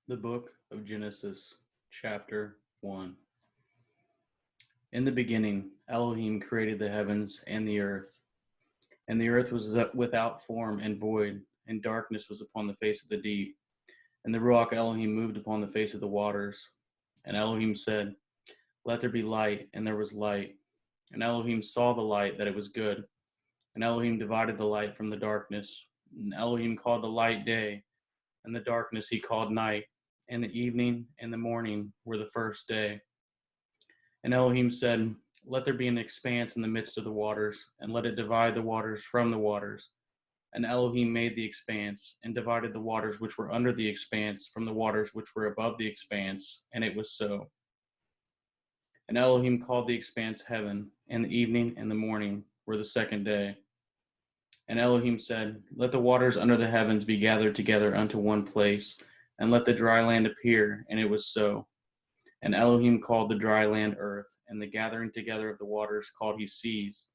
The Book of Genesis, Chapter 1. In the beginning, Elohim created the heavens and the earth. And the earth was without form and void, and darkness was upon the face of the deep. And the Ruach Elohim moved upon the face of the waters. And Elohim said, "Let there be light," and there was light. And Elohim saw the light, that it was good. And Elohim divided the light from the darkness. And Elohim called the light day, and the darkness he called night. And the evening and the morning were the first day. And Elohim said, "Let there be an expanse in the midst of the waters, and let it divide the waters from the waters." And Elohim made the expanse, and divided the waters which were under the expanse from the waters which were above the expanse, and it was so. And Elohim called the expanse heaven, and the evening and the morning were the second day. And Elohim said, "Let the waters under the heavens be gathered together unto one place, and let the dry land appear," and it was so. And Elohim called the dry land earth, and the gathering together of the waters called he seas.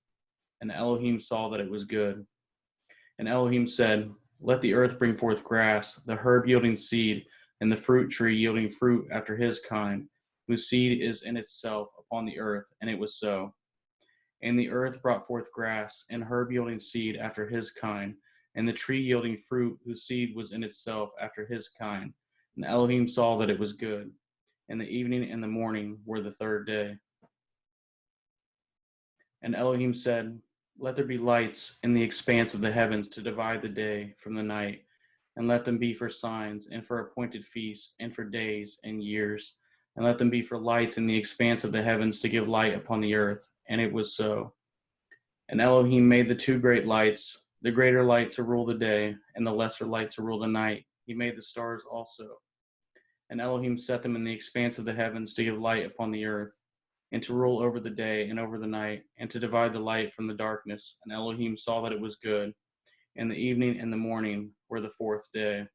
And Elohim saw that it was good. And Elohim said, "Let the earth bring forth grass, the herb yielding seed, and the fruit tree yielding fruit after his kind, whose seed is in itself upon the earth," and it was so. And the earth brought forth grass, and herb yielding seed after his kind, and the tree yielding fruit, whose seed was in itself after his kind. And Elohim saw that it was good. And the evening and the morning were the third day. And Elohim said, "Let there be lights in the expanse of the heavens to divide the day from the night, and let them be for signs, and for appointed feasts, and for days and years, and let them be for lights in the expanse of the heavens to give light upon the earth." And it was so. And Elohim made the two great lights, the greater light to rule the day, and the lesser light to rule the night. He made the stars also. And Elohim set them in the expanse of the heavens to give light upon the earth, and to rule over the day and over the night, and to divide the light from the darkness. And Elohim saw that it was good. And the evening and the morning were the fourth day.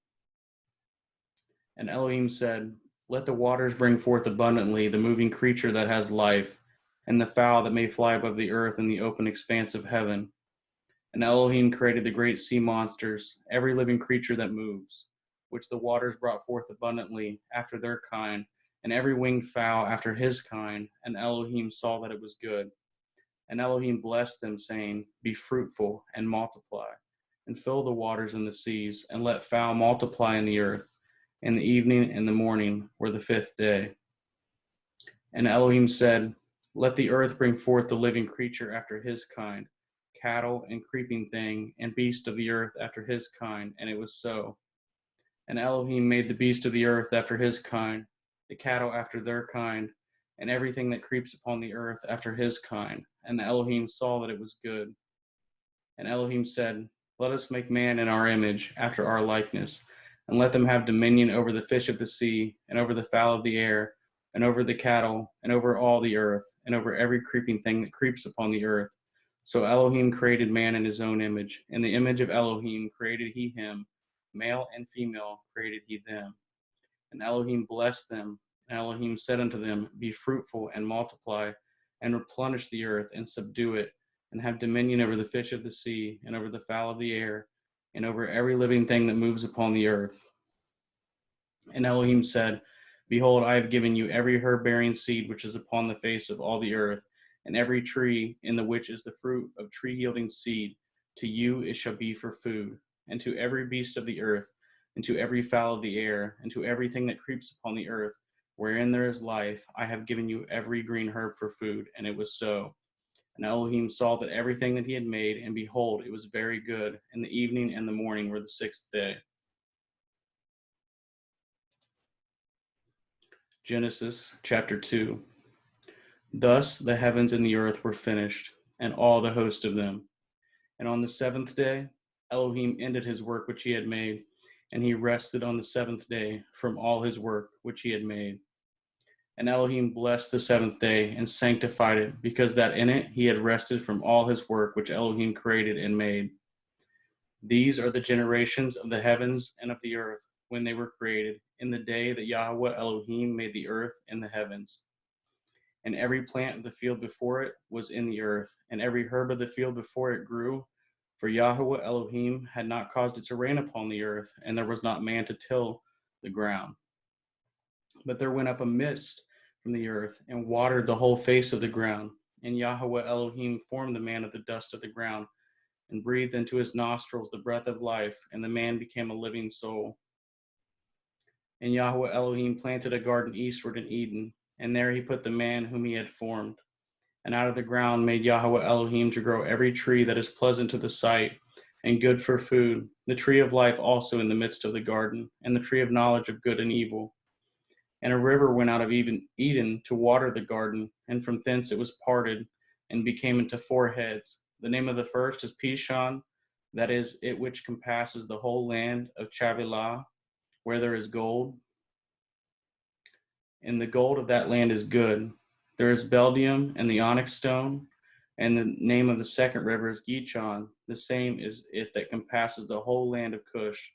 And Elohim said, "Let the waters bring forth abundantly the moving creature that has life, and the fowl that may fly above the earth in the open expanse of heaven." And Elohim created the great sea monsters, every living creature that moves, which the waters brought forth abundantly after their kind, and every winged fowl after his kind. And Elohim saw that it was good. And Elohim blessed them, saying, "Be fruitful and multiply, and fill the waters and the seas, and let fowl multiply in the earth." And the evening and the morning were the fifth day. And Elohim said, "Let the earth bring forth the living creature after his kind, cattle and creeping thing, and beast of the earth after his kind." And it was so. And Elohim made the beast of the earth after his kind, the cattle after their kind, and everything that creeps upon the earth after his kind. And Elohim saw that it was good. And Elohim said, "Let us make man in our image, after our likeness, and let them have dominion over the fish of the sea, and over the fowl of the air, and over the cattle, and over all the earth, and over every creeping thing that creeps upon the earth." So Elohim created man in his own image. In the image of Elohim created he him. Male and female created he them. And Elohim blessed them. And Elohim said unto them, "Be fruitful and multiply, and replenish the earth, and subdue it, and have dominion over the fish of the sea, and over the fowl of the air, and over every living thing that moves upon the earth." And Elohim said, "Behold, I have given you every herb-bearing seed which is upon the face of all the earth, and every tree in the which is the fruit of tree-yielding seed. To you it shall be for food. And to every beast of the earth, and to every fowl of the air, and to everything that creeps upon the earth, wherein there is life, I have given you every green herb for food." And it was so. And Elohim saw that everything that he had made, and behold, it was very good. And the evening and the morning were the sixth day. Genesis chapter 2. Thus the heavens and the earth were finished, and all the host of them. And on the seventh day, Elohim ended his work which he had made, and he rested on the seventh day from all his work which he had made. And Elohim blessed the seventh day and sanctified it, because that in it he had rested from all his work which Elohim created and made. These are the generations of the heavens and of the earth when they were created, in the day that Yahweh Elohim made the earth and the heavens. And every plant of the field before it was in the earth, and every herb of the field before it grew. For Yahweh Elohim had not caused it to rain upon the earth, and there was not man to till the ground. But there went up a mist from the earth and watered the whole face of the ground. And Yahweh Elohim formed the man of the dust of the ground and breathed into his nostrils the breath of life, and the man became a living soul. And Yahweh Elohim planted a garden eastward in Eden, and there he put the man whom he had formed. And out of the ground made Yahweh Elohim to grow every tree that is pleasant to the sight and good for food, the tree of life also in the midst of the garden, and the tree of knowledge of good and evil. And a river went out of Eden to water the garden, and from thence it was parted and became into four heads. The name of the first is Pishon, that is, it which compasses the whole land of Chavilah, where there is gold. And the gold of that land is good. There is beldium and the onyx stone. And the name of the second river is Gihon. The same is it that compasses the whole land of Cush.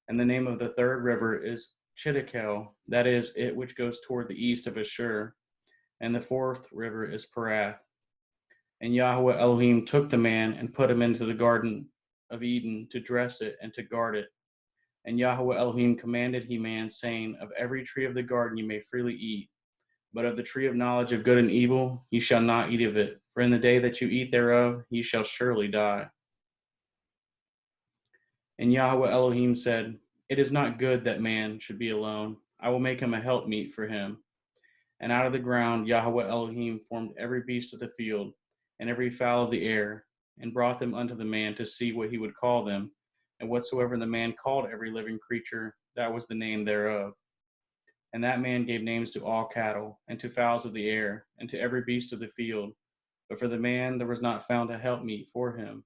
And the name of the third river is Chiddekel, that is, it which goes toward the east of Ashur. And the fourth river is Parath. And Yahweh Elohim took the man and put him into the garden of Eden to dress it and to guard it. And Yahweh Elohim commanded he man, saying, of every tree of the garden you may freely eat, but of the tree of knowledge of good and evil ye shall not eat of it, for in the day that you eat thereof ye shall surely die. And Yahweh Elohim said, it is not good that man should be alone. I will make him a helpmeet for him. And out of the ground Yahweh Elohim formed every beast of the field, and every fowl of the air, and brought them unto the man to see what he would call them. And whatsoever the man called every living creature, that was the name thereof. And that man gave names to all cattle, and to fowls of the air, and to every beast of the field. But for the man there was not found a helpmeet for him.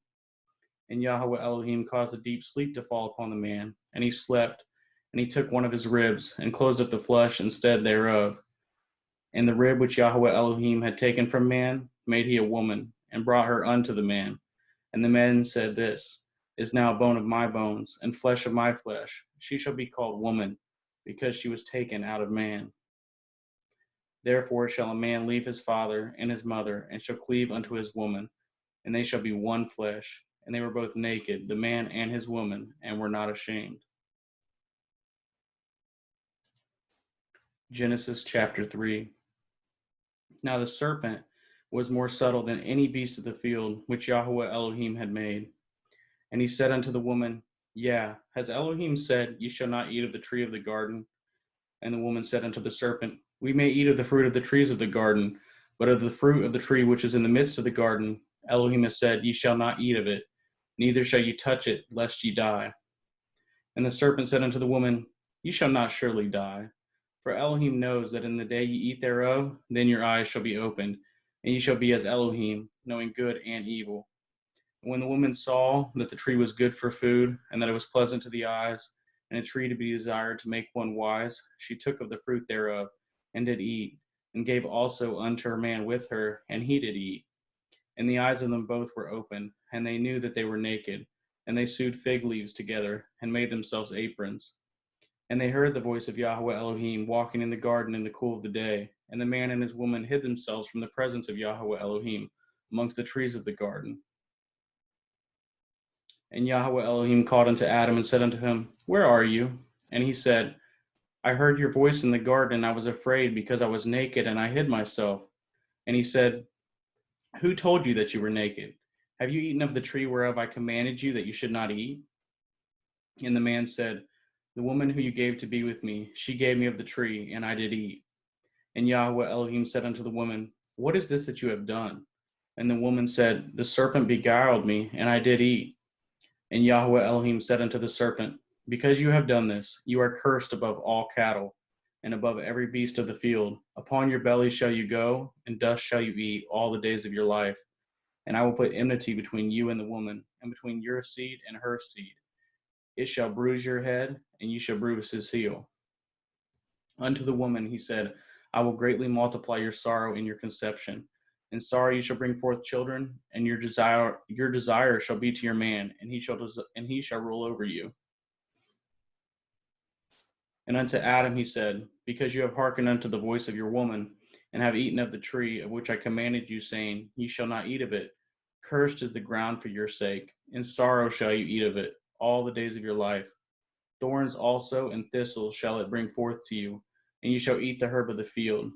And Yahweh Elohim caused a deep sleep to fall upon the man, and he slept. And he took one of his ribs, and closed up the flesh instead thereof. And the rib which Yahweh Elohim had taken from man made he a woman, and brought her unto the man. And the man said, this is now bone of my bones, and flesh of my flesh. She shall be called woman, because she was taken out of man. Therefore shall a man leave his father and his mother, and shall cleave unto his woman, and they shall be one flesh. And they were both naked, the man and his woman, and were not ashamed. Genesis chapter 3. Now the serpent was more subtle than any beast of the field which Yahweh Elohim had made. And he said unto the woman, yeah, has Elohim said, ye shall not eat of the tree of the garden? And the woman said unto the serpent, we may eat of the fruit of the trees of the garden, but of the fruit of the tree which is in the midst of the garden, Elohim has said, ye shall not eat of it, neither shall ye touch it, lest ye die. And the serpent said unto the woman, ye shall not surely die. For Elohim knows that in the day ye eat thereof, then your eyes shall be opened, and ye shall be as Elohim, knowing good and evil. And when the woman saw that the tree was good for food, and that it was pleasant to the eyes, and a tree to be desired to make one wise, she took of the fruit thereof, and did eat, and gave also unto her man with her, and he did eat. And the eyes of them both were opened, and they knew that they were naked, and they sewed fig leaves together, and made themselves aprons. And they heard the voice of Yahweh Elohim walking in the garden in the cool of the day. And the man and his woman hid themselves from the presence of Yahweh Elohim amongst the trees of the garden. And Yahweh Elohim called unto Adam and said unto him, where are you? And he said, I heard your voice in the garden, and I was afraid because I was naked, and I hid myself. And he said, who told you that you were naked? Have you eaten of the tree whereof I commanded you that you should not eat? And the man said, the woman who you gave to be with me, she gave me of the tree, and I did eat. And Yahweh Elohim said unto the woman, what is this that you have done? And the woman said, the serpent beguiled me, and I did eat. And Yahweh Elohim said unto the serpent, because you have done this, you are cursed above all cattle, and above every beast of the field. Upon your belly shall you go, and dust shall you eat all the days of your life. And I will put enmity between you and the woman, and between your seed and her seed. It shall bruise your head, and you shall bruise his heel. Unto the woman he said, I will greatly multiply your sorrow in your conception. In sorrow you shall bring forth children, and your desire shall be to your man, and he shall rule over you. And unto Adam he said, because you have hearkened unto the voice of your woman, and have eaten of the tree of which I commanded you, saying, ye shall not eat of it. Cursed is the ground for your sake. In sorrow shall you eat of it all the days of your life. Thorns also and thistles shall it bring forth to you, and you shall eat the herb of the field.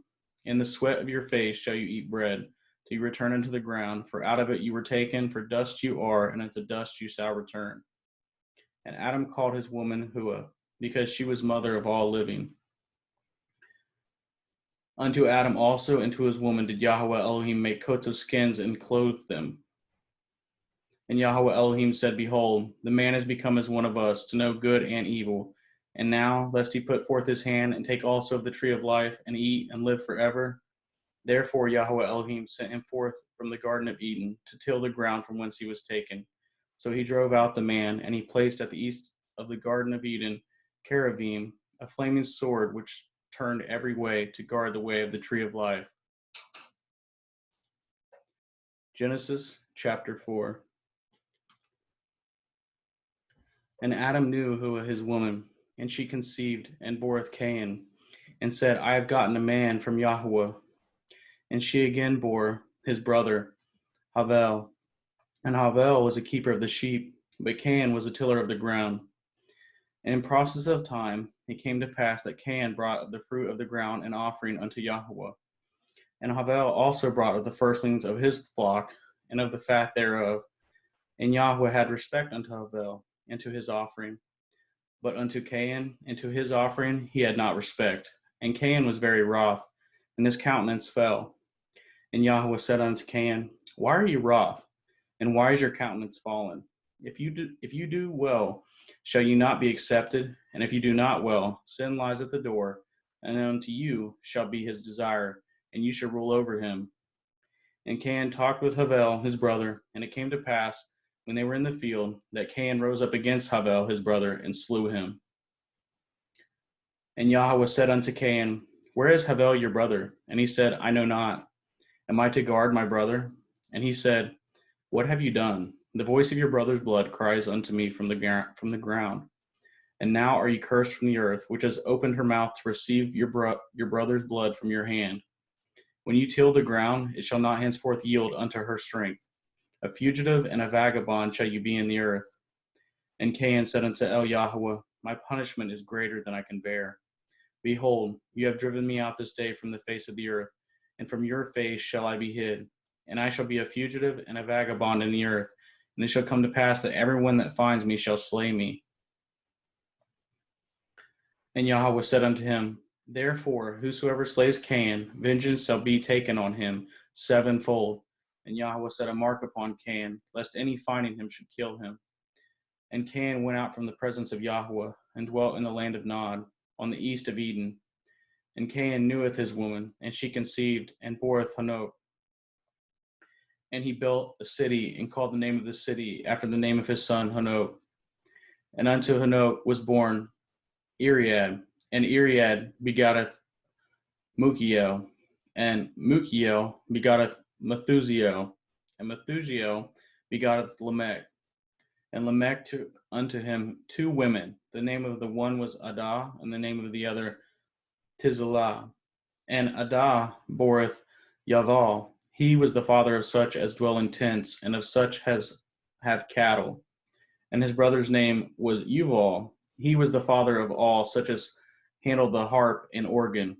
In the sweat of your face shall you eat bread, till you return unto the ground, for out of it you were taken, for dust you are, and unto dust you shall return. And Adam called his woman Hua, because she was mother of all living. Unto Adam also and to his woman did Yahweh Elohim make coats of skins and clothe them. And Yahweh Elohim said, Behold, the man has become as one of us, to know good and evil. And now, lest he put forth his hand and take also of the tree of life, and eat and live forever. Therefore Yahweh Elohim sent him forth from the Garden of Eden, to till the ground from whence he was taken. So he drove out the man, and he placed at the east of the Garden of Eden cherubim, a flaming sword which turned every way to guard the way of the tree of life. Genesis chapter 4. And Adam knew Hua his woman, and she conceived and boreth Cain, and said, I have gotten a man from Yahweh. And she again bore his brother Havel. And Havel was a keeper of the sheep, but Cain was a tiller of the ground. And in process of time it came to pass that Cain brought of the fruit of the ground an offering unto Yahweh. And Havel also brought of the firstlings of his flock, and of the fat thereof. And Yahweh had respect unto Havel, and to his offering. But unto Cain, and to his offering, he had not respect. And Cain was very wroth, and his countenance fell. And Yahweh said unto Cain, Why are you wroth? And why is your countenance fallen? If you do well, shall you not be accepted? And if you do not well, sin lies at the door, and unto you shall be his desire, and you shall rule over him. And Cain talked with Havel his brother, and it came to pass, when they were in the field, that Cain rose up against Havel his brother, and slew him. And Yahweh said unto Cain, Where is Havel your brother? And he said, I know not. Am I to guard my brother? And he said, What have you done? The voice of your brother's blood cries unto me from the ground. And now are you cursed from the earth, which has opened her mouth to receive your brother's blood from your hand. When you till the ground, it shall not henceforth yield unto her strength. A fugitive and a vagabond shall you be in the earth. And Cain said unto Yahweh, My punishment is greater than I can bear. Behold, you have driven me out this day from the face of the earth, and from your face shall I be hid. And I shall be a fugitive and a vagabond in the earth. And it shall come to pass that everyone that finds me shall slay me. And Yahweh said unto him, Therefore, whosoever slays Cain, vengeance shall be taken on him sevenfold. And Yahweh set a mark upon Cain, lest any finding him should kill him. And Cain went out from the presence of Yahweh, and dwelt in the land of Nod, on the east of Eden. And Cain kneweth his woman, and she conceived, and boreth Hanok. And he built a city, and called the name of the city after the name of his son Hanok. And unto Hanok was born Iriad, and Iriad begotteth Mukiel, and Mukiel begotteth Methusiel, and Methusiel begotteth Lamech. And Lamech took unto him two women. The name of the one was Adah, and the name of the other Tizlah. And Adah boreth Yaval. He was the father of such as dwell in tents, and of such as have cattle. And his brother's name was Yuval. He was the father of all such as handle the harp and organ.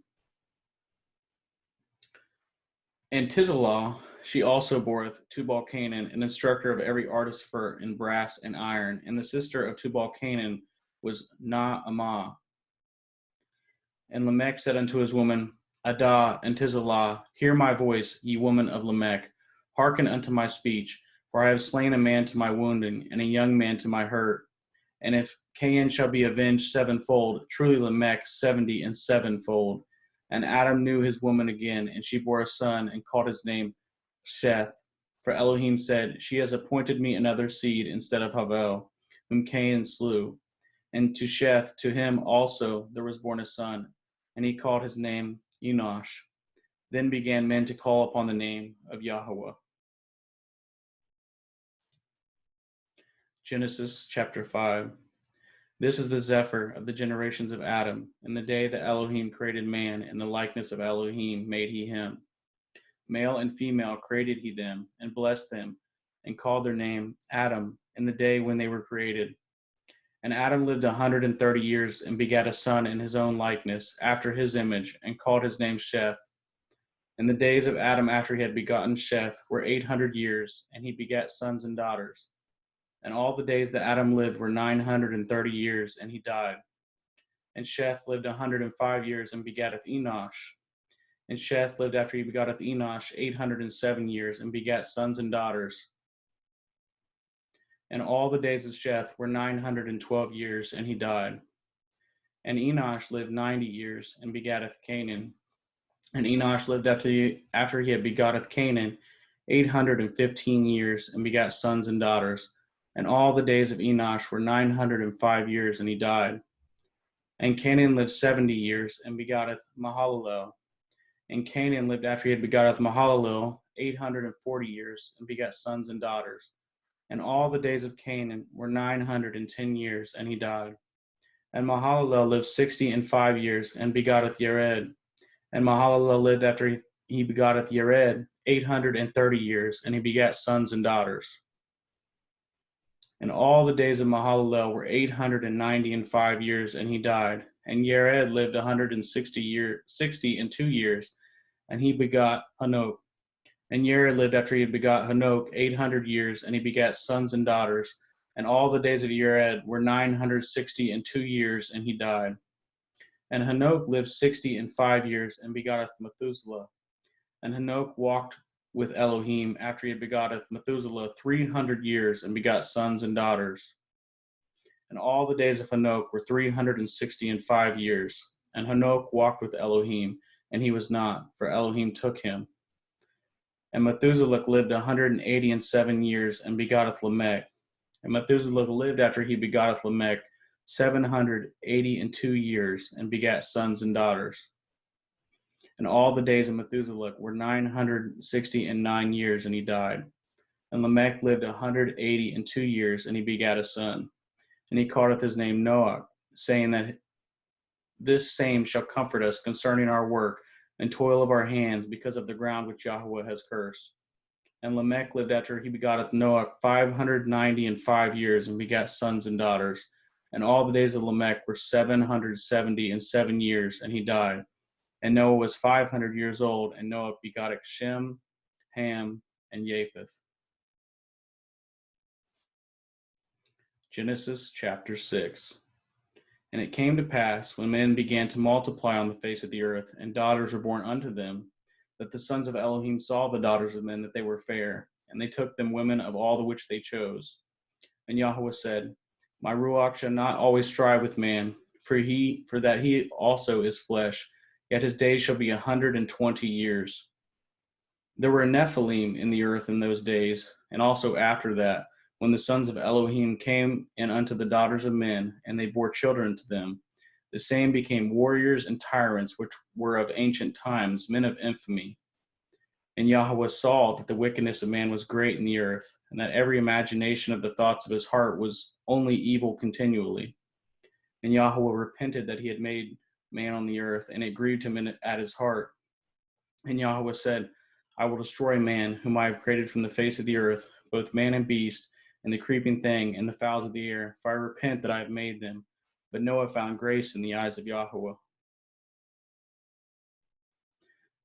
And Tizlah, she also boreth Tubal-Canaan, an instructor of every artificer in brass and iron. And the sister of Tubal-Canaan was Naamah. And Lamech said unto his woman, Adah and Tizlah, hear my voice, ye woman of Lamech. Hearken unto my speech, for I have slain a man to my wounding, and a young man to my hurt. And if Cain shall be avenged sevenfold, truly Lamech 70 and sevenfold. And Adam knew his woman again, and she bore a son, and called his name Sheth. For Elohim said, She has appointed me another seed instead of Havel, whom Cain slew. And to Sheth, to him also there was born a son, and he called his name Enosh. Then began men to call upon the name of Yahweh. Genesis chapter 5. This is the Cepher of the generations of Adam. In the day that Elohim created man, in the likeness of Elohim made he him. Male and female created he them, and blessed them, and called their name Adam in the day when they were created. And Adam lived 130 years and begat a son in his own likeness, after his image, and called his name Sheth. And the days of Adam after he had begotten Sheth were 800 years, and he begat sons and daughters. And all the days that Adam lived were 930 years, and he died. And Sheth lived 105 years and begatteth Enosh. And Sheth lived after he begotteth Enosh 807 years, and begat sons and daughters. And all the days of Sheth were 912 years, and he died. And Enosh lived 90 years, and begatteth Canaan. And Enosh lived after he had begotteth Canaan 815 years, and begat sons and daughters. And all the days of Enosh were 905 years, and he died. And Canaan lived 70 years, and begotteth Mahalalel. And Canaan lived after he had begotteth Mahalalel 840 years, and begat sons and daughters. And all the days of Canaan were 910 years, and he died. And Mahalalel lived 65 years, and begotteth Yared. And Mahalalel lived after he begotteth Yared 830 years, and he begat sons and daughters. And all the days of Mahalalel were 895 years, and he died. And Yared lived 62 years, and he begot Hanok. And Yared lived after he had begot Hanok 800 years, and he begat sons and daughters. And all the days of Yared were 962 years, and he died. And Hanok lived 65 years, and begotteth Methuselah. And Hanok walked with Elohim after he had begotteth Methuselah 300 years, and begot sons and daughters. And all the days of Hanok were 365 years. And Hanok walked with Elohim, and he was not, for Elohim took him. And Methuselah lived 187 years, and begotteth Lamech. And Methuselah lived after he begotteth Lamech 782 years, and begat sons and daughters. And all the days of Methuselah were 969 years, and he died. And Lamech lived 182 years, and he begat a son. And he calleth his name Noah, saying that this same shall comfort us concerning our work and toil of our hands, because of the ground which Yahweh has cursed. And Lamech lived after he begotteth Noah 595 years, and begat sons and daughters. And all the days of Lamech were 777 years, and he died. And Noah was 500 years old, and Noah begotteth Shem, Ham, and Japheth. Genesis chapter 6. And it came to pass, when men began to multiply on the face of the earth, and daughters were born unto them, that the sons of Elohim saw the daughters of men, that they were fair, and they took them women of all the which they chose. And Yahweh said, My ruach shall not always strive with man, for that he also is flesh, yet his days shall be 120 years. There were Nephilim in the earth in those days, and also after that, when the sons of Elohim came in unto the daughters of men, and they bore children to them. The same became warriors and tyrants, which were of ancient times, men of infamy. And Yahweh saw that the wickedness of man was great in the earth, and that every imagination of the thoughts of his heart was only evil continually. And Yahweh repented that he had made man on the earth, and it grieved him at his heart. And Yahweh said, I will destroy man, whom I have created from the face of the earth, both man and beast, and the creeping thing, and the fowls of the air, for I repent that I have made them. But Noah found grace in the eyes of Yahweh.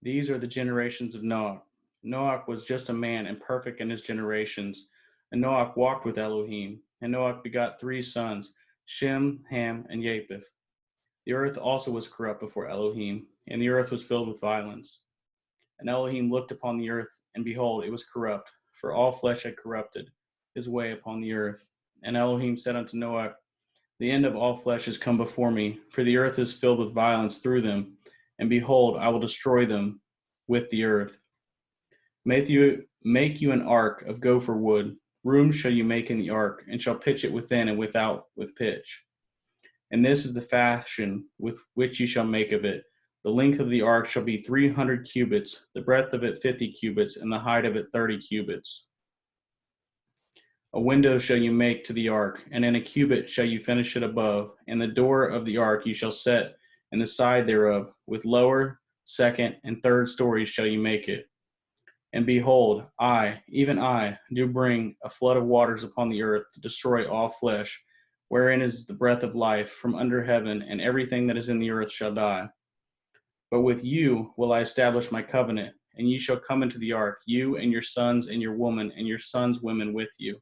These are the generations of Noah. Noah was just a man and perfect in his generations. And Noah walked with Elohim. And Noah begot 3 sons, Shem, Ham, and Japheth. The earth also was corrupt before Elohim, and the earth was filled with violence. And Elohim looked upon the earth, and behold, it was corrupt, for all flesh had corrupted his way upon the earth. And Elohim said unto Noah, The end of all flesh is come before me, for the earth is filled with violence through them. And behold, I will destroy them with the earth. Make you an ark of gopher wood. Rooms shall you make in the ark, and shall pitch it within and without with pitch. And this is the fashion with which you shall make of it. The length of the ark shall be 300 cubits, the breadth of it 50 cubits, and the height of it 30 cubits. A window shall you make to the ark, and in a cubit shall you finish it above, and the door of the ark you shall set in the side thereof, with lower, second, and third stories shall you make it. And behold, I, even I, do bring a flood of waters upon the earth to destroy all flesh, wherein is the breath of life from under heaven, and everything that is in the earth shall die. But with you will I establish my covenant, and ye shall come into the ark, you and your sons and your woman and your sons' women with you.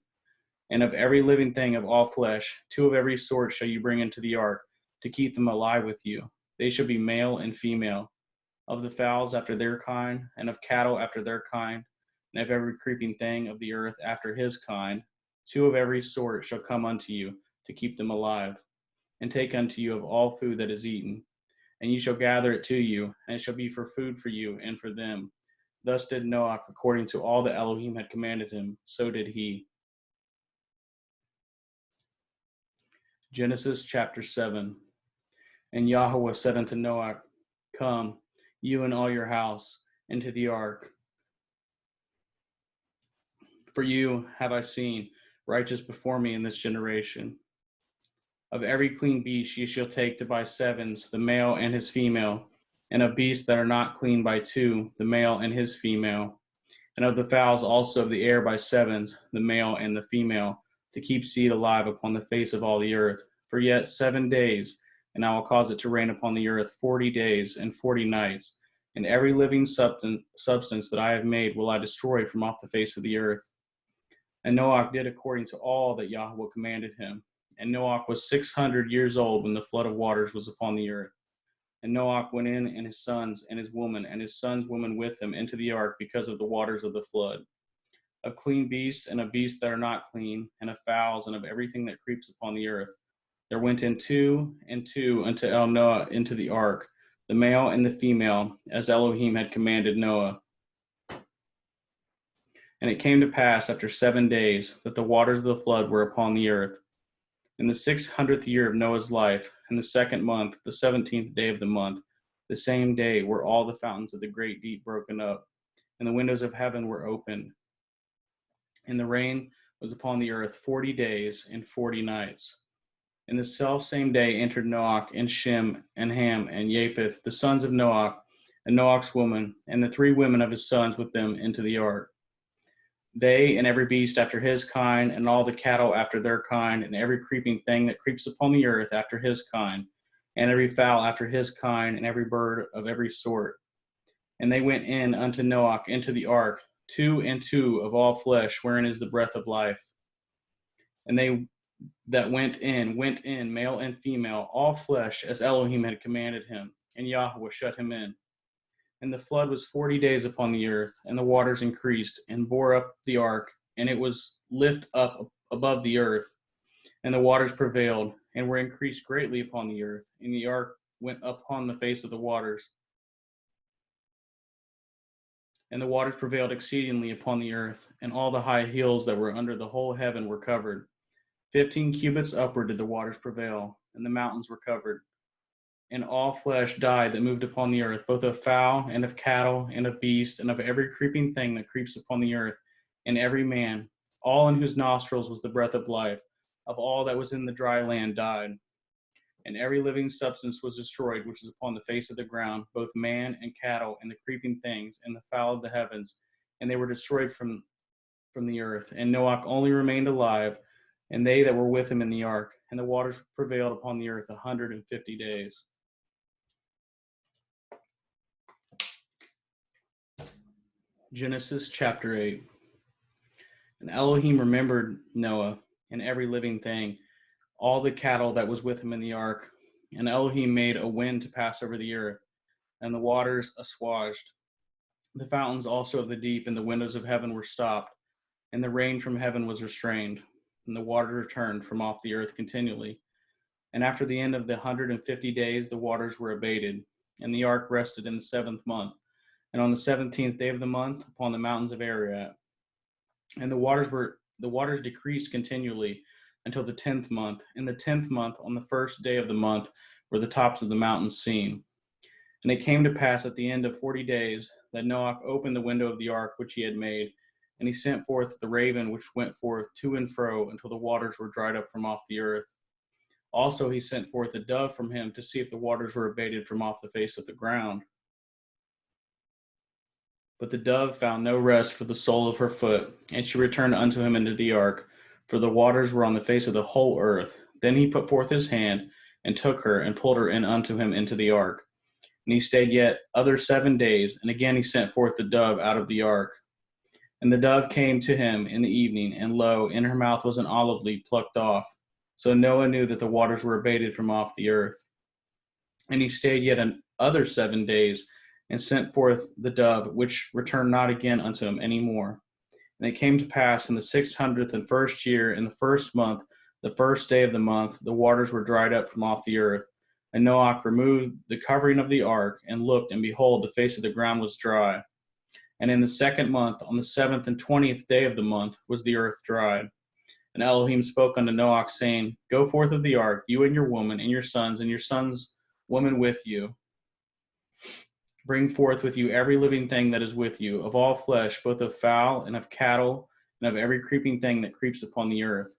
And of every living thing of all flesh, 2 of every sort shall you bring into the ark, to keep them alive with you. They shall be male and female, of the fowls after their kind, and of cattle after their kind, and of every creeping thing of the earth after his kind. 2 of every sort shall come unto you, to keep them alive. And take unto you of all food that is eaten, and ye shall gather it to you, and it shall be for food for you and for them. Thus did Noah according to all that Elohim had commanded him, so did he. Genesis chapter 7. And Yahweh said unto Noah, Come, you and all your house, into the ark. For you have I seen righteous before me in this generation. Of every clean beast ye shall take to by 7s, the male and his female, and of beasts that are not clean by 2, the male and his female, and of the fowls also of the air by 7s, the male and the female, to keep seed alive upon the face of all the earth. For yet 7 days, and I will cause it to rain upon the earth 40 days and 40 nights, and every living substance that I have made will I destroy from off the face of the earth. And Noah did according to all that Yahweh commanded him. And Noah was 600 years old when the flood of waters was upon the earth. And Noah went in, and his sons, and his woman, and his sons' women with him into the ark because of the waters of the flood. Of clean beasts, and of beasts that are not clean, and of fowls, and of everything that creeps upon the earth. There went in 2 and 2 unto Noah into the ark, the male and the female, as Elohim had commanded Noah. And it came to pass after 7 days that the waters of the flood were upon the earth. In the 600th year of Noah's life, in the 2nd month, the 17th day of the month, the same day were all the fountains of the great deep broken up, and the windows of heaven were opened. And the rain was upon the earth 40 days and 40 nights. In the selfsame day entered Noah and Shem and Ham and Japheth, the sons of Noah, and Noah's woman, and the 3 women of his sons with them into the ark. They and every beast after his kind, and all the cattle after their kind, and every creeping thing that creeps upon the earth after his kind, and every fowl after his kind, and every bird of every sort. And they went in unto Noah into the ark, 2 and 2 of all flesh, wherein is the breath of life. And they that went in, male and female, all flesh, as Elohim had commanded him, and Yahweh shut him in. And the flood was 40 days upon the earth, and the waters increased, and bore up the ark, and it was lift up above the earth. And the waters prevailed, and were increased greatly upon the earth, and the ark went upon the face of the waters. And the waters prevailed exceedingly upon the earth, and all the high hills that were under the whole heaven were covered. 15 cubits upward did the waters prevail, and the mountains were covered. And all flesh died that moved upon the earth, both of fowl, and of cattle, and of beast, and of every creeping thing that creeps upon the earth, and every man, all in whose nostrils was the breath of life, of all that was in the dry land died. And every living substance was destroyed, which was upon the face of the ground, both man and cattle, and the creeping things, and the fowl of the heavens, and they were destroyed from the earth. And Noah only remained alive, and they that were with him in the ark, and the waters prevailed upon the earth 150 days. Genesis chapter 8. And Elohim remembered Noah and every living thing, all the cattle that was with him in the ark. And Elohim made a wind to pass over the earth, and the waters assuaged. The fountains also of the deep and the windows of heaven were stopped, and the rain from heaven was restrained, and the water returned from off the earth continually. And after the end of the 150 days, the waters were abated, and the ark rested in the 7th month. And on the 17th day of the month, upon the mountains of Ararat. And the waters decreased continually until the 10th month. In the 10th month, on the 1st day of the month, were the tops of the mountains seen. And it came to pass at the end of 40 days that Noah opened the window of the ark which he had made, and he sent forth the raven which went forth to and fro until the waters were dried up from off the earth. Also he sent forth a dove from him to see if the waters were abated from off the face of the ground. But the dove found no rest for the sole of her foot, and she returned unto him into the ark, for the waters were on the face of the whole earth. Then he put forth his hand, and took her, and pulled her in unto him into the ark. And he stayed yet other 7 days, and again he sent forth the dove out of the ark. And the dove came to him in the evening, and lo, in her mouth was an olive leaf plucked off. So Noah knew that the waters were abated from off the earth. And he stayed yet other 7 days, and sent forth the dove, which returned not again unto him any more. And it came to pass in the 601st year, in the first month, the first day of the month, the waters were dried up from off the earth. And Noah removed the covering of the ark, and looked, and behold, the face of the ground was dry. And in the 2nd month, on the 7th and 20th day of the month, was the earth dried. And Elohim spoke unto Noah, saying, Go forth of the ark, you and your woman, and your sons' woman with you. Bring forth with you every living thing that is with you, of all flesh, both of fowl and of cattle, and of every creeping thing that creeps upon the earth,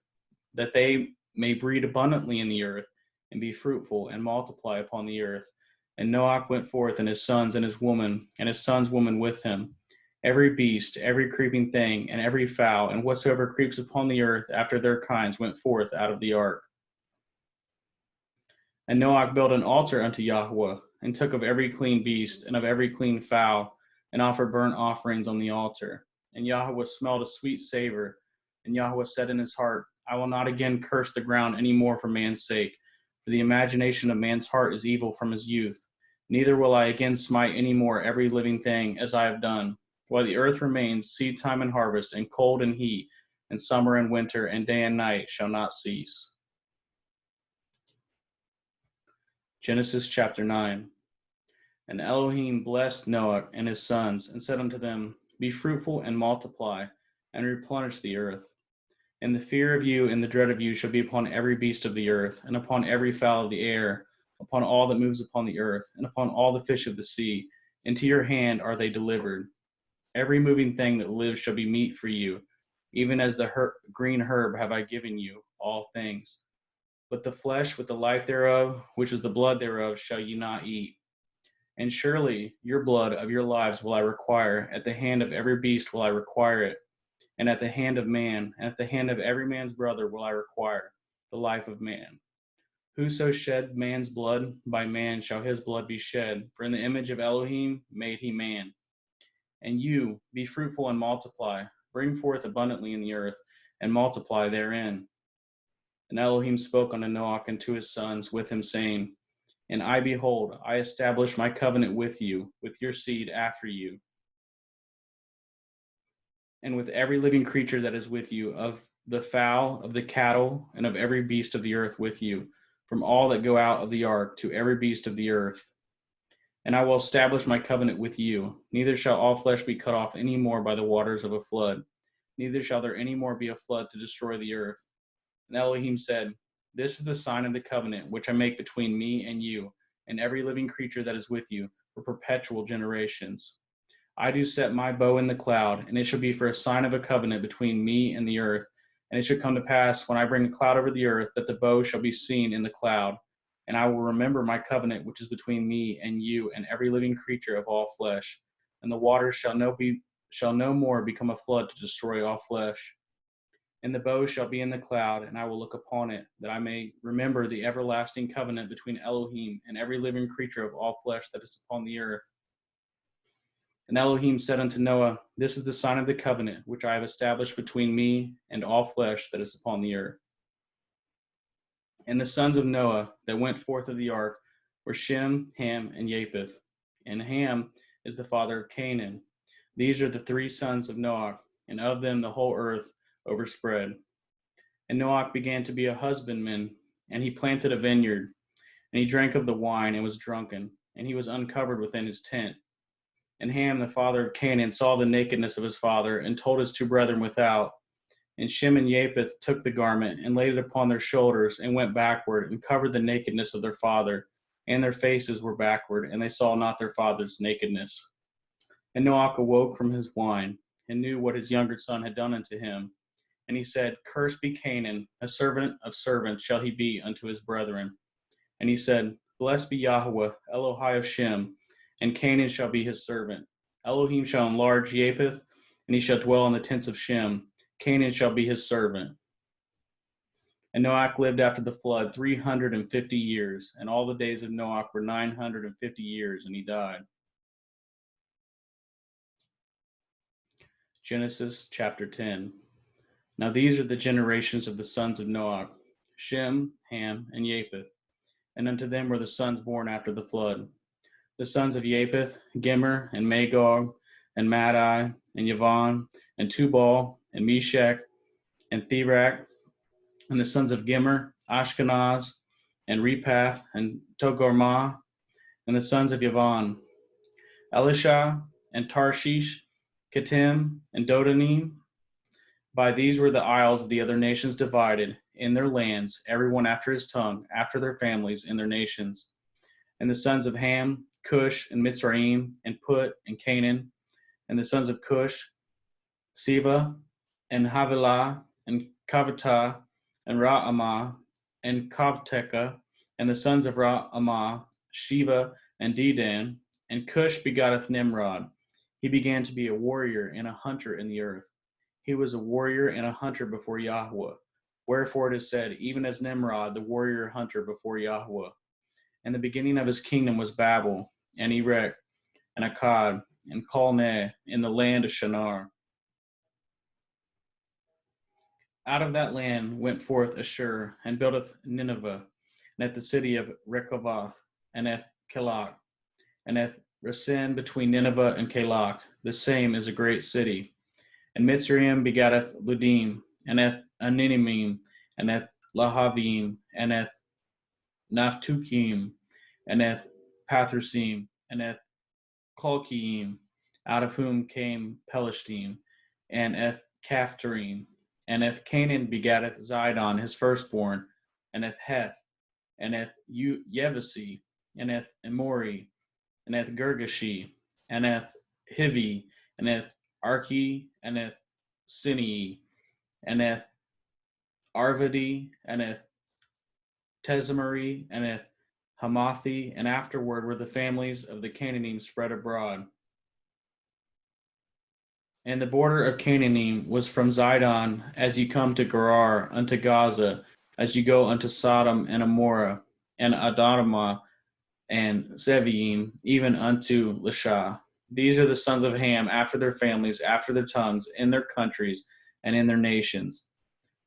that they may breed abundantly in the earth, and be fruitful, and multiply upon the earth. And Noah went forth, and his sons, and his woman, and his son's woman with him. Every beast, every creeping thing, and every fowl, and whatsoever creeps upon the earth after their kinds went forth out of the ark. And Noah built an altar unto Yahweh, and took of every clean beast, and of every clean fowl, and offered burnt offerings on the altar. And Yahweh smelled a sweet savor. And Yahweh said in his heart, I will not again curse the ground any more for man's sake, for the imagination of man's heart is evil from his youth. Neither will I again smite any more every living thing, as I have done. While the earth remains, seed time and harvest, and cold and heat, and summer and winter, and day and night shall not cease. Genesis chapter 9. And Elohim blessed Noah and his sons, and said unto them, Be fruitful and multiply, and replenish the earth. And the fear of you and the dread of you shall be upon every beast of the earth, and upon every fowl of the air, upon all that moves upon the earth, and upon all the fish of the sea. Into your hand are they delivered. Every moving thing that lives shall be meat for you, even as the green herb have I given you, all things. But the flesh with the life thereof, which is the blood thereof, shall ye not eat. And surely your blood of your lives will I require, at the hand of every beast will I require it, and at the hand of man, and at the hand of every man's brother will I require the life of man. Whoso shed man's blood, by man shall his blood be shed, for in the image of Elohim made he man. And you, be fruitful and multiply, bring forth abundantly in the earth, and multiply therein. And Elohim spoke unto Noah and to his sons with him, saying, And I, behold, I establish my covenant with you, with your seed after you, and with every living creature that is with you, of the fowl, of the cattle, and of every beast of the earth with you, from all that go out of the ark to every beast of the earth. And I will establish my covenant with you. Neither shall all flesh be cut off any more by the waters of a flood. Neither shall there any more be a flood to destroy the earth. And Elohim said, This is the sign of the covenant which I make between me and you, and every living creature that is with you, for perpetual generations. I do set my bow in the cloud, and it shall be for a sign of a covenant between me and the earth. And it shall come to pass, when I bring a cloud over the earth, that the bow shall be seen in the cloud. And I will remember my covenant which is between me and you and every living creature of all flesh. And the waters shall no more become a flood to destroy all flesh. And the bow shall be in the cloud, and I will look upon it, that I may remember the everlasting covenant between Elohim and every living creature of all flesh that is upon the earth. And Elohim said unto Noah, This is the sign of the covenant which I have established between me and all flesh that is upon the earth. And the sons of Noah that went forth of the ark were Shem, Ham, and Japheth. And Ham is the father of Canaan. These are the 3 sons of Noah, and of them the whole earth overspread. And Noah began to be a husbandman, and he planted a vineyard. And he drank of the wine and was drunken, and he was uncovered within his tent. And Ham, the father of Canaan, saw the nakedness of his father, and told his 2 brethren without. And Shem and Japheth took the garment, and laid it upon their shoulders, and went backward, and covered the nakedness of their father. And their faces were backward, and they saw not their father's nakedness. And Noah awoke from his wine, and knew what his younger son had done unto him. And he said, Cursed be Canaan, a servant of servants shall he be unto his brethren. And he said, Blessed be Yahweh, Elohai of Shem, and Canaan shall be his servant. Elohim shall enlarge Japheth, and he shall dwell in the tents of Shem. Canaan shall be his servant. And Noach lived after the flood 350 years, and all the days of Noach were 950 years, and he died. Genesis chapter 10. Now these are the generations of the sons of Noach: Shem, Ham, and Japheth. And unto them were the sons born after the flood. The sons of Japheth, Gomer, and Magog, and Madai, and Yavon, and Tubal, and Meshach, and Thirach. And the sons of Gomer, Ashkenaz, and Repath, and Togarmah. And the sons of Yavon, Elisha, and Tarshish, Kittim, and Dodanim. By these were the isles of the other nations divided in their lands, everyone after his tongue, after their families, in their nations. And the sons of Ham, Cush, and Mitzrayim, and Put, and Canaan. And the sons of Cush, Seba, and Havilah, and Kavitah, and Ra'amah, and Kavteka. And the sons of Ra'amah, Sheva, and Dedan. And Cush begotteth Nimrod. He began to be a warrior and a hunter in the earth. He was a warrior and a hunter before Yahweh. Wherefore it is said, even as Nimrod, the warrior hunter before Yahweh. And the beginning of his kingdom was Babel, and Erech, and Akkad, and Calneh, in the land of Shinar. Out of that land went forth Ashur, and buildeth Nineveh, and at the city of Rechoboth, and Eth Kelach, and Eth Resen between Nineveh and Kelach. The same is a great city. And Mitzrayim begotteth Ludim, and Eth Anonimim, and Eth Lahavim, and Eth Naphtuchim, and Eth Pathrusim, and Eth Colchiim, out of whom came Pelishtim, and Eth Caphtorim. And Eth Canaan begotteth Zidon, his firstborn, and Eth Heth, and Eth Yevusi, and Eth Emori, and Eth Girgashi, and Eth Hivi, and Eth Archi, and Eth Sinii, and Eth Arvadi, and Eth Tezemari, and Eth Hamathi, and afterward were the families of the Canaanim spread abroad. And the border of Canaanim was from Zidon, as you come to Gerar, unto Gaza, as you go unto Sodom and Amorah, and Adamah, and Zeviim, even unto Lashah. These are the sons of Ham, after their families, after their tongues, in their countries, and in their nations.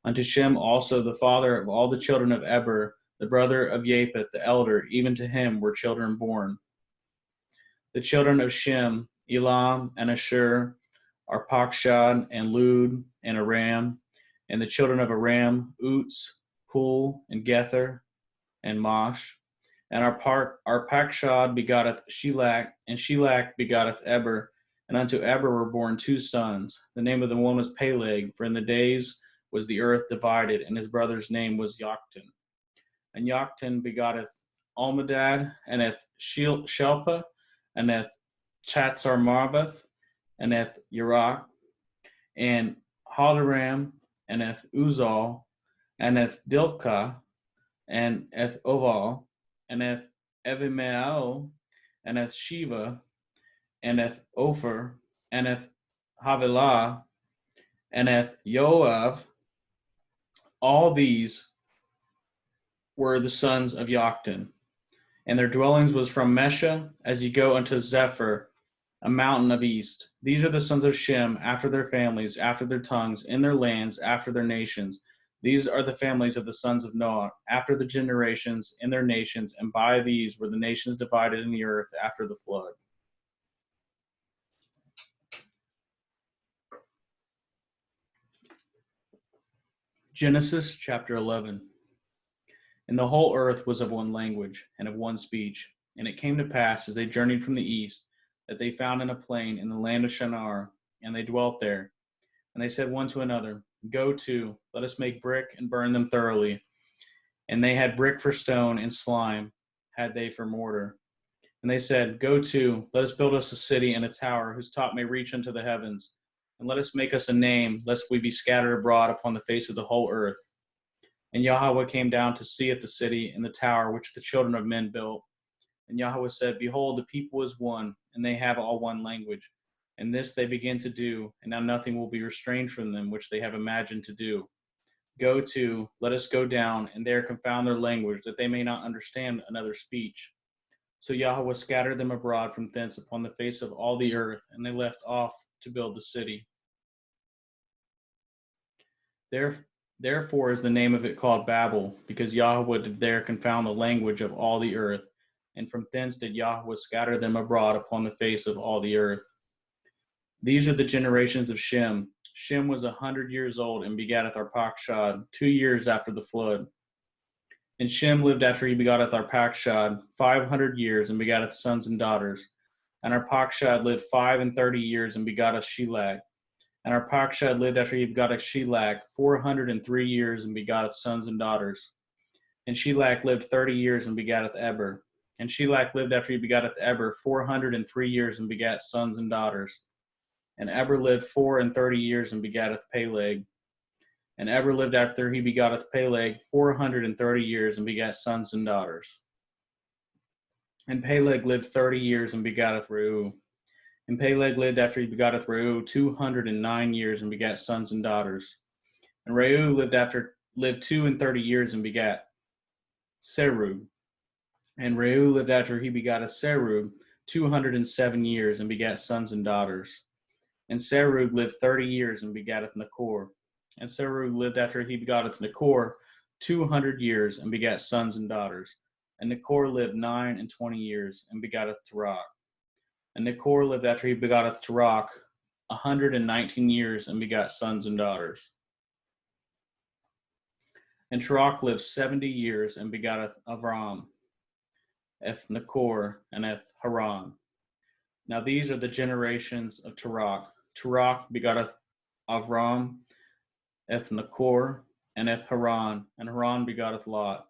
Unto Shem also, the father of all the children of Eber, the brother of Japheth, the elder, even to him were children born. The children of Shem, Elam, and Ashur, Arpachshad, and Lud, and Aram. And the children of Aram, Uts, Hul, and Gether, and Mosh. And Arpachshad begotteth Shelach, and Shelach begotteth Eber. And unto Eber were born two sons. The name of the one was Peleg, for in the days was the earth divided, and his brother's name was Joktan. And Joktan begotteth Almadad, and Eth Shelpa, and Eth Chatzarmaveth, and Eth Yerach, and Hadaram, and Eth Uzal, and Eth Dilkah, and Eth Oval, and Eth Evimael, and Eth Shiva, and Eth Ophir, and Eth Havilah, and Eth Yoav. All these were the sons of Joktan, and their dwellings was from Mesha, as you go unto Zephyr, a mountain of east. These are the sons of Shem, after their families, after their tongues, in their lands, after their nations. These are the families of the sons of Noah, after the generations, in their nations, and by these were the nations divided in the earth after the flood. Genesis chapter 11. And the whole earth was of one language, and of one speech. And it came to pass, as they journeyed from the east, that they found in a plain in the land of Shinar, and they dwelt there. And they said one to another, Go to, let us make brick and burn them thoroughly. And they had brick for stone, and slime had they for mortar. And they said, Go to, let us build us a city and a tower, whose top may reach unto the heavens. And let us make us a name, lest we be scattered abroad upon the face of the whole earth. And Yahweh came down to see at the city and the tower which the children of men built. And Yahweh said, Behold, the people is one, and they have all one language. And this they begin to do, and now nothing will be restrained from them which they have imagined to do. Go to, let us go down, and there confound their language, that they may not understand another speech. So Yahweh scattered them abroad from thence upon the face of all the earth, and they left off to build the city. Therefore is the name of it called Babel, because Yahweh did there confound the language of all the earth, and from thence did Yahweh scatter them abroad upon the face of all the earth. These are the generations of Shem. Shem was 100 years old and begatteth Arpachshad 2 years after the flood. And Shem lived after he begotteth Arpachshad 500 years and begotteth sons and daughters. And Arpachshad lived 35 years and begotteth Shelag. And Arpachshad lived after he begotteth Shelag 403 years and begotteth sons and daughters. And Shelag lived 30 years and begotteth Eber. And Shelag lived after he begotteth Eber 403 years and begat sons and daughters. And Eber lived 34 years and begatteth Peleg. And Eber lived after he begotteth Peleg 430 years and begat sons and daughters. And Peleg lived 30 years and begotteth Reu. And Peleg lived after he begotteth Reu 209 years and begat sons and daughters. And Reu lived 32 years and begat Serug. And Reu lived after he begotteth Serug 207 years and begat sons and daughters. And Serug lived 30 years and begatteth Nachor. And Serug lived after he begotteth Nachor 200 years and begat sons and daughters. And Nachor lived 29 years and begotteth Terach. And Nachor lived after he begotteth Terach 119 years and begat sons and daughters. And Terach lived 70 years and begotteth Avram, Eth Nachor, and Eth Haran. Now these are the generations of Terach. Terach begotteth Avram, Eth Nachor, and Eth Haran, and Haran begotteth Lot.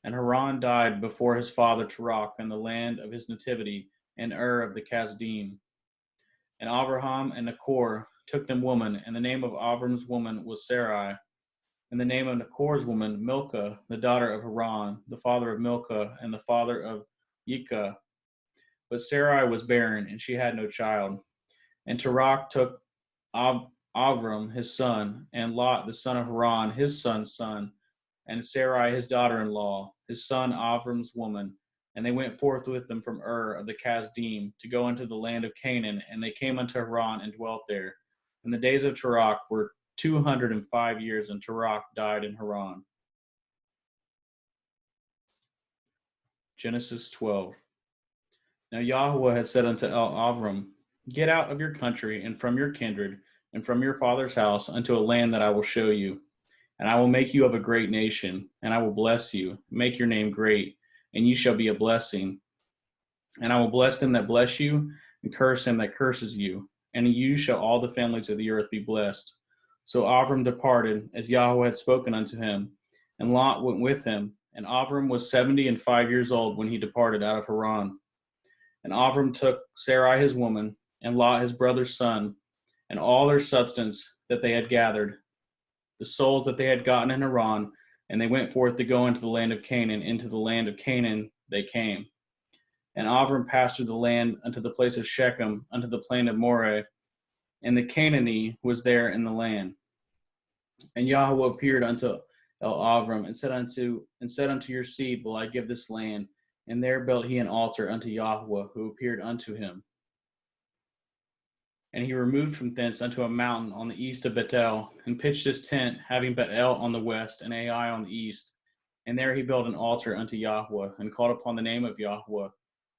And Haran died before his father Terach in the land of his nativity, in Ur of the Kasdim. And Avraham and Nachor took them woman, and the name of Avram's woman was Sarai, and the name of Nachor's woman Milcah, the daughter of Haran, the father of Milcah, and the father of Yikah. But Sarai was barren, and she had no child. And Terach took Avram his son, and Lot the son of Haran his son's son, and Sarai his daughter-in-law, his son Avram's woman. And they went forth with them from Ur of the Kasdim to go into the land of Canaan, and they came unto Haran and dwelt there. And the days of Terach were 205 years, and Terach died in Haran. Genesis 12. Now Yahweh had said unto Avram, Get out of your country and from your kindred and from your father's house unto a land that I will show you. And I will make you of a great nation, and I will bless you, make your name great, and you shall be a blessing. And I will bless them that bless you, and curse him that curses you. And in you shall all the families of the earth be blessed. So Avram departed, as Yahweh had spoken unto him, and Lot went with him. And Avram was 75 years old when he departed out of Haran. And Avram took Sarai his woman, and Lot his brother's son, and all their substance that they had gathered, the souls that they had gotten in Haran, and they went forth to go into the land of Canaan. Into the land of Canaan they came. And Avram passed through the land unto the place of Shechem, unto the plain of Moreh, and the Canaanite was there in the land. And Yahweh appeared unto Avram, and said unto your seed will I give this land. And there built he an altar unto Yahweh, who appeared unto him. And he removed from thence unto a mountain on the east of Bethel, and pitched his tent, having Bethel on the west, and Ai on the east. And there he built an altar unto Yahweh, and called upon the name of Yahweh.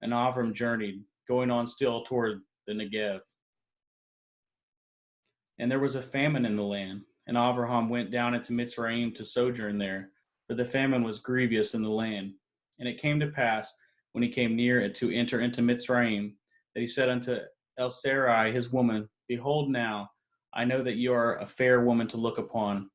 And Avram journeyed, going on still toward the Negev. And there was a famine in the land, and Abraham went down into Mitzrayim to sojourn there, for the famine was grievous in the land. And it came to pass, when he came near it to enter into Mitzrayim, that he said unto Sarai his woman, Behold now, I know that you are a fair woman to look upon.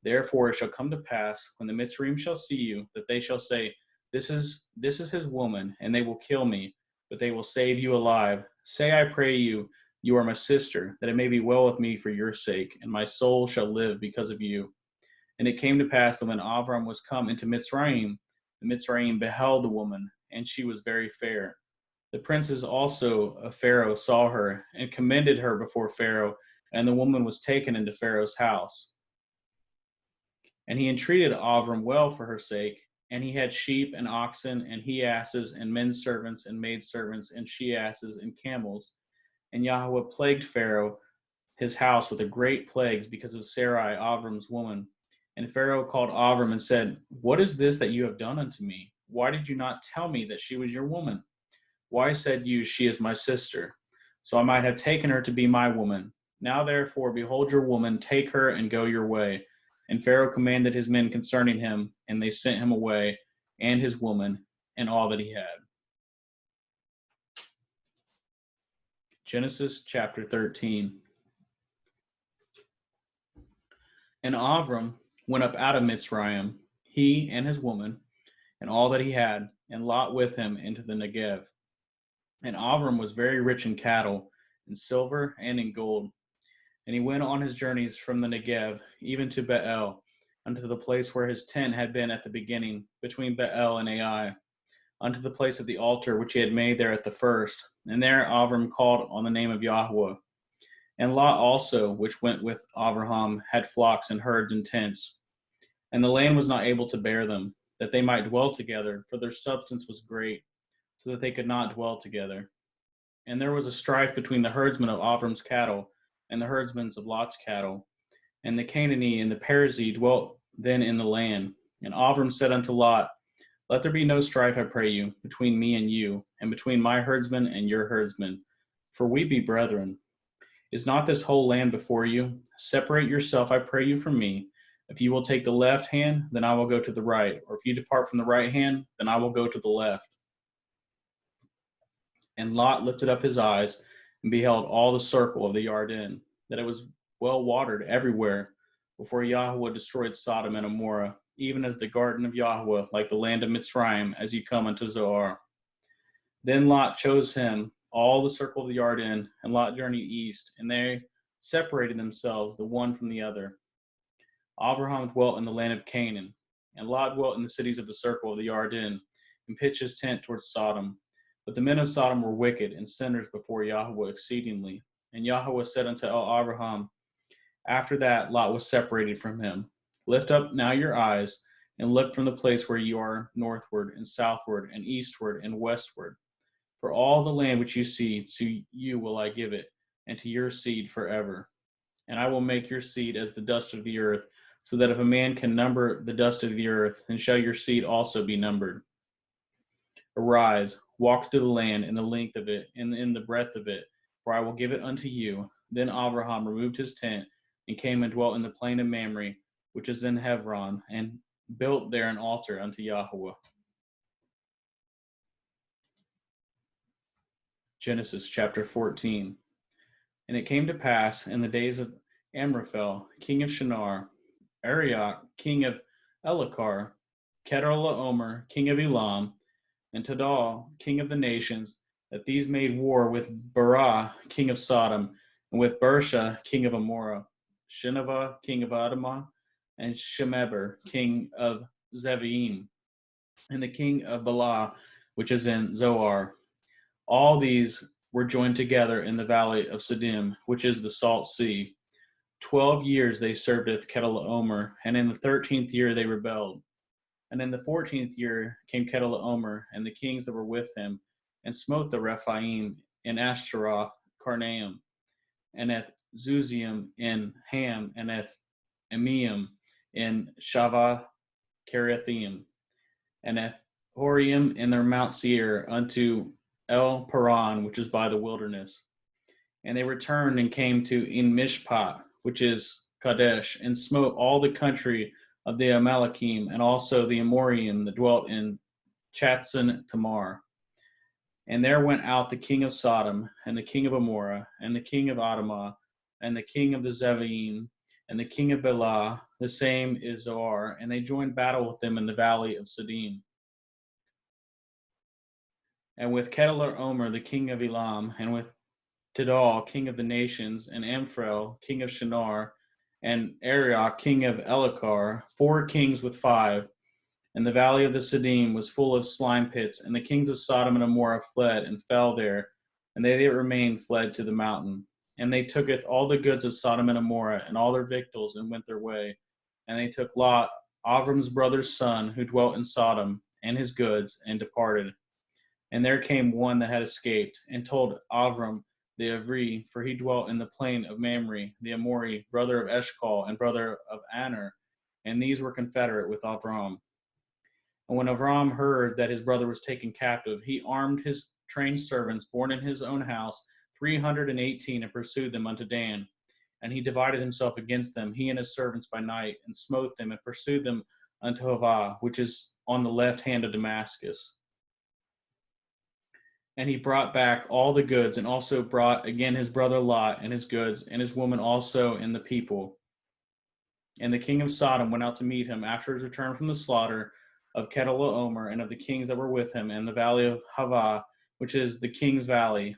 Therefore it shall come to pass, when the Mitzrayim shall see you, that they shall say, This is his woman, and they will kill me, but they will save you alive. Say, I pray you, you are my sister, that it may be well with me for your sake, and my soul shall live because of you. And it came to pass that when Avram was come into Mitzrayim, the Mitzrayim beheld the woman, and she was very fair. The princes also of Pharaoh saw her, and commended her before Pharaoh, and the woman was taken into Pharaoh's house. And he entreated Avram well for her sake, and he had sheep and oxen and he asses and men servants and maid servants and she asses and camels. And Yahweh plagued Pharaoh his house with a great plagues because of Sarai, Avram's woman. And Pharaoh called Avram and said, "What is this that you have done unto me? Why did you not tell me that she was your woman? Why said you, she is my sister? So I might have taken her to be my woman. Now therefore, behold your woman, take her and go your way." And Pharaoh commanded his men concerning him, and they sent him away, and his woman, and all that he had. Genesis chapter 13. And Avram went up out of Mitzrayim, he and his woman, and all that he had, and Lot with him into the Negev. And Avram was very rich in cattle, in silver, and in gold. And he went on his journeys from the Negev, even to Bethel, unto the place where his tent had been at the beginning, between Bethel and Ai, unto the place of the altar which he had made there at the first. And there Avram called on the name of Yahweh. And Lot also, which went with Abraham, had flocks and herds and tents. And the land was not able to bear them, that they might dwell together, for their substance was great, so that they could not dwell together. And there was a strife between the herdsmen of Avram's cattle and the herdsmen of Lot's cattle. And the Canaanite and the Perizzite dwelt then in the land. And Avram said unto Lot, "Let there be no strife, I pray you, between me and you, and between my herdsmen and your herdsmen, for we be brethren. Is not this whole land before you? Separate yourself, I pray you, from me. If you will take the left hand, then I will go to the right, or if you depart from the right hand, then I will go to the left." And Lot lifted up his eyes and beheld all the circle of the Yarden, that it was well watered everywhere, before Yahweh destroyed Sodom and Gomorrah, even as the garden of Yahweh, like the land of Mitzrayim, as you come unto Zoar. Then Lot chose him all the circle of the Yarden, and Lot journeyed east, and they separated themselves the one from the other. Abraham dwelt in the land of Canaan, and Lot dwelt in the cities of the circle of the Yarden, and pitched his tent towards Sodom. But the men of Sodom were wicked and sinners before Yahweh exceedingly. And Yahweh said unto Abraham, after that Lot was separated from him, "Lift up now your eyes, and look from the place where you are northward, and southward, and eastward, and westward. For all the land which you see, to you will I give it, and to your seed forever. And I will make your seed as the dust of the earth, so that if a man can number the dust of the earth, then shall your seed also be numbered. Arise, walk through the land in the length of it, and in the breadth of it, for I will give it unto you." Then Abraham removed his tent, and came and dwelt in the plain of Mamre, which is in Hebron, and built there an altar unto Yahweh. Genesis chapter 14. And it came to pass in the days of Amraphel, king of Shinar, Arioch, king of Elachar, Kedorlaomer, king of Elam, and Tidal, king of the nations, that these made war with Barah, king of Sodom, and with Bersha, king of Amorah, Shinavah, king of Adamah, and Shemeber, king of Zebim, and the king of Bela, which is in Zoar. All these were joined together in the valley of Siddim, which is the salt sea. 12 years they served at Kedorlaomer, and in the 13th year they rebelled. And in the 14th year came Kedorlaomer and the kings that were with him, and smote the Rephaim in Ashtaroth, Karnaim, and at Zuzium in Ham, and at Emiam in Shavah Kiriathaim, and at Horium in their Mount Seir unto El Paran, which is by the wilderness. And they returned and came to En Mishpat, which is Kadesh, and smote all the country of the Amalekim, and also the Amorim that dwelt in Chatzon Tamar. And there went out the king of Sodom, and the king of Amorah, and the king of Adamah, and the king of the Zebim, and the king of Bela, the same is Zoar, and they joined battle with them in the valley of Siddim. And with Kedorlaomer, the king of Elam, and with Tidal, king of the nations, and Amphel, king of Shinar, and Arioch, king of Elachar, 4 kings with 5. And the valley of the Siddim was full of slime pits, and the kings of Sodom and Amorah fled and fell there, and they that remained fled to the mountain. And they tooketh all the goods of Sodom and Amorah, and all their victuals, and went their way. And they took Lot, Avram's brother's son, who dwelt in Sodom, and his goods, and departed. And there came one that had escaped, and told Avram the Avri, for he dwelt in the plain of Mamre, the Amori, brother of Eshcol, and brother of Aner, and these were confederate with Avram. And when Avram heard that his brother was taken captive, he armed his trained servants, born in his own house, 318, and pursued them unto Dan. And he divided himself against them, he and his servants by night, and smote them, and pursued them unto Havah, which is on the left hand of Damascus. And he brought back all the goods, and also brought again his brother Lot, and his goods, and his woman also, and the people. And the king of Sodom went out to meet him after his return from the slaughter of Kedalaomer, and of the kings that were with him, and the valley of Havah, which is the king's valley.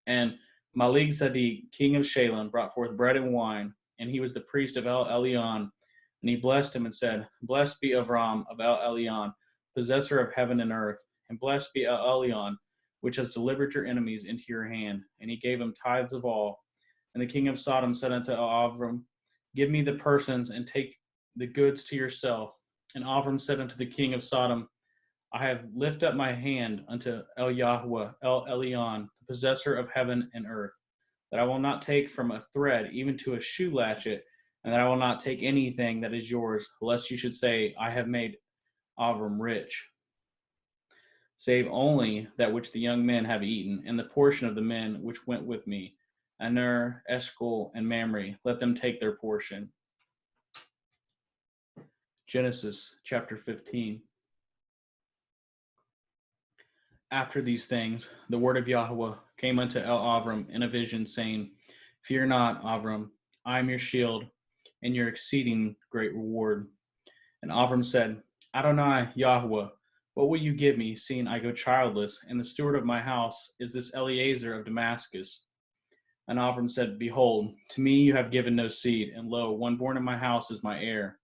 And Malik Zadik, king of Shalem, brought forth bread and wine, and he was the priest of El Elyon. And he blessed him and said, Blessed be Avram of El Elyon, possessor of heaven and earth, and blessed be El Elyon, which has delivered your enemies into your hand. And he gave him tithes of all. And the king of Sodom said unto Avram, Give me the persons, and take the goods to yourself. And Avram said unto the king of Sodom, I have lifted up my hand unto El Yahweh, El Elyon, the possessor of heaven and earth, that I will not take from a thread even to a shoe latchet, and that I will not take anything that is yours, lest you should say, I have made Avram rich. Save only that which the young men have eaten, and the portion of the men which went with me, Aner, Eshcol, and Mamre, let them take their portion. Genesis chapter 15. After these things, the word of Yahweh came unto Avram in a vision, saying, Fear not, Avram, I am your shield, and your exceeding great reward. And Avram said, Adonai, Yahweh, what will you give me, seeing I go childless, and the steward of my house is this Eliezer of Damascus? And Avram said, Behold, to me you have given no seed, and lo, one born in my house is my heir.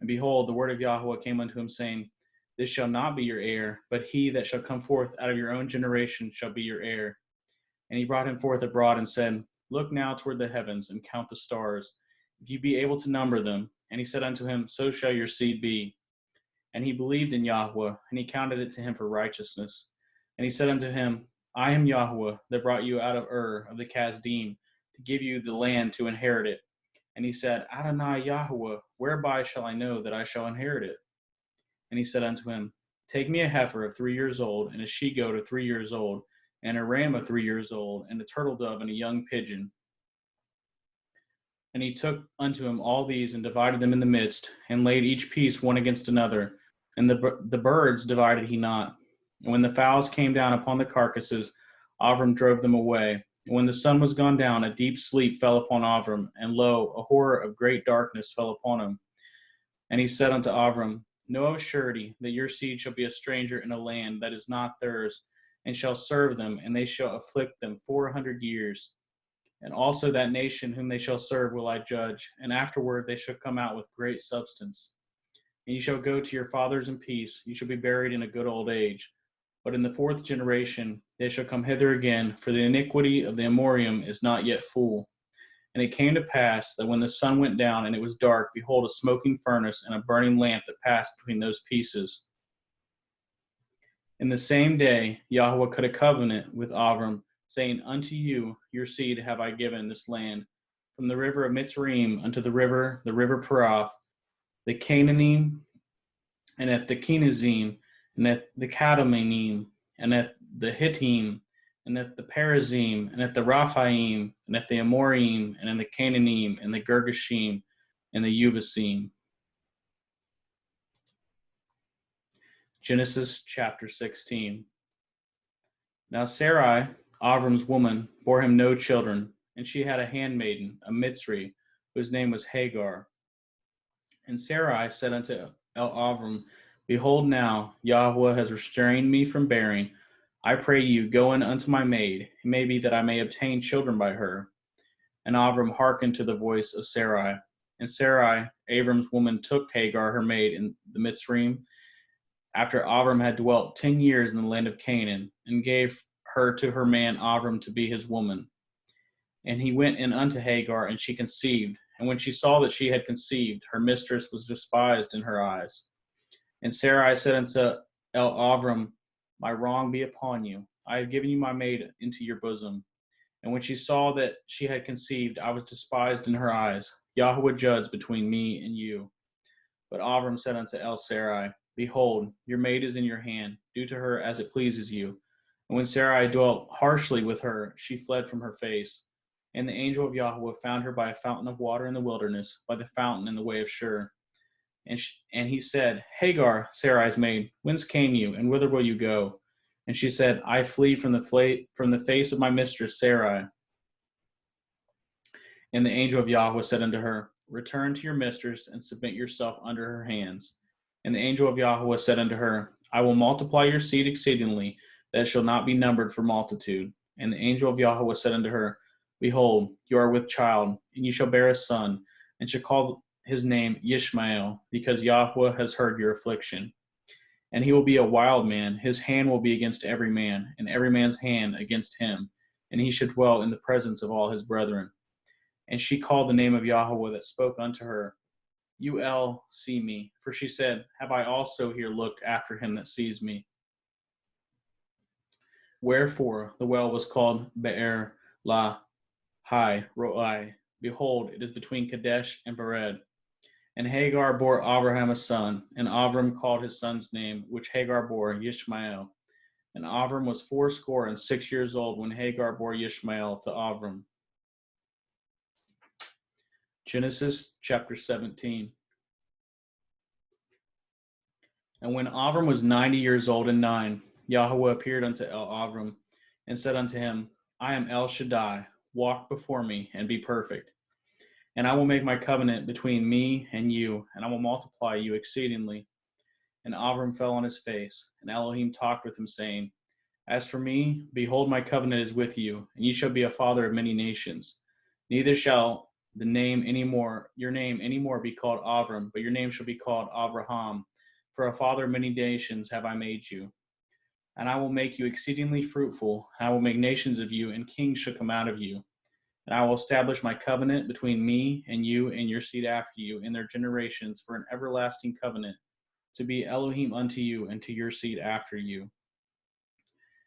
And behold, the word of Yahweh came unto him, saying, This shall not be your heir, but he that shall come forth out of your own generation shall be your heir. And he brought him forth abroad and said, Look now toward the heavens, and count the stars, if you be able to number them. And he said unto him, So shall your seed be. And he believed in Yahweh, and he counted it to him for righteousness. And he said unto him, I am Yahweh, that brought you out of Ur of the Kasdim, to give you the land to inherit it. And he said, Adonai Yahweh, whereby shall I know that I shall inherit it? And he said unto him, Take me a heifer of 3 years old, and a she-goat of 3 years old, and a ram of 3 years old, and a turtle dove, and a young pigeon. And he took unto him all these, and divided them in the midst, and laid each piece one against another. And the birds divided he not. And when the fowls came down upon the carcasses, Avram drove them away. And when the sun was gone down, a deep sleep fell upon Avram, and lo, a horror of great darkness fell upon him. And he said unto Avram, Know of surety that your seed shall be a stranger in a land that is not theirs, and shall serve them, and they shall afflict them 400 years. And also that nation whom they shall serve will I judge, and afterward they shall come out with great substance. And you shall go to your fathers in peace, you shall be buried in a good old age. But in the 4th generation they shall come hither again, for the iniquity of the Amorim is not yet full. And it came to pass that when the sun went down and it was dark, behold, a smoking furnace and a burning lamp that passed between those pieces. In the same day Yahweh cut a covenant with Avram, saying, Unto you, your seed, have I given this land, from the river of Mitzrayim unto the river Perath, the Canaanim, and at the Kenazim, and at the Kadmonim, and at the Hittim, and at the Perizim, and at the Raphaim, and at the Amorim, and at the Canaanim, and the Girgashim, and the Uvasim. Genesis chapter 16. Now Sarai, Avram's woman, bore him no children, and she had a handmaiden, a Mitzri, whose name was Hagar. And Sarai said unto Avram, Behold now, Yahweh has restrained me from bearing. I pray you, go in unto my maid. It may be that I may obtain children by her. And Avram hearkened to the voice of Sarai. And Sarai, Avram's woman, took Hagar, her maid, in the Mitzrayim, after Avram had dwelt 10 years in the land of Canaan, and gave her to her man Avram to be his woman. And he went in unto Hagar, and she conceived, And when she saw that she had conceived, her mistress was despised in her eyes. And Sarai said unto Avram, My wrong be upon you. I have given you my maid into your bosom. And when she saw that she had conceived, I was despised in her eyes. Yahweh judge between me and you. But Avram said unto Sarai, Behold, your maid is in your hand. Do to her as it pleases you. And when Sarai dwelt harshly with her, she fled from her face. And the angel of Yahweh found her by a fountain of water in the wilderness, by the fountain in the way of Shur. And he said, Hagar, Sarai's maid, whence came you, and whither will you go? And she said, I flee from the face of my mistress Sarai. And the angel of Yahweh said unto her, Return to your mistress, and submit yourself under her hands. And the angel of Yahweh said unto her, I will multiply your seed exceedingly, that it shall not be numbered for multitude. And the angel of Yahweh said unto her, Behold, you are with child, and you shall bear a son, and shall call his name Yishmael, because Yahweh has heard your affliction. And he will be a wild man, his hand will be against every man, and every man's hand against him, and he should dwell in the presence of all his brethren. And she called the name of Yahweh that spoke unto her, see me. For she said, Have I also here looked after him that sees me? Wherefore the well was called Be'er La Hai Roi. Behold, it is between Kadesh and Bered. And Hagar bore Abraham a son, and Avram called his son's name, which Hagar bore, Yishmael. And Avram was 86 years old when Hagar bore Yishmael to Avram. Genesis chapter 17. And when Avram was 90 years old and 9, Yahweh appeared unto Avram and said unto him, I am El Shaddai, walk before me and be perfect. And I will make my covenant between me and you, and I will multiply you exceedingly. And Avram fell on his face, and Elohim talked with him, saying, As for me, behold, my covenant is with you, and you shall be a father of many nations. Neither shall your name any more be called Avram, but your name shall be called Abraham. For a father of many nations have I made you. And I will make you exceedingly fruitful, and I will make nations of you, and kings shall come out of you. And I will establish my covenant between me and you and your seed after you in their generations for an everlasting covenant, to be Elohim unto you and to your seed after you.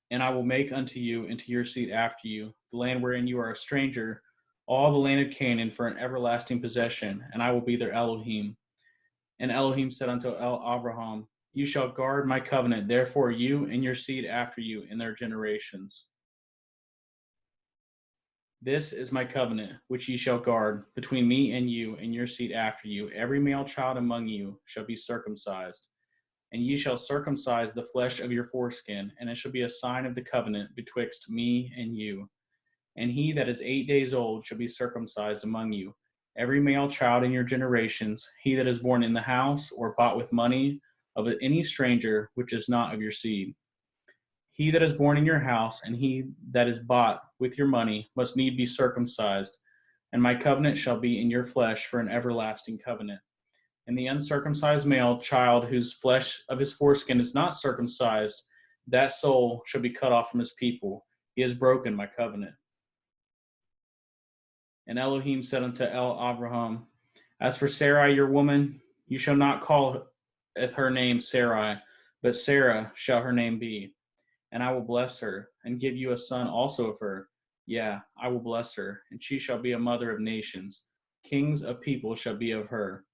And I will make unto you and to your seed after you the land wherein you are a stranger, all the land of Canaan for an everlasting possession, and I will be their Elohim. And Elohim said unto Abraham, You shall guard my covenant, therefore you and your seed after you in their generations. This is my covenant, which ye shall guard, between me and you and your seed after you. Every male child among you shall be circumcised. And ye shall circumcise the flesh of your foreskin, and it shall be a sign of the covenant betwixt me and you. And he that is 8 days old shall be circumcised among you. Every male child in your generations, he that is born in the house or bought with money of any stranger which is not of your seed. He that is born in your house and he that is bought with your money must need be circumcised, and my covenant shall be in your flesh for an everlasting covenant. And the uncircumcised male child whose flesh of his foreskin is not circumcised, that soul shall be cut off from his people. He has broken my covenant. And Elohim said unto Abraham, As for Sarai your woman, you shall not call her name Sarai, but Sarah shall her name be. And I will bless her, and give you a son also of her. Yeah, I will bless her, and she shall be a mother of nations. Kings of people shall be of her.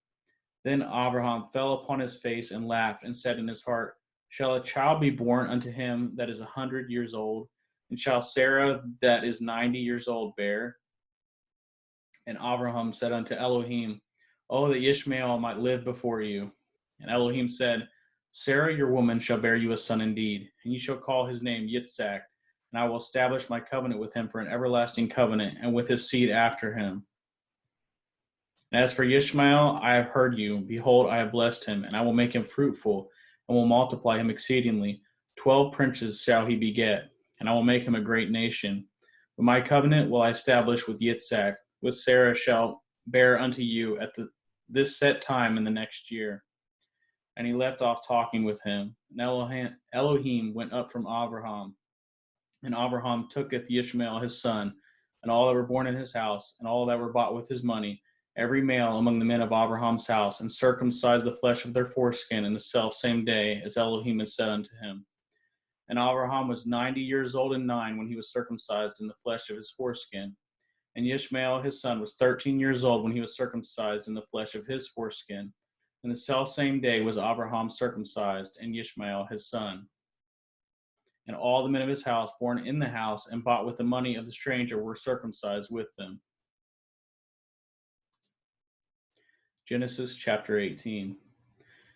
Then Abraham fell upon his face and laughed, and said in his heart, Shall a child be born unto him that is 100 years old? And shall Sarah that is 90 years old bear? And Abraham said unto Elohim, Oh, that Ishmael might live before you. And Elohim said, Sarah your woman shall bear you a son indeed, and you shall call his name Yitzhak, and I will establish my covenant with him for an everlasting covenant, and with his seed after him. And as for Ishmael, I have heard you. Behold, I have blessed him, and I will make him fruitful, and will multiply him exceedingly. 12 princes shall he beget, and I will make him a great nation. But my covenant will I establish with Yitzhak, with Sarah shall bear unto you at this set time in the next year. And he left off talking with him. And Elohim went up from Abraham. And Abraham tooketh Ishmael his son, and all that were born in his house, and all that were bought with his money, every male among the men of Abraham's house, and circumcise the flesh of their foreskin in the selfsame day, as Elohim had said unto him. And Abraham was 90 years old and 9 when he was circumcised in the flesh of his foreskin. And Ishmael his son was 13 years old when he was circumcised in the flesh of his foreskin. And the selfsame day was Abraham circumcised, and Ishmael his son. And all the men of his house, born in the house and bought with the money of the stranger, were circumcised with them. Genesis chapter 18.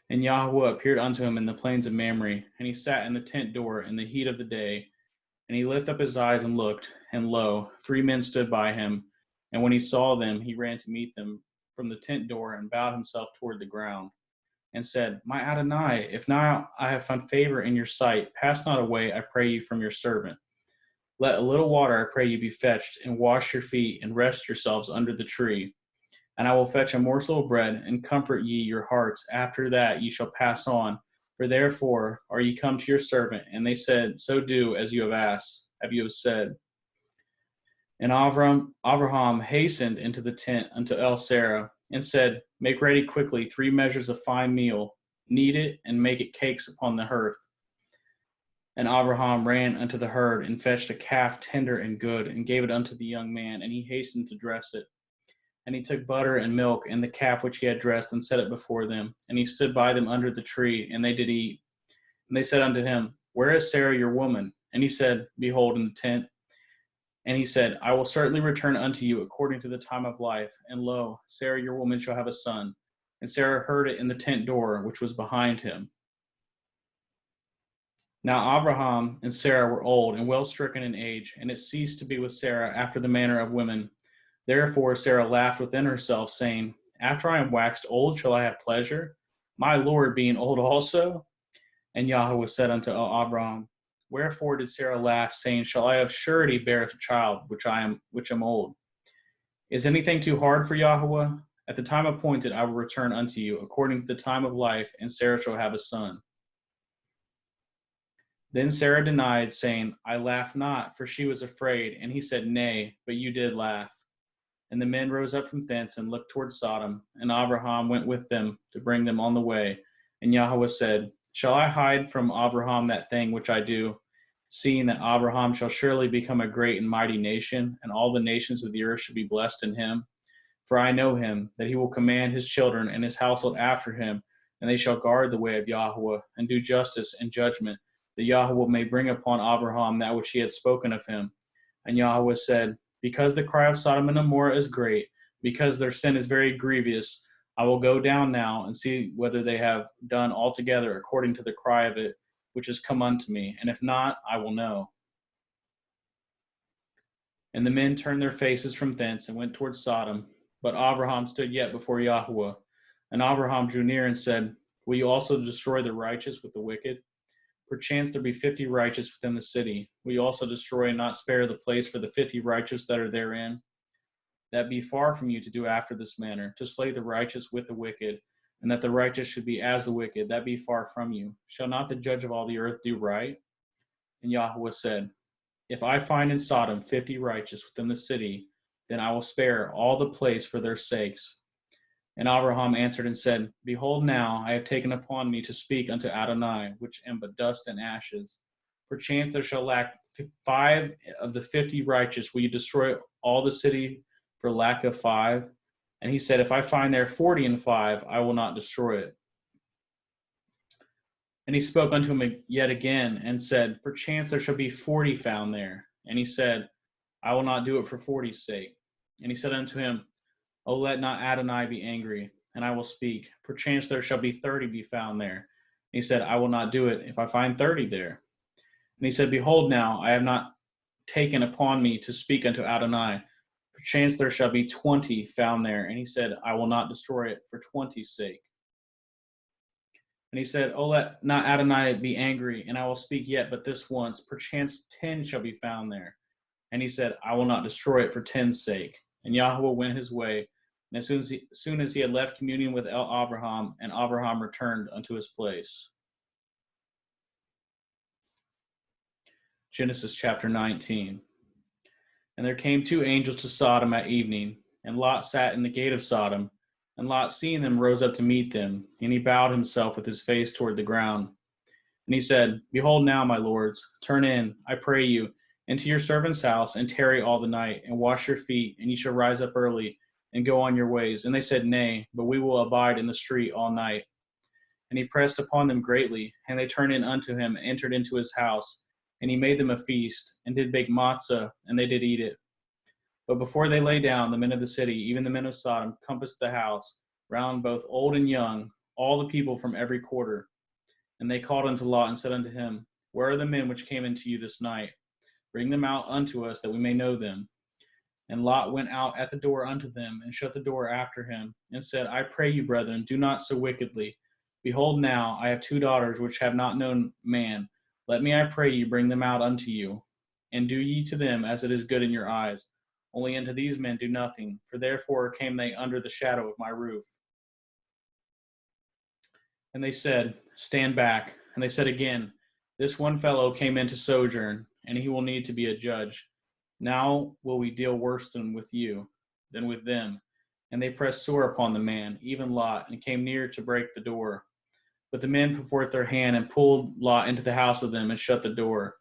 And Yahweh appeared unto him in the plains of Mamre, and he sat in the tent door in the heat of the day. And he lifted up his eyes and looked, and lo, 3 men stood by him. And when he saw them, he ran to meet them from the tent door, and bowed himself toward the ground, and said, My Adonai, if now I have found favor in your sight, pass not away, I pray you, from your servant. Let a little water, I pray you, be fetched, and wash your feet, and rest yourselves under the tree. And I will fetch a morsel of bread, and comfort ye your hearts. After that ye shall pass on. For therefore are ye come to your servant. And they said, So do as you have asked, as you have said. And Abraham hastened into the tent unto Sarah, and said, Make ready quickly 3 measures of fine meal, knead it, and make it cakes upon the hearth. And Abraham ran unto the herd, and fetched a calf tender and good, and gave it unto the young man, and he hastened to dress it. And he took butter and milk, and the calf which he had dressed, and set it before them. And he stood by them under the tree, and they did eat. And they said unto him, Where is Sarah your woman? And he said, Behold, in the tent. And he said, I will certainly return unto you according to the time of life. And lo, Sarah your woman shall have a son. And Sarah heard it in the tent door, which was behind him. Now Abraham and Sarah were old and well stricken in age, and it ceased to be with Sarah after the manner of women. Therefore Sarah laughed within herself, saying, After I am waxed old, shall I have pleasure, my Lord being old also? And Yahweh said unto Abraham, Wherefore did Sarah laugh, saying, Shall I of surety bear a child, which am old? Is anything too hard for Yahweh? At the time appointed I will return unto you, according to the time of life, and Sarah shall have a son. Then Sarah denied, saying, I laughed not, for she was afraid. And he said, Nay, but you did laugh. And the men rose up from thence, and looked toward Sodom. And Abraham went with them, to bring them on the way. And Yahweh said, Shall I hide from Abraham that thing which I do, seeing that Abraham shall surely become a great and mighty nation, and all the nations of the earth shall be blessed in him? For I know him, that he will command his children and his household after him, and they shall guard the way of Yahweh, and do justice and judgment, that Yahweh may bring upon Abraham that which he had spoken of him. And Yahweh said, Because the cry of Sodom and Gomorrah is great, because their sin is very grievous, I will go down now and see whether they have done altogether according to the cry of it, which is come unto me, and if not, I will know. And the men turned their faces from thence and went toward Sodom. But Abraham stood yet before Yahweh. And Abraham drew near and said, Will you also destroy the righteous with the wicked? Perchance there be 50 righteous within the city. Will you also destroy and not spare the place for the 50 righteous that are therein? That be far from you to do after this manner, to slay the righteous with the wicked, and that the righteous should be as the wicked, that be far from you. Shall not the judge of all the earth do right? And Yahweh said, If I find in Sodom 50 righteous within the city, then I will spare all the place for their sakes. And Abraham answered and said, Behold, now I have taken upon me to speak unto Adonai, which am but dust and ashes. Perchance there shall lack 5 of the 50 righteous. Will you destroy all the city for lack of 5? And he said, If I find there 40 and 5, I will not destroy it. And he spoke unto him yet again, and said, Perchance there shall be 40 found there. And he said, I will not do it for 40's sake. And he said unto him, O let not Adonai be angry, and I will speak. Perchance there shall be 30 be found there. And he said, I will not do it if I find 30 there. And he said, Behold now, I have not taken upon me to speak unto Adonai. Perchance there shall be 20 found there. And he said, I will not destroy it for 20's sake. And he said, O let not Adonai be angry, and I will speak yet but this once. Perchance 10 shall be found there. And he said, I will not destroy it for 10's sake. And Yahweh went his way, and as soon as he had left communion with Abraham, and Abraham returned unto his place. Genesis chapter 19. And there came 2 angels to Sodom at evening, And Lot sat in the gate of Sodom. And Lot, seeing them, rose up to meet them, and he bowed himself with his face toward the ground. And he said, Behold now, my lords, turn in, I pray you, into your servant's house, and tarry all the night, and wash your feet, and ye shall rise up early, and go on your ways. And they said, Nay, but we will abide in the street all night. And he pressed upon them greatly, and they turned in unto him, and entered into his house. And he made them a feast, and did bake matzah, and they did eat it. But before they lay down, the men of the city, even the men of Sodom, compassed the house, round both old and young, all the people from every quarter. And they called unto Lot, and said unto him, Where are the men which came into you this night? Bring them out unto us, that we may know them. And Lot went out at the door unto them, and shut the door after him, and said, I pray you, brethren, do not so wickedly. Behold now, I have 2 daughters which have not known man. Let me, I pray you, bring them out unto you. And do ye to them as it is good in your eyes. Only unto these men do nothing, for therefore came they under the shadow of my roof. And they said, Stand back. And they said again, This one fellow came in to sojourn, and he will need to be a judge. Now will we deal worse than with them. And they pressed sore upon the man, even Lot, and came near to break the door. But the men put forth their hand, and pulled Lot into the house of them, and shut the door.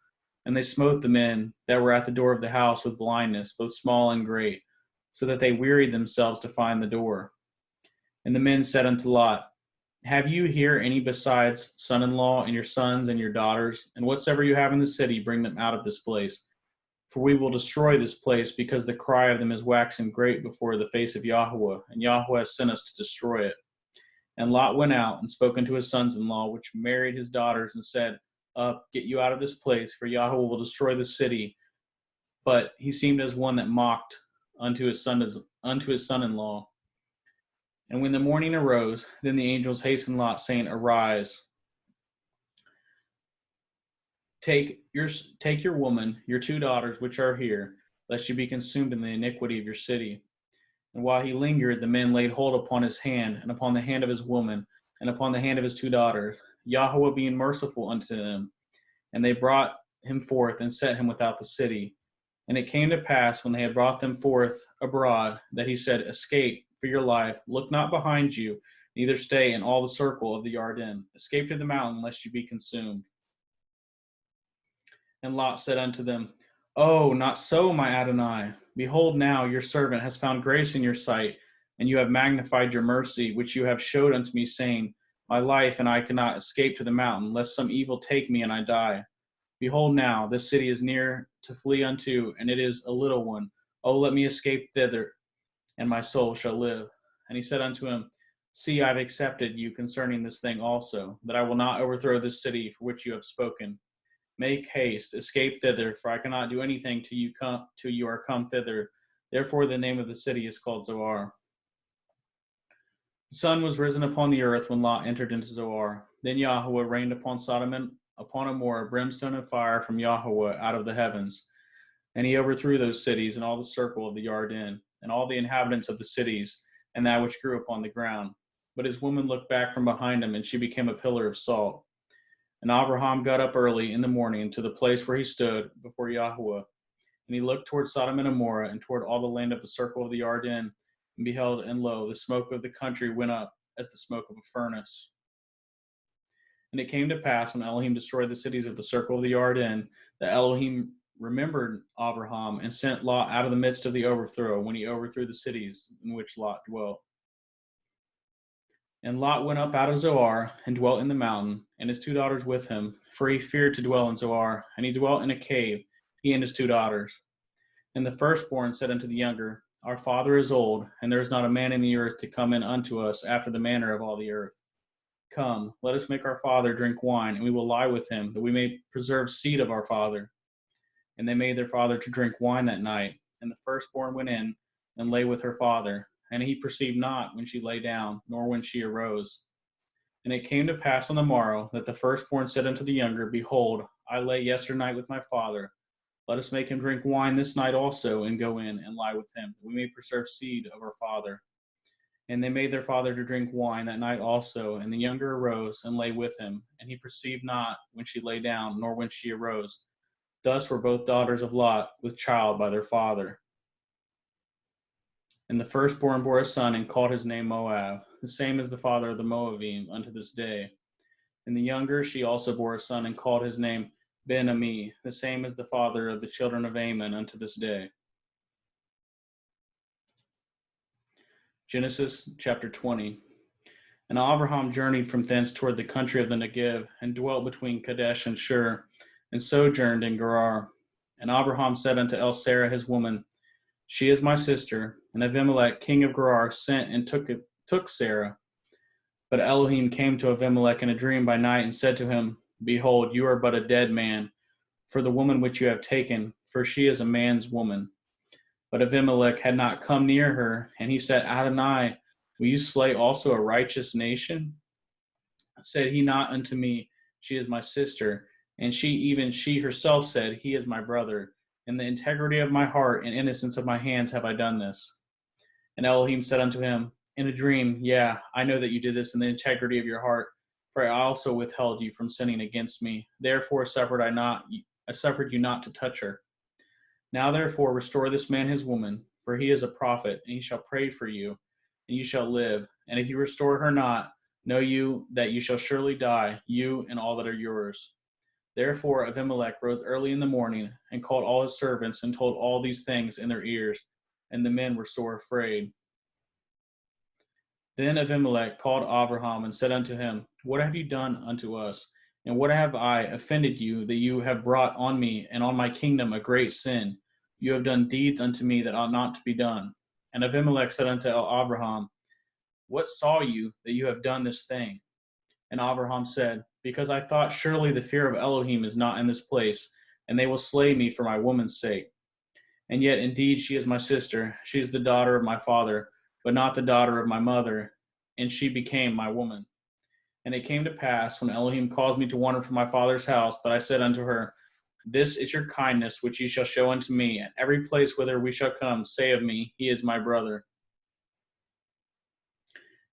And they smote the men that were at the door of the house with blindness, both small and great, so that they wearied themselves to find the door. And the men said unto Lot, Have you here any besides son-in-law, and your sons and your daughters? And whatsoever you have in the city, bring them out of this place. For we will destroy this place, because the cry of them is waxen great before the face of Yahweh, and Yahweh has sent us to destroy it. And Lot went out and spoke unto his sons-in-law, which married his daughters, and said, Up, get you out of this place, for Yahweh will destroy the city. But he seemed as one that mocked unto his son-in-law. And when the morning arose, then the angels hastened Lot, saying, Arise, take your woman, your 2 daughters which are here, lest you be consumed in the iniquity of your city. And while he lingered, the men laid hold upon his hand, and upon the hand of his woman, and upon the hand of his 2 daughters, Yahweh being merciful unto them. And they brought him forth, and set him without the city. And it came to pass, when they had brought them forth abroad, that he said, Escape for your life, look not behind you, neither stay in all the circle of the Yarden. Escape to the mountain, lest you be consumed. And Lot said unto them, Oh, not so, my Adonai. Behold, now your servant has found grace in your sight, and you have magnified your mercy, which you have showed unto me, saying, My life and I cannot escape to the mountain, lest some evil take me and I die. Behold now, this city is near to flee unto, and it is a little one. Oh, let me escape thither, and my soul shall live. And he said unto him, See, I have accepted you concerning this thing also, that I will not overthrow this city for which you have spoken. Make haste, escape thither, for I cannot do anything till you are come thither. Therefore the name of the city is called Zoar. The sun was risen upon the earth when Lot entered into Zoar. Then Yahweh rained upon Sodom and upon Amorah brimstone and fire from Yahweh out of the heavens. And he overthrew those cities and all the circle of the Yarden, and all the inhabitants of the cities, and that which grew upon the ground. But his woman looked back from behind him, and she became a pillar of salt. And Abraham got up early in the morning to the place where he stood before Yahweh. And he looked toward Sodom and Amorah, and toward all the land of the circle of the Yarden, and beheld, and lo, the smoke of the country went up as the smoke of a furnace. And it came to pass, when Elohim destroyed the cities of the circle of the Yarden, that Elohim remembered Abraham, and sent Lot out of the midst of the overthrow, when he overthrew the cities in which Lot dwelt. And Lot went up out of Zoar, and dwelt in the mountain, and his 2 daughters with him, for he feared to dwell in Zoar, and he dwelt in a cave, he and his 2 daughters. And the firstborn said unto the younger, Our father is old, and there is not a man in the earth to come in unto us after the manner of all the earth. Come, let us make our father drink wine, and we will lie with him, that we may preserve seed of our father. And they made their father to drink wine that night. And the firstborn went in, and lay with her father. And he perceived not when she lay down, nor when she arose. And it came to pass on the morrow, that the firstborn said unto the younger, Behold, I lay yesternight with my father. Let us make him drink wine this night also, and go in and lie with him, that we may preserve seed of our father. And they made their father to drink wine that night also. And the younger arose, and lay with him. And he perceived not when she lay down, nor when she arose. Thus were both daughters of Lot with child by their father. And the firstborn bore a son and called his name Moab. The same is the father of the Moabim unto this day. And the younger she also bore a son and called his name Ben-Ami. The same is the father of the children of Ammon unto this day. Genesis chapter 20. And Abraham journeyed from thence toward the country of the Negev, and dwelt between Kadesh and Shur, and sojourned in Gerar. And Abraham said unto Sarah his woman, She is my sister. And Abimelech king of Gerar sent and took Sarah. But Elohim came to Abimelech in a dream by night, and said to him, Behold, you are but a dead man, for the woman which you have taken, for she is a man's woman. But Abimelech had not come near her, and he said, Adonai, will you slay also a righteous nation? Said he not unto me, She is my sister? And she herself said, He is my brother. In the integrity of my heart and innocence of my hands have I done this. And Elohim said unto him, In a dream, I know that you did this in the integrity of your heart, for I also withheld you from sinning against me. Therefore suffered you not to touch her. Now therefore restore this man his woman, for he is a prophet, and he shall pray for you, and you shall live. And if you restore her not, know you that you shall surely die, you and all that are yours. Therefore Abimelech rose early in the morning, and called all his servants, and told all these things in their ears, and the men were sore afraid. Then Abimelech called Abraham, and said unto him, What have you done unto us? And what have I offended you, that you have brought on me and on my kingdom a great sin? You have done deeds unto me that ought not to be done. And Abimelech said unto Abraham, What saw you that you have done this thing? And Abraham said, Because I thought surely the fear of Elohim is not in this place, and they will slay me for my woman's sake. And yet indeed she is my sister, she is the daughter of my father, but not the daughter of my mother, and she became my woman. And it came to pass, when Elohim caused me to wander from my father's house, that I said unto her, This is your kindness which ye shall show unto me. At every place whither we shall come, say of me, He is my brother.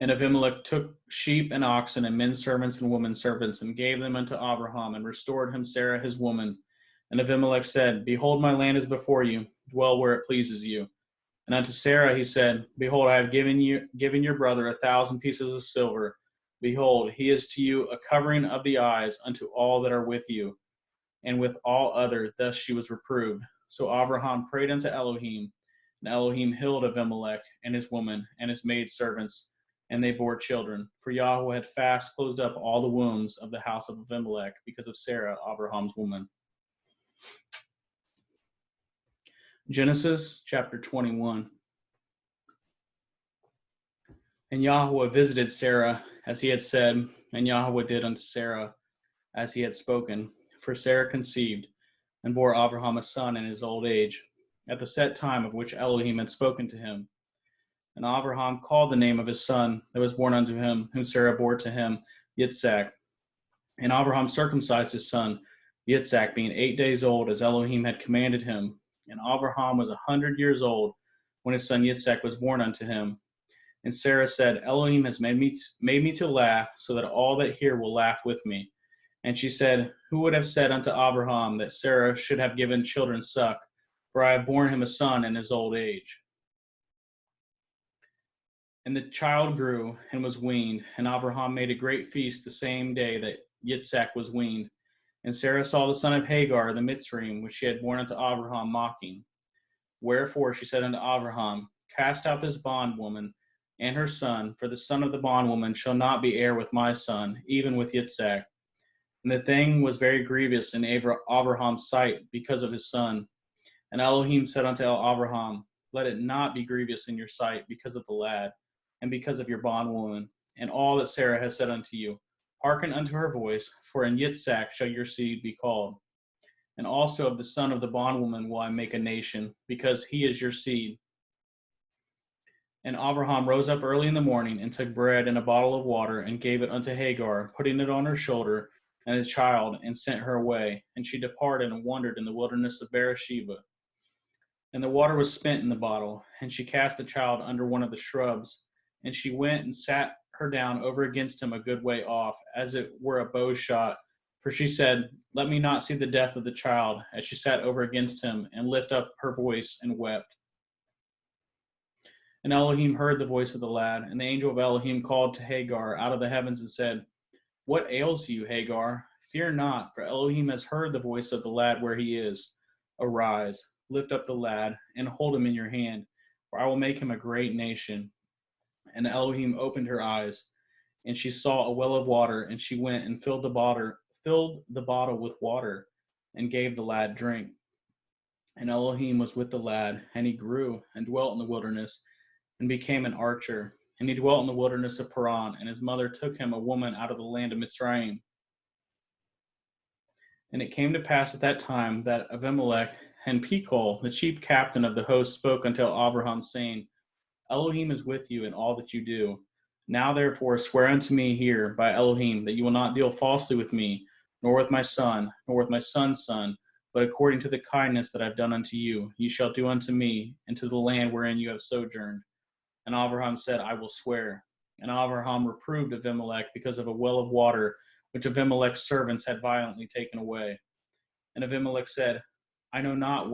And Abimelech took sheep and oxen, and men servants and women servants, and gave them unto Abraham, and restored him Sarah his woman. And Abimelech said, Behold, my land is before you, dwell where it pleases you. And unto Sarah he said, Behold, I have given your brother 1,000 pieces of silver. Behold, he is to you a covering of the eyes unto all that are with you. And with all other, thus she was reproved. So Abraham prayed unto Elohim, and Elohim healed Abimelech and his woman and his maid servants, and they bore children. For Yahweh had fast closed up all the wombs of the house of Abimelech because of Sarah, Abraham's woman. Genesis chapter 21. And Yahweh visited Sarah as he had said, and Yahweh did unto Sarah as he had spoken. For Sarah conceived, and bore Abraham a son in his old age, at the set time of which Elohim had spoken to him. And Abraham called the name of his son that was born unto him, whom Sarah bore to him, Yitzhak. And Abraham circumcised his son, Yitzhak, being 8 days old, as Elohim had commanded him. And Abraham was 100 years old when his son Yitzhak was born unto him. And Sarah said, Elohim has made me to laugh, so that all that hear will laugh with me. And she said, Who would have said unto Abraham that Sarah should have given children suck? For I have borne him a son in his old age. And the child grew and was weaned, and Abraham made a great feast the same day that Yitzhak was weaned. And Sarah saw the son of Hagar, the Mitzrayim, which she had borne unto Abraham, mocking. Wherefore she said unto Abraham, Cast out this bondwoman and her son, for the son of the bondwoman shall not be heir with my son, even with Yitzhak. And the thing was very grievous in Abraham's sight because of his son. And Elohim said unto Abraham, Let it not be grievous in your sight because of the lad, and because of your bondwoman, and all that Sarah has said unto you. Hearken unto her voice, for in Yitzhak shall your seed be called. And also of the son of the bondwoman will I make a nation, because he is your seed. And Abraham rose up early in the morning, and took bread and a bottle of water, and gave it unto Hagar, putting it on her shoulder, and the child, and sent her away. And she departed and wandered in the wilderness of Beersheba. And the water was spent in the bottle, and she cast the child under one of the shrubs. And she went and sat her down over against him a good way off, as it were a bow shot. For she said, Let me not see the death of the child, as she sat over against him, and lift up her voice and wept. And Elohim heard the voice of the lad, and the angel of Elohim called to Hagar out of the heavens and said, "What ails you, Hagar? Fear not, for Elohim has heard the voice of the lad where he is. Arise, lift up the lad, and hold him in your hand, for I will make him a great nation." And Elohim opened her eyes, and she saw a well of water, and she went and filled the bottle with water, and gave the lad drink. And Elohim was with the lad, and he grew and dwelt in the wilderness, and became an archer. And he dwelt in the wilderness of Paran, and his mother took him a woman out of the land of Mitzrayim. And it came to pass at that time that Abimelech and Pekol, the chief captain of the host, spoke unto Abraham, saying, Elohim is with you in all that you do. Now therefore swear unto me here by Elohim that you will not deal falsely with me, nor with my son, nor with my son's son, but according to the kindness that I have done unto you, ye shall do unto me, and to the land wherein you have sojourned. And Abraham said, I will swear. And Abraham reproved Abimelech because of a well of water, which Abimelech's servants had violently taken away. And Abimelech said, I know not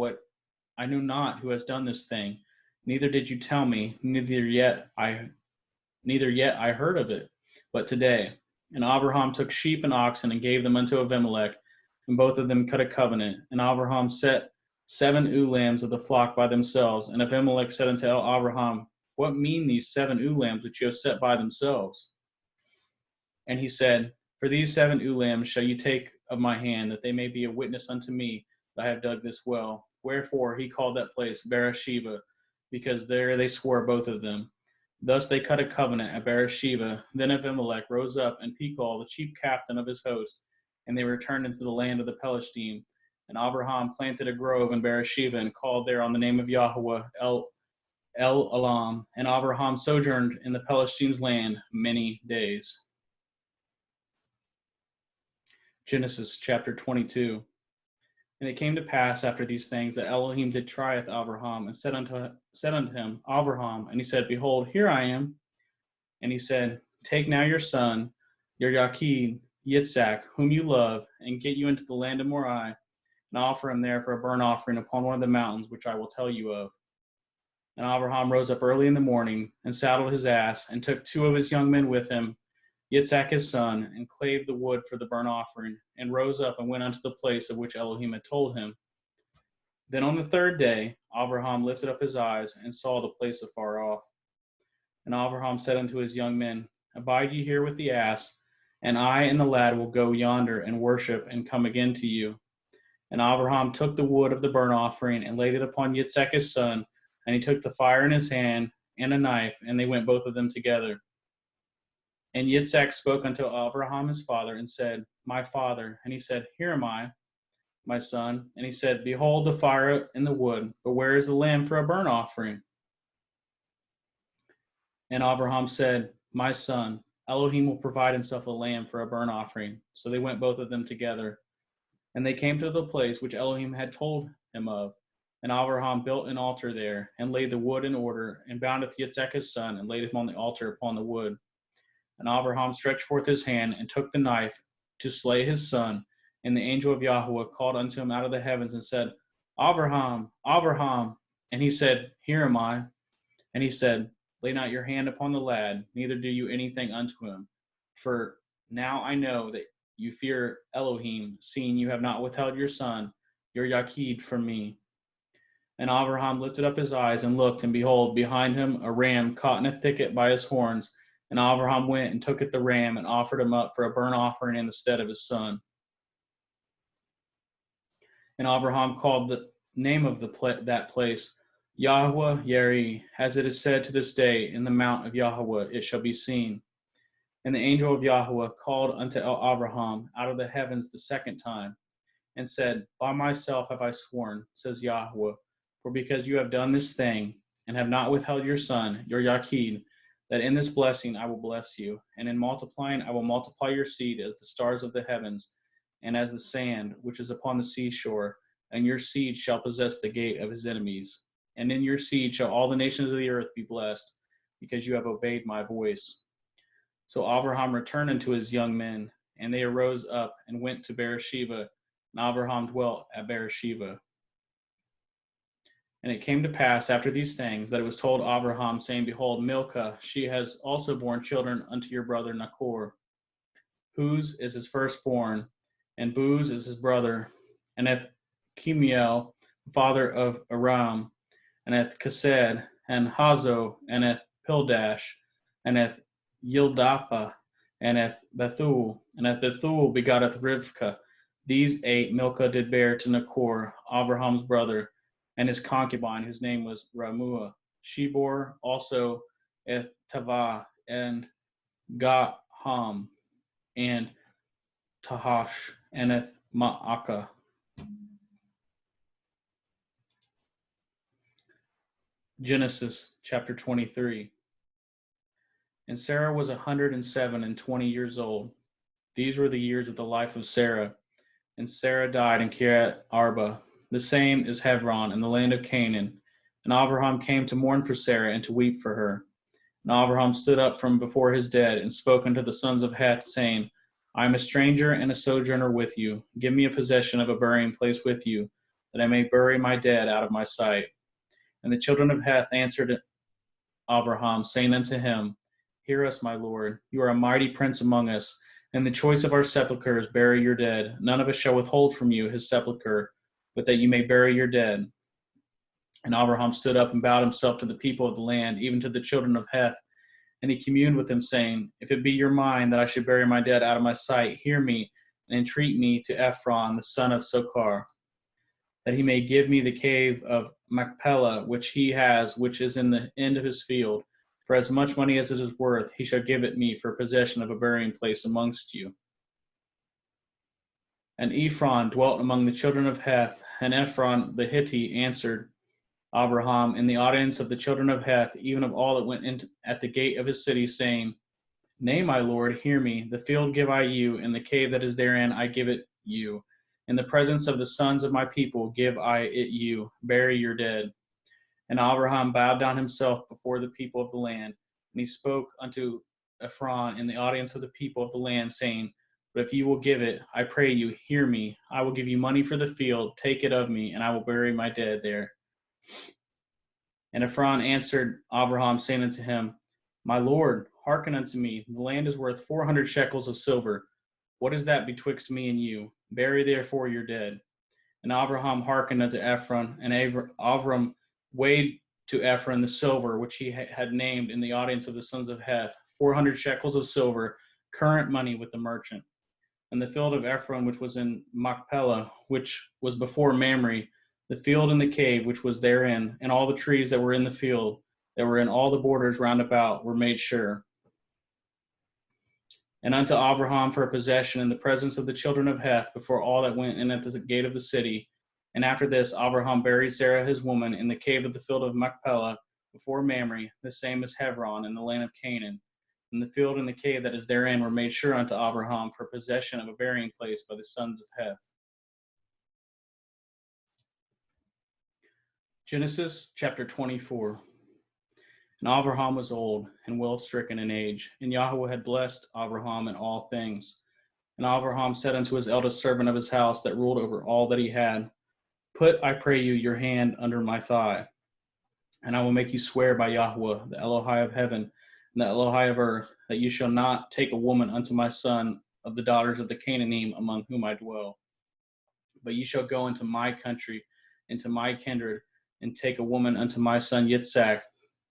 who has done this thing, neither did you tell me, neither yet I heard of it, but today. And Abraham took sheep and oxen and gave them unto Abimelech, and both of them cut a covenant. And Abraham set 7 ewe lambs of the flock by themselves. And Abimelech said unto Abraham, What mean these 7 ewe lambs which you have set by themselves? And he said, For these 7 ewe lambs shall you take of my hand, that they may be a witness unto me that I have dug this well. Wherefore he called that place Beersheba, because there they swore both of them. Thus they cut a covenant at Beersheba. Then Abimelech rose up, and Pekol, the chief captain of his host, and they returned into the land of the Palestine. And Abraham planted a grove in Beersheba, and called there on the name of Yahweh El Elam. And Abraham sojourned in the Palestine's land many days. Genesis chapter 22. And it came to pass after these things that Elohim did trieth Abraham, and said unto him, Abraham, and he said, Behold, here I am. And he said, Take now your son, your Yachid, Yitzhak, whom you love, and get you into the land of Moriah, and offer him there for a burnt offering upon one of the mountains which I will tell you of. And Abraham rose up early in the morning, and saddled his ass, and took 2 of his young men with him, Yitzhak his son, and clave the wood for the burnt offering, and rose up and went unto the place of which Elohim had told him. Then on the 3rd day Abraham lifted up his eyes, and saw the place afar off. And Abraham said unto his young men, Abide ye here with the ass, and I and the lad will go yonder and worship, and come again to you. And Abraham took the wood of the burnt offering, and laid it upon Yitzhak his son, and he took the fire in his hand, and a knife, and they went both of them together. And Yitzhak spoke unto Abraham his father, and said, My father. And he said, Here am I, my son. And he said, Behold the fire and the wood, but where is the lamb for a burnt offering? And Abraham said, My son, Elohim will provide himself a lamb for a burnt offering. So they went both of them together. And they came to the place which Elohim had told him of. And Abraham built an altar there, and laid the wood in order, and bounded Yitzhak his son, and laid him on the altar upon the wood. And Abraham stretched forth his hand, and took the knife to slay his son. And the angel of Yahweh called unto him out of the heavens, and said, Abraham, Abraham. And he said, Here am I. And he said, Lay not your hand upon the lad, neither do you anything unto him. For now I know that you fear Elohim, seeing you have not withheld your son, your Yachid, from me. And Abraham lifted up his eyes and looked, and behold, behind him a ram caught in a thicket by his horns. And Abraham went and took the ram, and offered him up for a burnt offering in the stead of his son. And Abraham called the name of that place Yahweh Yeri, as it is said to this day, In the mount of Yahweh it shall be seen. And the angel of Yahweh called unto Abraham out of the heavens the 2nd time, and said, By myself have I sworn, says Yahweh, for because you have done this thing, and have not withheld your son, your Yachid, that in this blessing I will bless you, and in multiplying I will multiply your seed as the stars of the heavens, and as the sand which is upon the seashore, and your seed shall possess the gate of his enemies. And in your seed shall all the nations of the earth be blessed, because you have obeyed my voice. So Abraham returned unto his young men, and they arose up and went to Beersheba, and Abraham dwelt at Beersheba. And it came to pass after these things that it was told Abraham, saying, Behold, Milcah, she has also borne children unto your brother Nachor. Huz is his firstborn, and Buz is his brother, and Eth Chemiel, the father of Aram, and Eth Kesed, and Hazo, and Eth Pildash, and Eth Yildapah, and Eth Bethuel, and Eth Bethuel begotteth Rivkah. These 8 Milcah did bear to Nachor, Abraham's brother, and his concubine, whose name was Ramuah. She bore also Eth Tavah, and Gaham, and Tahash, and Eth Ma'akah. Genesis chapter 23. And Sarah was 107 and 20 years old. These were the years of the life of Sarah. And Sarah died in Kiriath Arba. The same is Hebron in the land of Canaan. And Abraham came to mourn for Sarah and to weep for her. And Abraham stood up from before his dead and spoke unto the sons of Heth, saying, I am a stranger and a sojourner with you. Give me a possession of a burying place with you, that I may bury my dead out of my sight. And the children of Heth answered Abraham, saying unto him, Hear us, my lord. You are a mighty prince among us. In the choice of our sepulchres bury your dead. None of us shall withhold from you his sepulchre, but that you may bury your dead. And Abraham stood up and bowed himself to the people of the land, even to the children of Heth. And he communed with them, saying, If it be your mind that I should bury my dead out of my sight, hear me, and entreat me to Ephron, the son of Sochar, that he may give me the cave of Machpelah, which he has, which is in the end of his field. For as much money as it is worth, he shall give it me for possession of a burying place amongst you. And Ephron dwelt among the children of Heth, and Ephron the Hittite answered Abraham in the audience of the children of Heth, even of all that went in at the gate of his city, saying, Nay, my lord, hear me. The field give I you, and the cave that is therein I give it you. In the presence of the sons of my people give I it you. Bury your dead. And Abraham bowed down himself before the people of the land, and he spoke unto Ephron in the audience of the people of the land, saying, But if you will give it, I pray you, hear me. I will give you money for the field. Take it of me, and I will bury my dead there. And Ephron answered Abraham, saying unto him, My lord, hearken unto me. The land is worth 400 shekels of silver. What is that betwixt me and you? Bury therefore your dead. And Abraham hearkened unto Ephron, and Abram weighed to Ephron the silver which he had named in the audience of the sons of Heth, 400 shekels of silver, current money with the merchant. And the field of Ephron, which was in Machpelah, which was before Mamre, the field and the cave which was therein, and all the trees that were in the field, that were in all the borders round about, were made sure. And unto Abraham for a possession in the presence of the children of Heth, before all that went in at the gate of the city. And after this, Abraham buried Sarah his woman in the cave of the field of Machpelah, before Mamre, the same as Hebron, in the land of Canaan. And the field and the cave that is therein were made sure unto Abraham for possession of a burying place by the sons of Heth. Genesis chapter 24. And Abraham was old and well stricken in age, and Yahweh had blessed Abraham in all things. And Abraham said unto his eldest servant of his house that ruled over all that he had, Put, I pray you, your hand under my thigh, and I will make you swear by Yahweh, the Elohai of heaven, and the Elohai of earth, that you shall not take a woman unto my son of the daughters of the Canaanim among whom I dwell. But ye shall go into my country, into my kindred, and take a woman unto my son Yitzhak.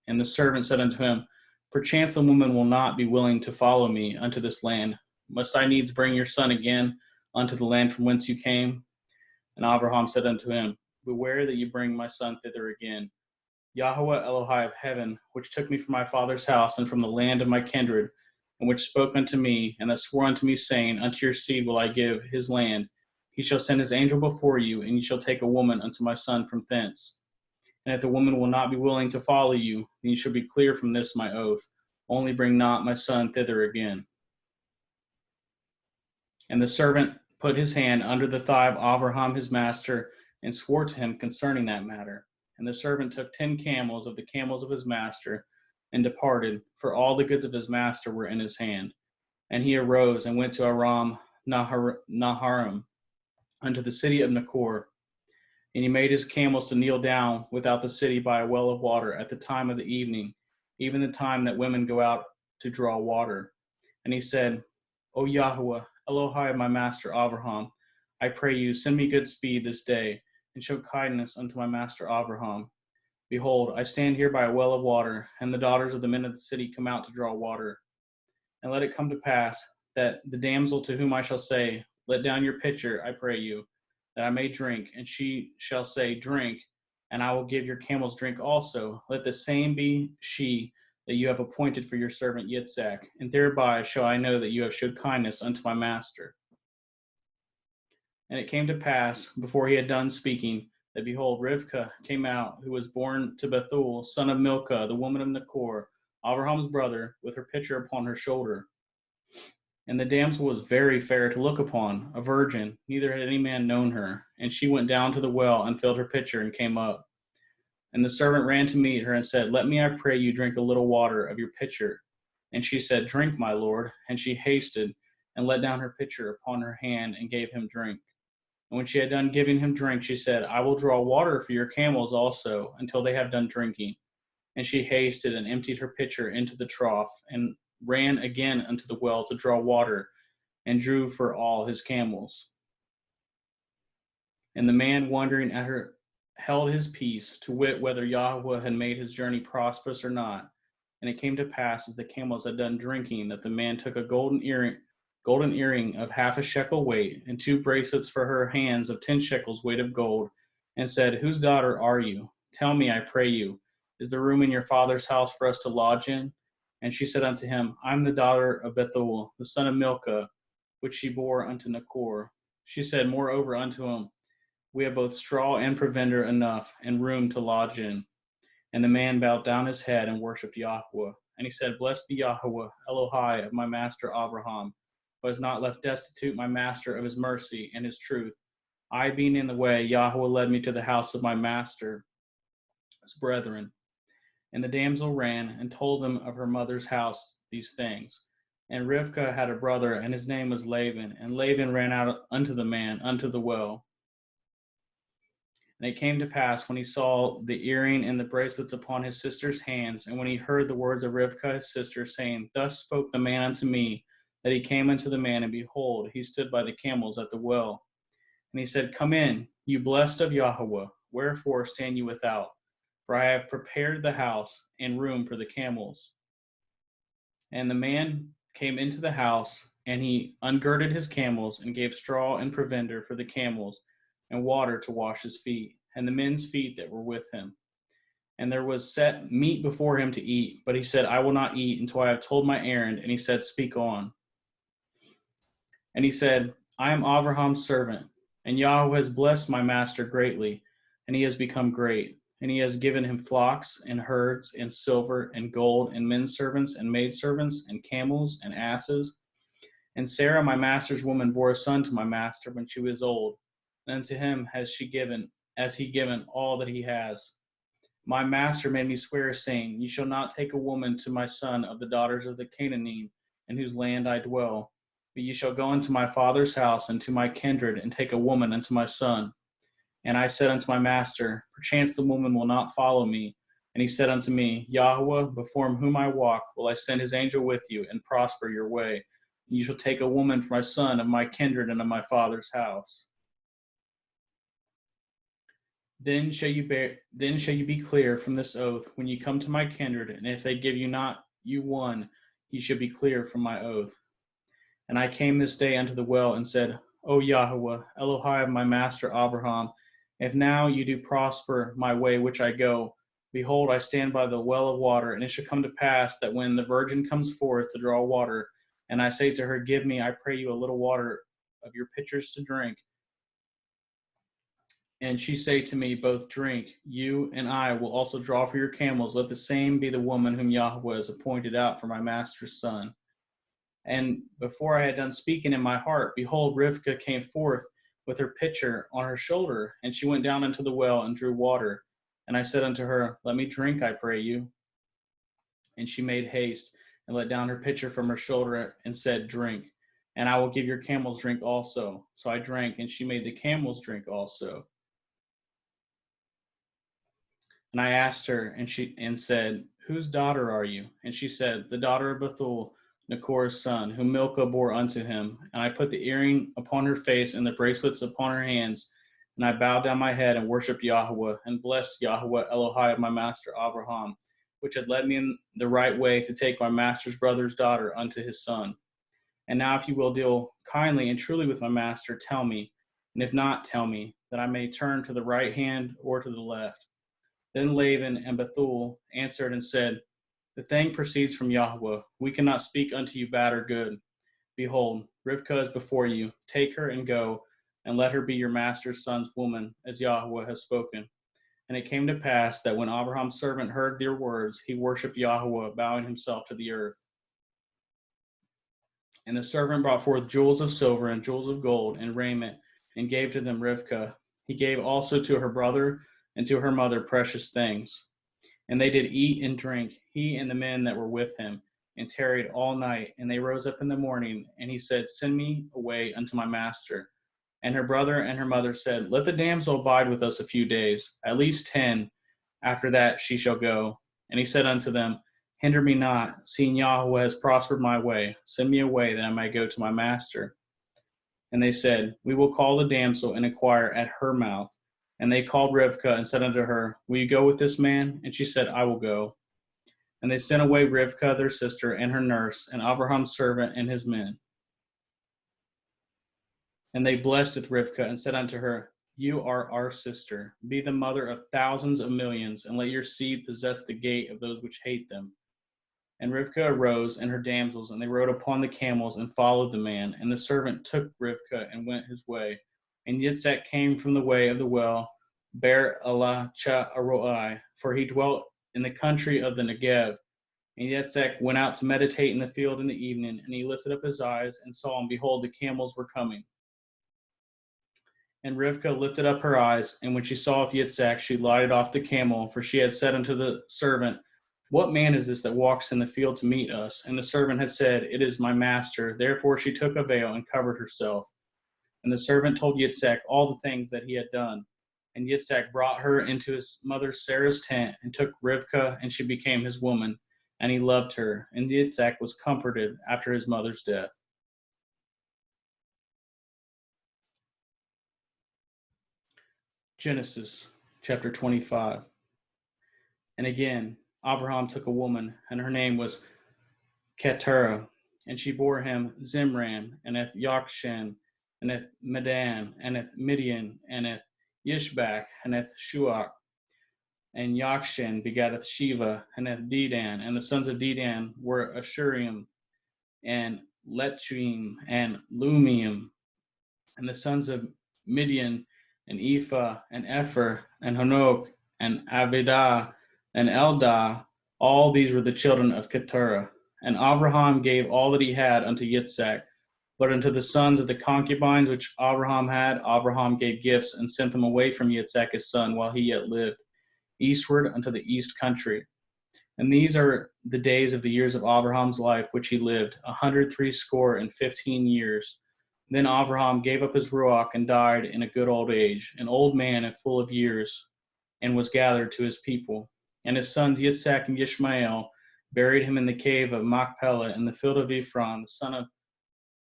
And the servant said unto him, Perchance the woman will not be willing to follow me unto this land. Must I needs bring your son again unto the land from whence you came? And Abraham said unto him, Beware that you bring my son thither again. Yahweh Elohai of heaven, which took me from my father's house and from the land of my kindred, and which spoke unto me, and that swore unto me, saying, Unto your seed will I give his land. He shall send his angel before you, and ye shall take a woman unto my son from thence. And if the woman will not be willing to follow you, then you shall be clear from this my oath. Only bring not my son thither again. And the servant put his hand under the thigh of Abraham his master, and swore to him concerning that matter. And the servant took 10 camels of the camels of his master, and departed, for all the goods of his master were in his hand. And he arose and went to Aram Naharaim, unto the city of Nachor. And he made his camels to kneel down without the city by a well of water at the time of the evening, even the time that women go out to draw water. And he said, O Yahweh, Elohai of my master Abraham, I pray you, send me good speed this day, and show kindness unto my master Abraham. Behold, I stand here by a well of water, and the daughters of the men of the city come out to draw water. And let it come to pass that the damsel to whom I shall say, Let down your pitcher, I pray you, that I may drink, and she shall say, Drink, and I will give your camels drink also. Let the same be she that you have appointed for your servant Yitzhak, and thereby shall I know that you have showed kindness unto my master. And it came to pass, before he had done speaking, that behold, Rivkah came out, who was born to Bethuel, son of Milcah, the woman of Nachor, Abraham's brother, with her pitcher upon her shoulder. And the damsel was very fair to look upon, a virgin, neither had any man known her. And she went down to the well and filled her pitcher and came up. And the servant ran to meet her and said, Let me, I pray you, drink a little water of your pitcher. And she said, Drink, my lord. And she hasted and let down her pitcher upon her hand and gave him drink. And when she had done giving him drink, she said, I will draw water for your camels also until they have done drinking. And she hasted and emptied her pitcher into the trough and ran again unto the well to draw water and drew for all his camels. And the man wondering at her held his peace, to wit whether Yahweh had made his journey prosperous or not. And it came to pass, as the camels had done drinking, that the man took a golden earring of half a shekel weight, and 2 bracelets for her hands of 10 shekels weight of gold, and said, Whose daughter are you? Tell me, I pray you, is there room in your father's house for us to lodge in? And she said unto him, I am the daughter of Bethuel, the son of Milcah, which she bore unto Nachor. She said moreover unto him, We have both straw and provender enough, and room to lodge in. And the man bowed down his head and worshipped Yahweh. And he said, Blessed be Yahweh, Elohai of my master Abraham, who has not left destitute my master of his mercy and his truth. I being in the way, Yahweh led me to the house of my master's brethren. And the damsel ran and told them of her mother's house these things. And Rivkah had a brother, and his name was Laban. And Laban ran out unto the man, unto the well. And it came to pass, when he saw the earring and the bracelets upon his sister's hands, and when he heard the words of Rivkah his sister, saying, Thus spoke the man unto me, that he came unto the man, and behold, he stood by the camels at the well. And he said, Come in, you blessed of Yahweh, wherefore stand you without? For I have prepared the house and room for the camels. And the man came into the house, and he ungirded his camels, and gave straw and provender for the camels, and water to wash his feet, and the men's feet that were with him. And there was set meat before him to eat, but he said, I will not eat until I have told my errand. And he said, Speak on. And he said, I am Abraham's servant, and Yahweh has blessed my master greatly, and he has become great. And he has given him flocks and herds and silver and gold and men servants and maidservants and camels and asses. And Sarah, my master's woman, bore a son to my master when she was old. And unto him has he given all that he has. My master made me swear, saying, You shall not take a woman to my son of the daughters of the Canaanite, in whose land I dwell. But ye shall go into my father's house and to my kindred, and take a woman unto my son. And I said unto my master, Perchance the woman will not follow me. And he said unto me, Yahweh, before whom I walk, will I send his angel with you, and prosper your way. And you shall take a woman for my son of my kindred and of my father's house. Then shall you be clear from this oath when you come to my kindred, and if they give you not you one, ye shall be clear from my oath. And I came this day unto the well, and said, O Yahweh, Elohai of my master Abraham, if now you do prosper my way which I go, behold, I stand by the well of water, and it shall come to pass that when the virgin comes forth to draw water, and I say to her, Give me, I pray you, a little water of your pitchers to drink, and she say to me, Both drink, you and I will also draw for your camels. Let the same be the woman whom Yahweh has appointed out for my master's son. And before I had done speaking in my heart, behold, Rivkah came forth with her pitcher on her shoulder, and she went down into the well and drew water. And I said unto her, Let me drink, I pray you. And she made haste and let down her pitcher from her shoulder and said, Drink, and I will give your camels drink also. So I drank, and she made the camels drink also. And I asked her, and she said, "Whose daughter are you?" And she said, "The daughter of Bethuel, Nachor's son, whom Milcah bore unto him." And I put the earring upon her face and the bracelets upon her hands, and I bowed down my head and worshipped Yahweh, and blessed Yahweh Elohai of my master Abraham, which had led me in the right way to take my master's brother's daughter unto his son. And now if you will deal kindly and truly with my master, tell me, and if not, tell me, that I may turn to the right hand or to the left. Then Laban and Bethuel answered and said, "The thing proceeds from Yahweh. We cannot speak unto you bad or good. Behold, Rivkah is before you. Take her and go, and let her be your master's son's woman, as Yahweh has spoken." And it came to pass that when Abraham's servant heard their words, he worshipped Yahweh, bowing himself to the earth. And the servant brought forth jewels of silver and jewels of gold and raiment, and gave to them Rivkah. He gave also to her brother and to her mother precious things. And they did eat and drink, he and the men that were with him, and tarried all night. And they rose up in the morning, and he said, "Send me away unto my master." And her brother and her mother said, "Let the damsel abide with us a few days, at least 10. After that she shall go." And he said unto them, "Hinder me not, seeing Yahweh has prospered my way. Send me away, that I may go to my master." And they said, "We will call the damsel and inquire at her mouth." And they called Rivkah and said unto her, "Will you go with this man?" And she said, "I will go." And they sent away Rivkah their sister and her nurse, and Abraham's servant and his men. And they blessed Rivkah and said unto her, "You are our sister. Be the mother of thousands of millions, and let your seed possess the gate of those which hate them." And Rivkah arose and her damsels, and they rode upon the camels and followed the man. And the servant took Rivkah and went his way. And Yitzhak came from the way of the well, Ber Elah Cha Aroi, for he dwelt in the country of the Negev. And Yitzhak went out to meditate in the field in the evening, and he lifted up his eyes and saw, and behold, the camels were coming. And Rivkah lifted up her eyes, and when she saw Yitzhak, she lighted off the camel, for she had said unto the servant, "What man is this that walks in the field to meet us?" And the servant had said, "It is my master." Therefore she took a veil and covered herself. And the servant told Yitzhak all the things that he had done. And Yitzhak brought her into his mother Sarah's tent, and took Rivkah, and she became his woman. And he loved her. And Yitzhak was comforted after his mother's death. Genesis chapter 25. And again, Abraham took a woman, and her name was Keturah, and she bore him Zimran, and Eth Yokshan, and Eth Medan, and Eth Midian, and Eth Yishbak, and Eth Shuach. And Yokshan begatteth Shiva, and Eth Dedan, and the sons of Dedan were Ashurim, and Lechuim, and Lumium. And the sons of Midian, and Ephah, and Epher, and Hanok, and Abidah, and Eldah. All these were the children of Keturah. And Abraham gave all that he had unto Yitzhak. But unto the sons of the concubines which Abraham had, Abraham gave gifts, and sent them away from Yitzhak his son while he yet lived, eastward unto the east country. And these are the days of the years of Abraham's life which he lived, 160 years. Then Abraham gave up his ruach and died in a good old age, an old man and full of years, and was gathered to his people. And his sons Yitzhak and Yishmael buried him in the cave of Machpelah in the field of Ephron, the son of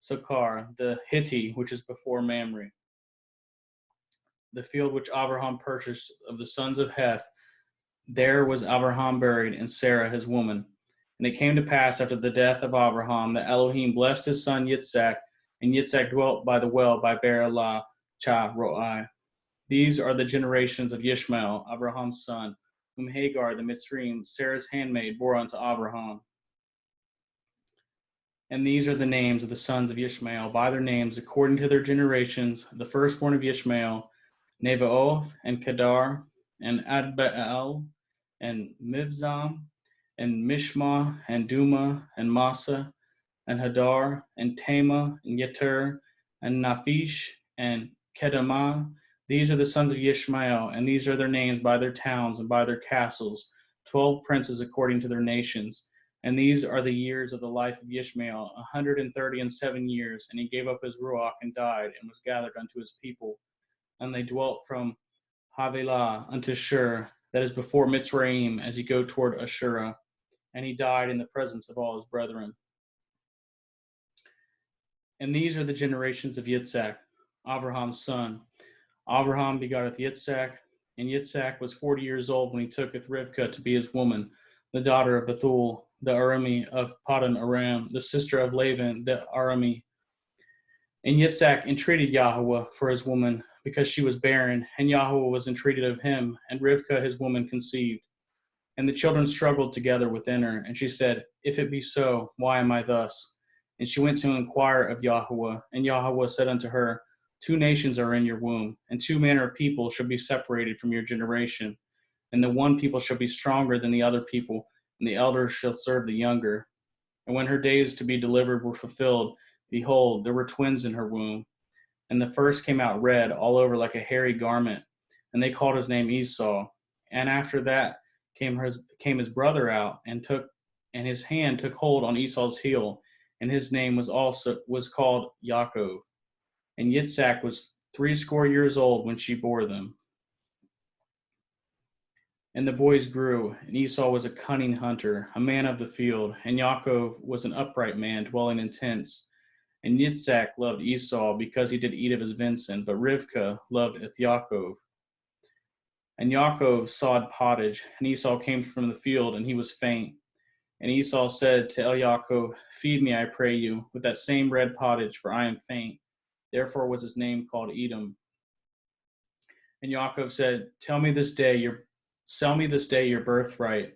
Sochar, the Hittite, which is before Mamre, the field which Abraham purchased of the sons of Heth. There was Abraham buried, and Sarah his woman. And it came to pass after the death of Abraham that Elohim blessed his son Yitzhak, and Yitzhak dwelt by the well by Ber Elah Cha Roi. These are the generations of Yishmael, Abraham's son, whom Hagar the Mitzrayim, Sarah's handmaid, bore unto Abraham. And these are the names of the sons of Yishmael, by their names, according to their generations: the firstborn of Yishmael, Nebaioth, and Kedar, and Adbeel, and Mibzam, and Mishma, and Duma, and Massa, and Hadar, and Tema, and Yeter, and Naphish, and Kedemah. These are the sons of Yishmael, and these are their names by their towns and by their castles, 12 princes according to their nations. And these are the years of the life of Yishmael, 137 years. And he gave up his ruach and died, and was gathered unto his people. And they dwelt from Havilah unto Shur, that is before Mitzrayim, as you go toward Ashura. And he died in the presence of all his brethren. And these are the generations of Yitzhak, Abraham's son. Abraham begotteth Yitzhak, and Yitzhak was 40 years old when he tooketh Rivkah to be his woman, the daughter of Bethuel, the Arami of Paddan Aram, the sister of Laban the Arami. And Yitzhak entreated Yahweh for his woman, because she was barren, and Yahweh was entreated of him, and Rivkah his woman conceived. And the children struggled together within her, and she said, If it be so, why am I thus? And she went to inquire of Yahweh, and Yahweh said unto her, 2 nations are in your womb, and 2 manner of people shall be separated from your generation. And the one people shall be stronger than the other people, and the elder shall serve the younger. And when her days to be delivered were fulfilled, behold, there were twins in her womb. And the first came out red all over like a hairy garment, and they called his name Esau. And after that came his brother out, and his hand took hold on Esau's heel, and his name was called Yaakov. And Yitzhak was 80 years old when she bore them. And the boys grew, and Esau was a cunning hunter, a man of the field, and Yaakov was an upright man, dwelling in tents. And Yitzhak loved Esau because he did eat of his venison, but Rivkah loved Eth Yaakov. And Yaakov sawed pottage, and Esau came from the field, and he was faint. And Esau said to Yaakov, Feed me, I pray you, with that same red pottage, for I am faint. Therefore was his name called Edom. And Yaakov said, Sell me this day your birthright.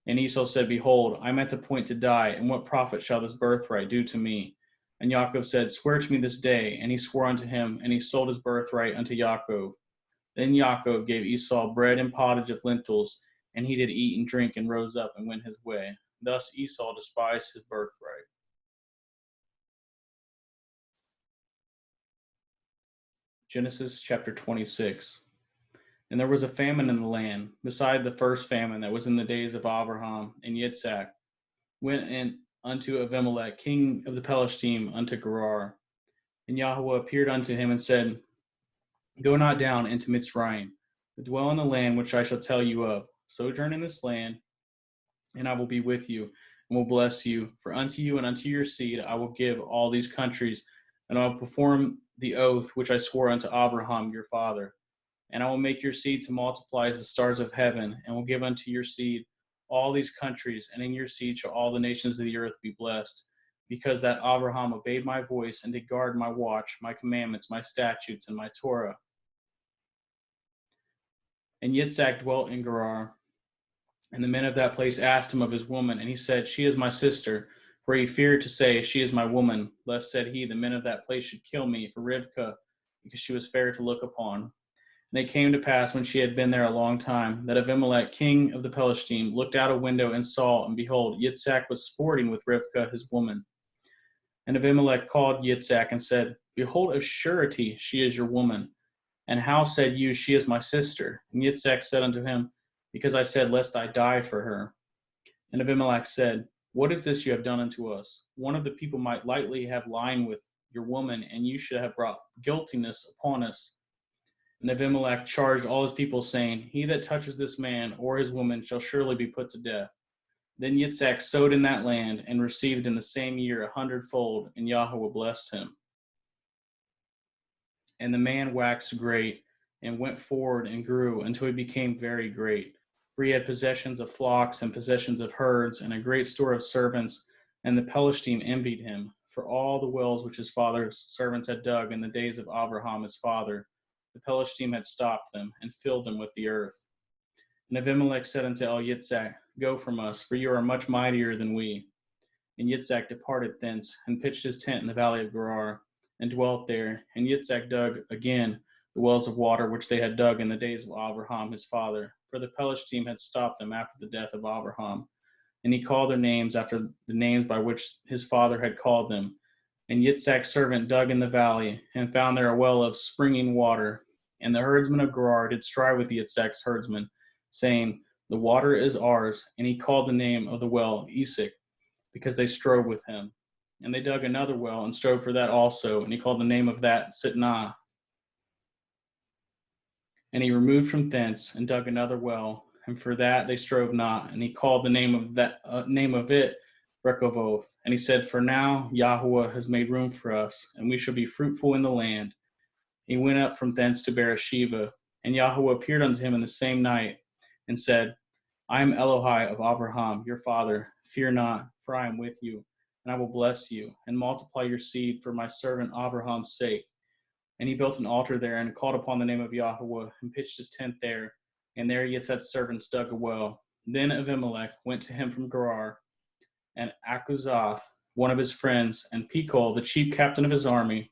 And Esau said, Behold, I am at the point to die, and what profit shall this birthright do to me? And Yaakov said, Swear to me this day. And he swore unto him, and he sold his birthright unto Yaakov. Then Yaakov gave Esau bread and pottage of lentils, and he did eat and drink, and rose up and went his way. Thus Esau despised his birthright. Genesis chapter 26. And there was a famine in the land, beside the first famine that was in the days of Abraham. And Yitzhak went in unto Abimelech, king of the Pelishtim, unto Gerar. And Yahweh appeared unto him and said, Go not down into Mitzrayim, but dwell in the land which I shall tell you of. Sojourn in this land, and I will be with you, and will bless you. For unto you and unto your seed I will give all these countries, and I will perform the oath which I swore unto Abraham your father. And I will make your seed to multiply as the stars of heaven, and will give unto your seed all these countries, and in your seed shall all the nations of the earth be blessed, because that Abraham obeyed my voice, and did guard my watch, my commandments, my statutes, and my Torah. And Yitzhak dwelt in Gerar. And the men of that place asked him of his woman, and he said, She is my sister. For he feared to say, She is my woman, lest, said he, the men of that place should kill me for Rivkah, because she was fair to look upon. And it came to pass, when she had been there a long time, that Abimelech, king of the Pelishtim, looked out a window and saw, and behold, Yitzhak was sporting with Rivkah his woman. And Abimelech called Yitzhak and said, Behold, of surety she is your woman. And how said you, She is my sister? And Yitzhak said unto him, Because I said, Lest I die for her. And Abimelech said, What is this you have done unto us? One of the people might lightly have lied with your woman, and you should have brought guiltiness upon us. And Abimelech charged all his people, saying, He that touches this man or his woman shall surely be put to death. Then Yitzhak sowed in that land, and received in the same year 100-fold, and Yahweh blessed him. And the man waxed great, and went forward and grew until he became very great. For he had possessions of flocks and possessions of herds, and a great store of servants. And the Pelishtim envied him, for all the wells which his father's servants had dug in the days of Abraham his father, the Pelishtim had stopped them, and filled them with the earth. And Abimelech said unto Yitzhak, Go from us, for you are much mightier than we. And Yitzhak departed thence, and pitched his tent in the valley of Gerar, and dwelt there. And Yitzhak dug again the wells of water which they had dug in the days of Abraham his father, for the Pelishtim had stopped them after the death of Abraham. And he called their names after the names by which his father had called them. And Yitzhak's servant dug in the valley, and found there a well of springing water. And the herdsmen of Gerar did strive with Yitzhak's herdsmen, saying, The water is ours. And he called the name of the well Esek, because they strove with him. And they dug another well, and strove for that also, and he called the name of that Sitnah. And he removed from thence, and dug another well, and for that they strove not. And he called the name of it Rechoboth. And he said, For now Yahweh has made room for us, and we shall be fruitful in the land. He went up from thence to Beersheba, and Yahweh appeared unto him in the same night, and said, I am Elohai of Abraham, your father. Fear not, for I am with you, and I will bless you, and multiply your seed for my servant Abraham's sake. And he built an altar there, and called upon the name of Yahweh, and pitched his tent there. And there Yitzhak's servants dug a well. Then Abimelech went to him from Gerar, and Akuzath, one of his friends, and Pekol, the chief captain of his army.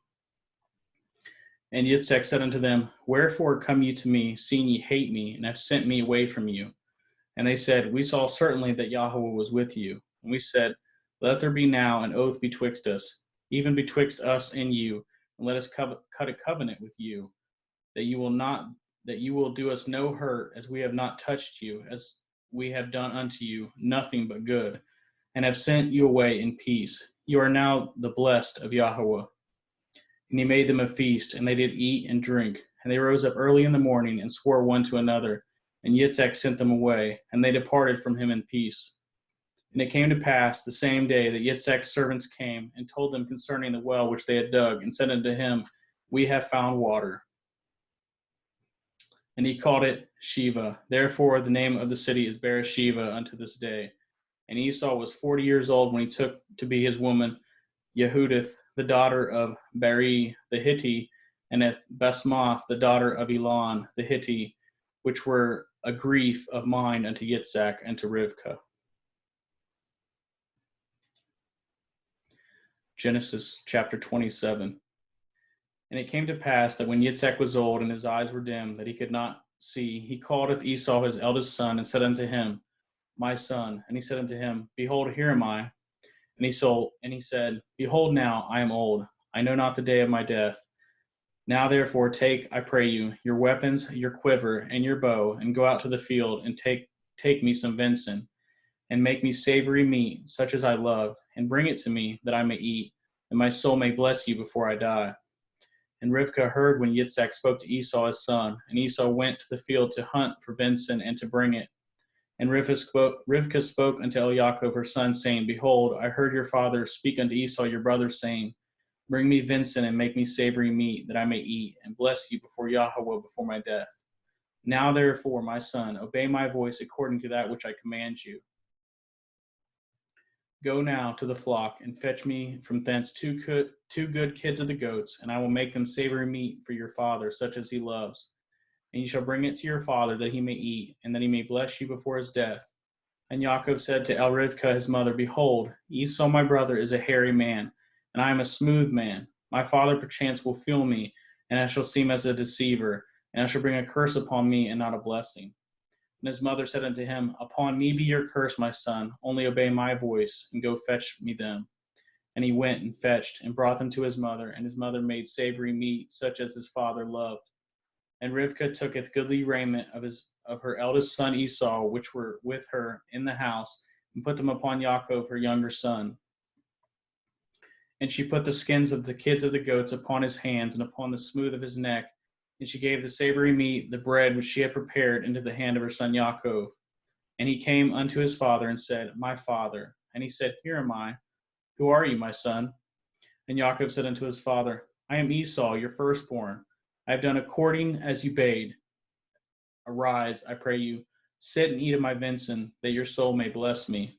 And Yitzhak said unto them, Wherefore come ye to me, seeing ye hate me, and have sent me away from you? And they said, We saw certainly that Yahweh was with you. And we said, Let there be now an oath betwixt us, even betwixt us and you, and let us cut a covenant with you, that you will do us no hurt, as we have not touched you, as we have done unto you nothing but good, and have sent you away in peace. You are now the blessed of Yahweh. And he made them a feast, and they did eat and drink. And they rose up early in the morning, and swore one to another. And Yitzhak sent them away, and they departed from him in peace. And it came to pass the same day that Yitzhak's servants came, and told them concerning the well which they had dug, and said unto him, We have found water. And he called it Sheva. Therefore the name of the city is Beersheba unto this day. And Esau was 40 years old when he took to be his woman Yehudith, the daughter of Beri the Hittite, and Basmath, the daughter of Elon the Hittite, which were a grief of mind unto Yitzhak and to Rivkah. Genesis chapter 27. And it came to pass that when Yitzhak was old and his eyes were dim, that he could not see, he called Esau his eldest son, and said unto him, My son. And he said unto him, Behold, here am I. And he said, Behold now, I am old. I know not the day of my death. Now therefore take, I pray you, your weapons, your quiver, and your bow, and go out to the field, and take me some venison, and make me savory meat, such as I love, and bring it to me, that I may eat, and my soul may bless you before I die. And Rivkah heard when Yitzhak spoke to Esau his son, and Esau went to the field to hunt for venison and to bring it. And Rivkah spoke unto Yaakov her son, saying, Behold, I heard your father speak unto Esau your brother, saying, Bring me venison and make me savory meat, that I may eat, and bless you before Yahweh before my death. Now therefore, my son, obey my voice according to that which I command you. Go now to the flock, and fetch me from thence two good kids of the goats, and I will make them savory meat for your father, such as he loves. And you shall bring it to your father, that he may eat, and that he may bless you before his death. And Yaakov said to Rivkah his mother, Behold, Esau my brother is a hairy man, and I am a smooth man. My father perchance will feel me, and I shall seem as a deceiver, and I shall bring a curse upon me, and not a blessing. And his mother said unto him, Upon me be your curse, my son, only obey my voice, and go fetch me them. And he went and fetched, and brought them to his mother, and his mother made savory meat, such as his father loved. And Rivkah tooketh goodly raiment of her eldest son Esau, which were with her in the house, and put them upon Yaakov her younger son. And she put the skins of the kids of the goats upon his hands, and upon the smooth of his neck. And she gave the savory meat, the bread which she had prepared, into the hand of her son Yaakov. And he came unto his father, and said, My father. And he said, Here am I. Who are you, my son? And Yaakov said unto his father, I am Esau, your firstborn. I have done according as you bade. Arise, I pray you, sit and eat of my venison, that your soul may bless me.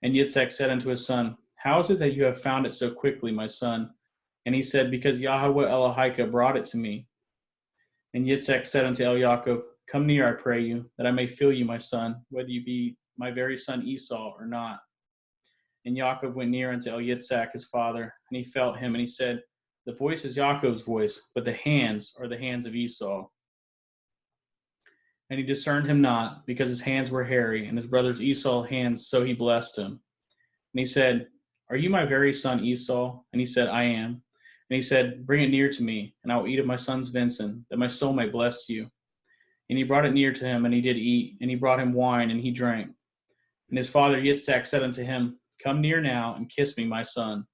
And Yitzhak said unto his son, How is it that you have found it so quickly, my son? And he said, Because Yahweh Elohika brought it to me. And Yitzhak said unto Yaakov, Come near, I pray you, that I may feel you, my son, whether you be my very son Esau or not. And Yaakov went near unto Yitzhak his father, and he felt him, and he said, The voice is Yaakov's voice, but the hands are the hands of Esau. And he discerned him not, because his hands were hairy, and his brother's Esau's hands, so he blessed him. And he said, Are you my very son Esau? And he said, I am. And he said, Bring it near to me, and I will eat of my son's venison, that my soul may bless you. And he brought it near to him, and he did eat, and he brought him wine, and he drank. And his father Yitzhak said unto him, Come near now, and kiss me, my son.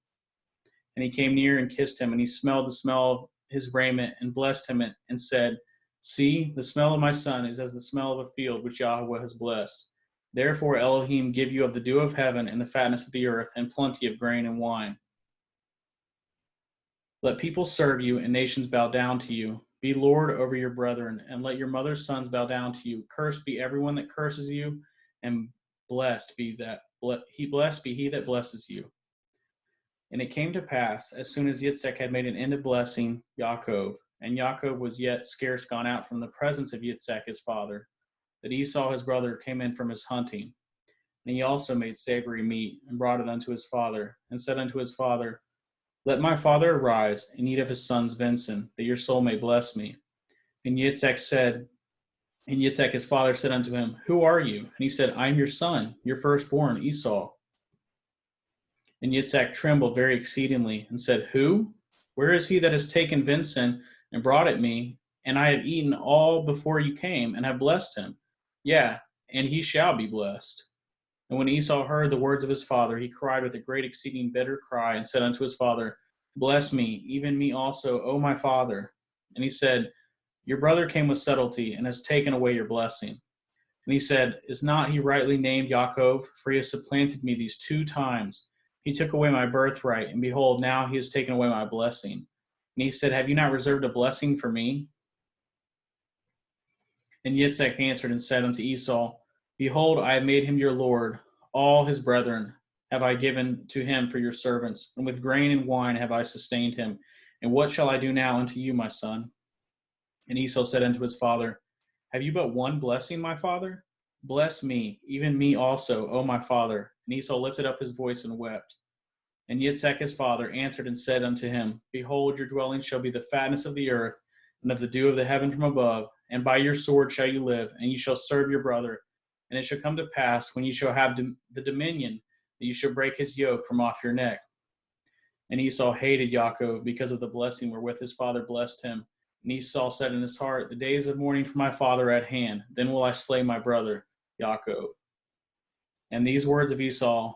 And he came near and kissed him, and he smelled the smell of his raiment, and blessed him, and said, See, the smell of my son is as the smell of a field which Yahweh has blessed. Therefore Elohim give you of the dew of heaven and the fatness of the earth and plenty of grain and wine. Let people serve you and nations bow down to you. Be Lord over your brethren, and let your mother's sons bow down to you. Cursed be everyone that curses you, and blessed be he that blesses you. And it came to pass, as soon as Yitzchak had made an end of blessing Yaakov, and Yaakov was yet scarce gone out from the presence of Yitzchak his father, that Esau his brother came in from his hunting. And he also made savory meat, and brought it unto his father, and said unto his father, Let my father arise, and eat of his son's venison, that your soul may bless me. And Yitzchak his father said unto him, Who are you? And he said, I am your son, your firstborn, Esau. And Yitzchak trembled very exceedingly, and said, Who? Where is he that has taken venison and brought it me? And I have eaten all before you came, and have blessed him. Yeah, and he shall be blessed. And when Esau heard the words of his father, he cried with a great exceeding bitter cry, and said unto his father, Bless me, even me also, O my father. And he said, Your brother came with subtlety, and has taken away your blessing. And he said, Is not he rightly named Yaakov? For he has supplanted me these 2 times. He took away my birthright, and behold, now he has taken away my blessing. And he said, Have you not reserved a blessing for me? And Yitzchak answered and said unto Esau, Behold, I have made him your lord. All his brethren have I given to him for your servants, and with grain and wine have I sustained him. And what shall I do now unto you, my son? And Esau said unto his father, Have you but one blessing, my father? Bless me, even me also, O my father. And Esau lifted up his voice and wept. And Yitzchak his father answered and said unto him, Behold, your dwelling shall be the fatness of the earth, and of the dew of the heaven from above, and by your sword shall you live, and you shall serve your brother. And it shall come to pass, when you shall have the dominion, that you shall break his yoke from off your neck. And Esau hated Yaakov because of the blessing wherewith his father blessed him. And Esau said in his heart, The days of mourning for my father are at hand, then will I slay my brother Yaakov. And these words of Esau,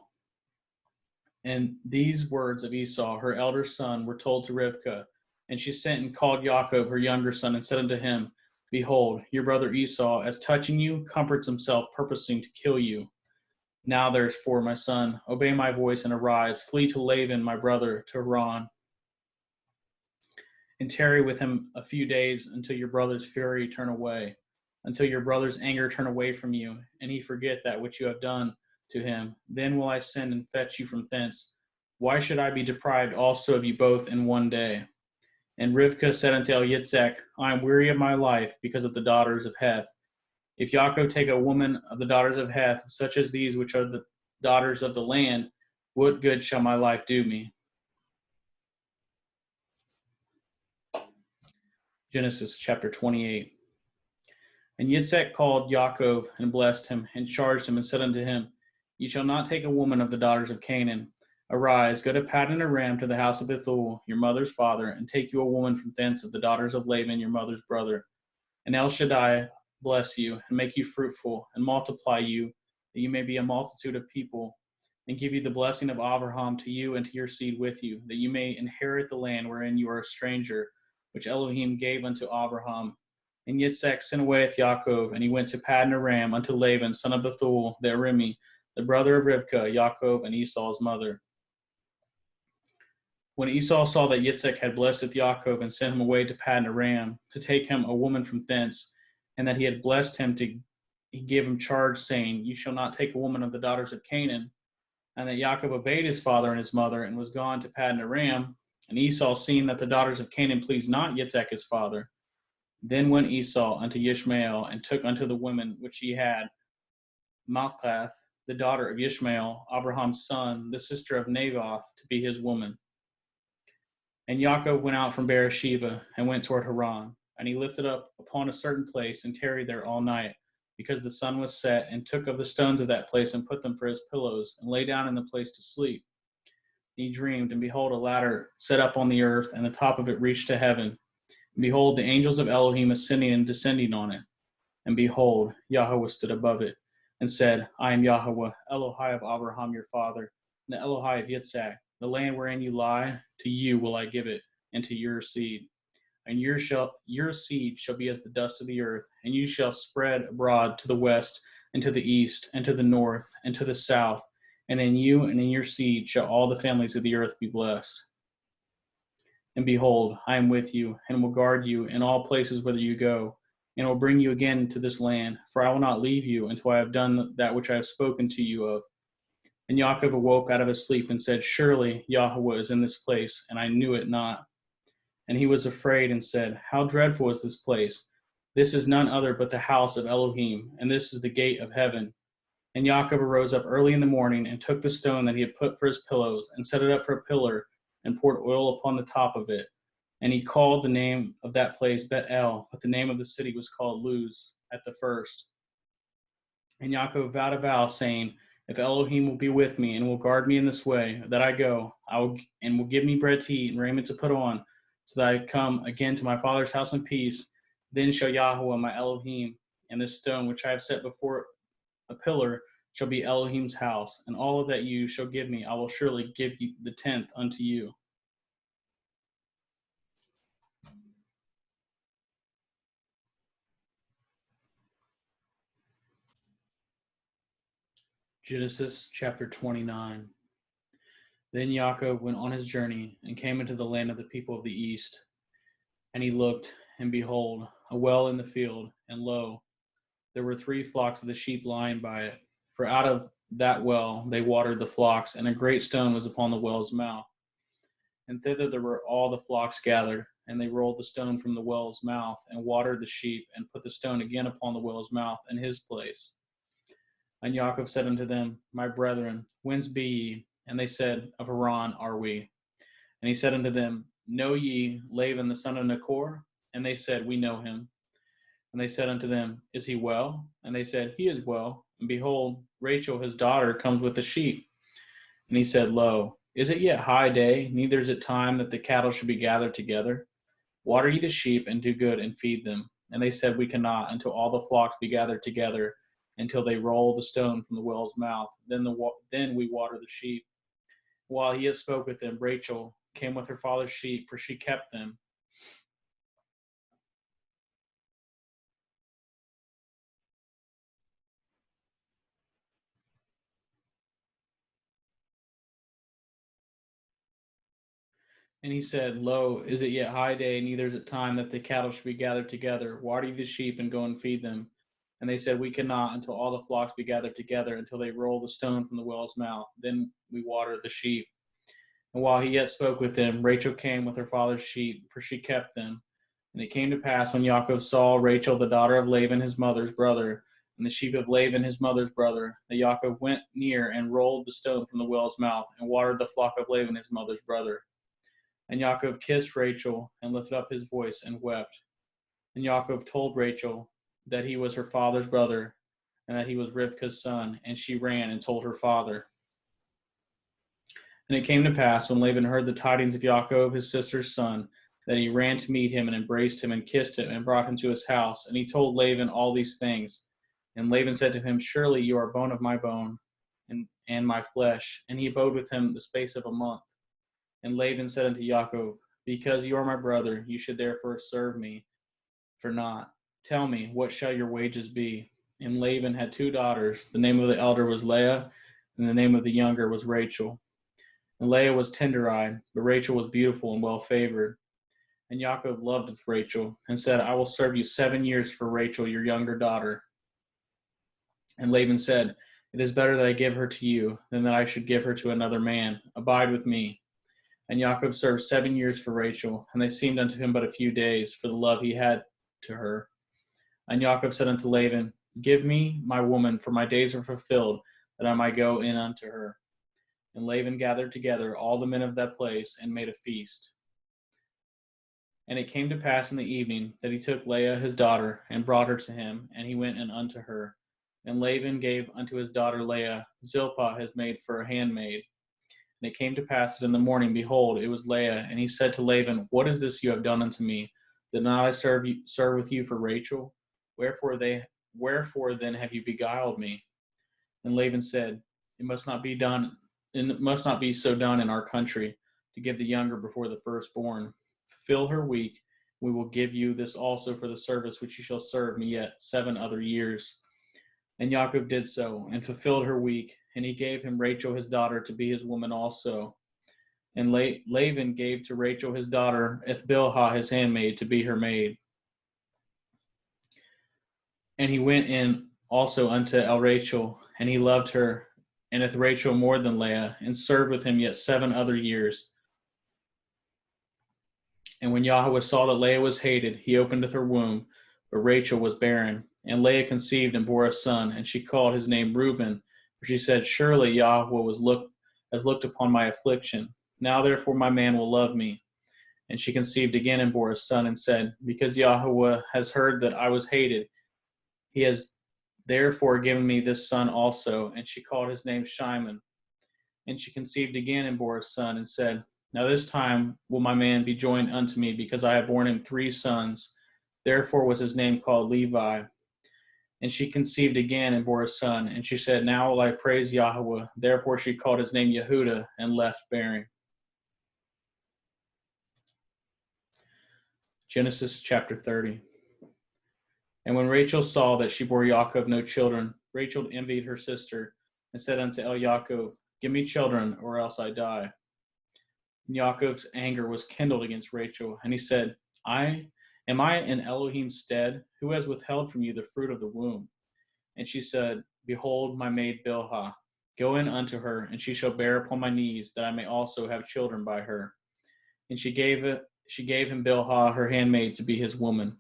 her elder son, were told to Rivkah. And she sent and called Yaakov, her younger son, and said unto him, Behold, your brother Esau, as touching you, comforts himself, purposing to kill you. Now therefore, my son, obey my voice and arise, flee to Laban, my brother, to Haran, and tarry with him a few days until your brother's fury turn away, until your brother's anger turn away from you, and he forget that which you have done to him. Then will I send and fetch you from thence. Why should I be deprived also of you both in one day? And Rivkah said unto Yitzchak, I am weary of my life because of the daughters of Heth. If Yaakov take a woman of the daughters of Heth, such as these which are the daughters of the land, what good shall my life do me? Genesis chapter 28. And Yitzchak called Yaakov and blessed him, and charged him, and said unto him, Ye shall not take a woman of the daughters of Canaan. Arise, go to Paddan Aram to the house of Bethuel, your mother's father, and take you a woman from thence of the daughters of Laban, your mother's brother. And El Shaddai bless you, and make you fruitful, and multiply you, that you may be a multitude of people, and give you the blessing of Abraham to you and to your seed with you, that you may inherit the land wherein you are a stranger, which Elohim gave unto Abraham. And Yitzchak sent away with Yaakov, and he went to Paddan Aram unto Laban, son of Bethuel, the Aramean, the brother of Rivkah, Yaakov, and Esau's mother. When Esau saw that Yitzchak had blessed Yaakov and sent him away to Paddan Aram to take him a woman from thence, and that he had blessed him, he gave him charge, saying, You shall not take a woman of the daughters of Canaan. And that Yaakov obeyed his father and his mother, and was gone to Paddan Aram. And Esau, seeing that the daughters of Canaan pleased not Yitzchak his father, then went Esau unto Ishmael, and took unto the women which he had Malchath, the daughter of Ishmael, Abraham's son, the sister of Naboth, to be his woman. And Yaakov went out from Beersheba, and went toward Haran. And he lifted up upon a certain place, and tarried there all night, because the sun was set, and took of the stones of that place, and put them for his pillows, and lay down in the place to sleep. And he dreamed, and behold, a ladder set up on the earth, and the top of it reached to heaven. And behold, the angels of Elohim ascending and descending on it. And behold, Yahweh stood above it, and said, I am Yahweh, Elohai of Abraham your father, and the Elohai of Yitzchak. The land wherein you lie, to you will I give it, and to your seed. and your seed shall be as the dust of the earth, and you shall spread abroad to the west, and to the east, and to the north, and to the south, and in you and in your seed shall all the families of the earth be blessed. And behold, I am with you, and will guard you in all places whither you go, and will bring you again to this land, for I will not leave you until I have done that which I have spoken to you of. And Yaakov awoke out of his sleep and said, Surely Yahweh is in this place, and I knew it not. And he was afraid and said, How dreadful is this place! This is none other but the house of Elohim, and this is the gate of heaven. And Yaakov arose up early in the morning, and took the stone that he had put for his pillows, and set it up for a pillar, and poured oil upon the top of it. And he called the name of that place Bet-El, but the name of the city was called Luz at the first. And Yaakov vowed a vow, saying, If Elohim will be with me, and will guard me in this way that I go, will give me bread to eat and raiment to put on, so that I come again to my father's house in peace, then shall Yahweh my Elohim, and this stone which I have set before a pillar shall be Elohim's house, and all that you shall give me, I will surely give you the tenth unto you. Genesis chapter 29. Then Yaakov went on his journey and came into the land of the people of the east. And he looked, and behold, a well in the field, and lo, there were 3 flocks of the sheep lying by it. For out of that well they watered the flocks, and a great stone was upon the well's mouth. And thither there were all the flocks gathered, and they rolled the stone from the well's mouth, and watered the sheep, and put the stone again upon the well's mouth in his place. And Yaakov said unto them, My brethren, whence be ye? And they said, Of Haran are we. And he said unto them, Know ye Laban the son of Nahor? And they said, We know him. And they said unto them, Is he well? And they said, He is well. And behold, Rachel his daughter comes with the sheep. And he said, Lo, is it yet high day? Neither is it time that the cattle should be gathered together. Water ye the sheep, and do good, and feed them. And they said, We cannot, until all the flocks be gathered together, until they roll the stone from the well's mouth. Then we water the sheep. While he yet spoke with them, Rachel came with her father's sheep, for she kept them. And he said, Lo, is it yet high day? Neither is it time that the cattle should be gathered together. Water ye the sheep, and go and feed them. And they said, We cannot, until all the flocks be gathered together, until they roll the stone from the well's mouth. Then we water the sheep. And while he yet spoke with them, Rachel came with her father's sheep, for she kept them. And it came to pass, when Yaakov saw Rachel, the daughter of Laban his mother's brother, and the sheep of Laban his mother's brother, that Yaakov went near and rolled the stone from the well's mouth, and watered the flock of Laban his mother's brother. And Yaakov kissed Rachel, and lifted up his voice, and wept. And Yaakov told Rachel that he was her father's brother, and that he was Rivkah's son. And she ran and told her father. And it came to pass, when Laban heard the tidings of Yaakov his sister's son, that he ran to meet him, and embraced him, and kissed him, and brought him to his house. And he told Laban all these things. And Laban said to him, Surely you are bone of my bone, and my flesh. And he abode with him the space of a month. And Laban said unto Yaakov, Because you are my brother, you should therefore serve me for naught. Tell me, what shall your wages be? And Laban had 2 daughters. The name of the elder was Leah, and the name of the younger was Rachel. And Leah was tender-eyed, but Rachel was beautiful and well-favored. And Yaakov loved Rachel, and said, I will serve you 7 years for Rachel, your younger daughter. And Laban said, It is better that I give her to you, than that I should give her to another man. Abide with me. And Yaakov served 7 years for Rachel, and they seemed unto him but a few days, for the love he had to her. And Yaakov said unto Laban, Give me my woman, for my days are fulfilled, that I might go in unto her. And Laban gathered together all the men of that place, and made a feast. And it came to pass in the evening, that he took Leah his daughter, and brought her to him, and he went in unto her. And Laban gave unto his daughter Leah Zilpah his maid for a handmaid. And it came to pass that in the morning, behold, it was Leah. And he said to Laban, What is this you have done unto me? Did not I serve with you for Rachel? Wherefore then have you beguiled me? And Laban said, It must not be so done in our country, to give the younger before the firstborn. Fulfill her week, we will give you this also for the service which you shall serve me yet 7 other years. And Yaakov did so, and fulfilled her week, and he gave him Rachel his daughter to be his woman also. And Laban gave to Rachel his daughter Eth his handmaid to be her maid. And he went in also unto Rachel, and he loved her, and Rachel more than Leah, and served with him yet 7 other years. And when Yahweh saw that Leah was hated, he opened her womb, but Rachel was barren. And Leah conceived and bore a son, and she called his name Reuben, for she said, Surely Yahweh has looked upon my affliction. Now therefore my man will love me. And she conceived again and bore a son, and said, Because Yahweh has heard that I was hated, he has therefore given me this son also. And she called his name Shimon. And she conceived again and bore a son, and said, Now this time will my man be joined unto me, because I have borne him 3 sons. Therefore was his name called Levi. And she conceived again and bore a son, and she said, Now will I praise Yahweh. Therefore she called his name Yehudah, and left bearing. Genesis chapter 30. And when Rachel saw that she bore Yaakov no children, Rachel envied her sister, and said unto Yaakov, Give me children, or else I die. And Yaakov's anger was kindled against Rachel, and he said, Am I in Elohim's stead? Who has withheld from you the fruit of the womb? And she said, Behold, my maid Bilhah. Go in unto her, and she shall bear upon my knees, that I may also have children by her. And she gave him Bilhah, her handmaid, to be his woman.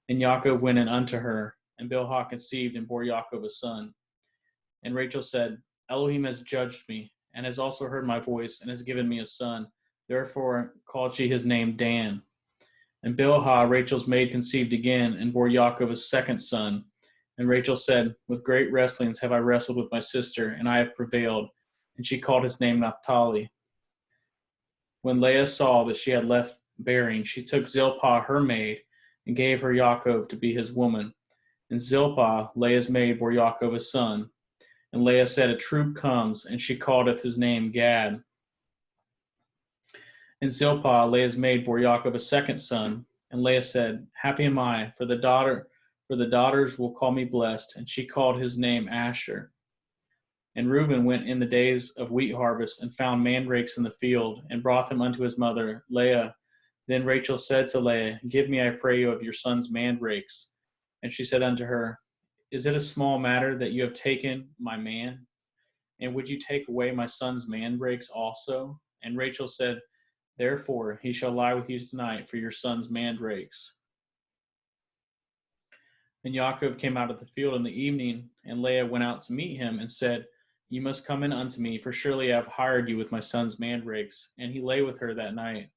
And Yaakov went in unto her, and Bilhah conceived and bore Yaakov a son. And Rachel said, Elohim has judged me, and has also heard my voice, and has given me a son. Therefore called she his name Dan. And Bilhah, Rachel's maid, conceived again, and bore Yaakov a second son. And Rachel said, With great wrestlings have I wrestled with my sister, and I have prevailed. And she called his name Naphtali. When Leah saw that she had left bearing, she took Zilpah, her maid, and gave her Yaakov to be his woman. And Zilpah, Leah's maid, bore Yaakov a son. And Leah said, A troop comes, and she calleth his name Gad. And Zilpah, Leah's maid, bore Yaakov a second son. And Leah said, Happy am I, for the daughters will call me blessed. And she called his name Asher. And Reuben went in the days of wheat harvest, and found mandrakes in the field, and brought them unto his mother Leah. Then Rachel said to Leah, Give me, I pray you, of your son's mandrakes. And she said unto her, Is it a small matter that you have taken my man? And would you take away my son's mandrakes also? And Rachel said, Therefore he shall lie with you tonight for your son's mandrakes. And Yaakov came out of the field in the evening, and Leah went out to meet him, and said, You must come in unto me, for surely I have hired you with my son's mandrakes. And he lay with her that night.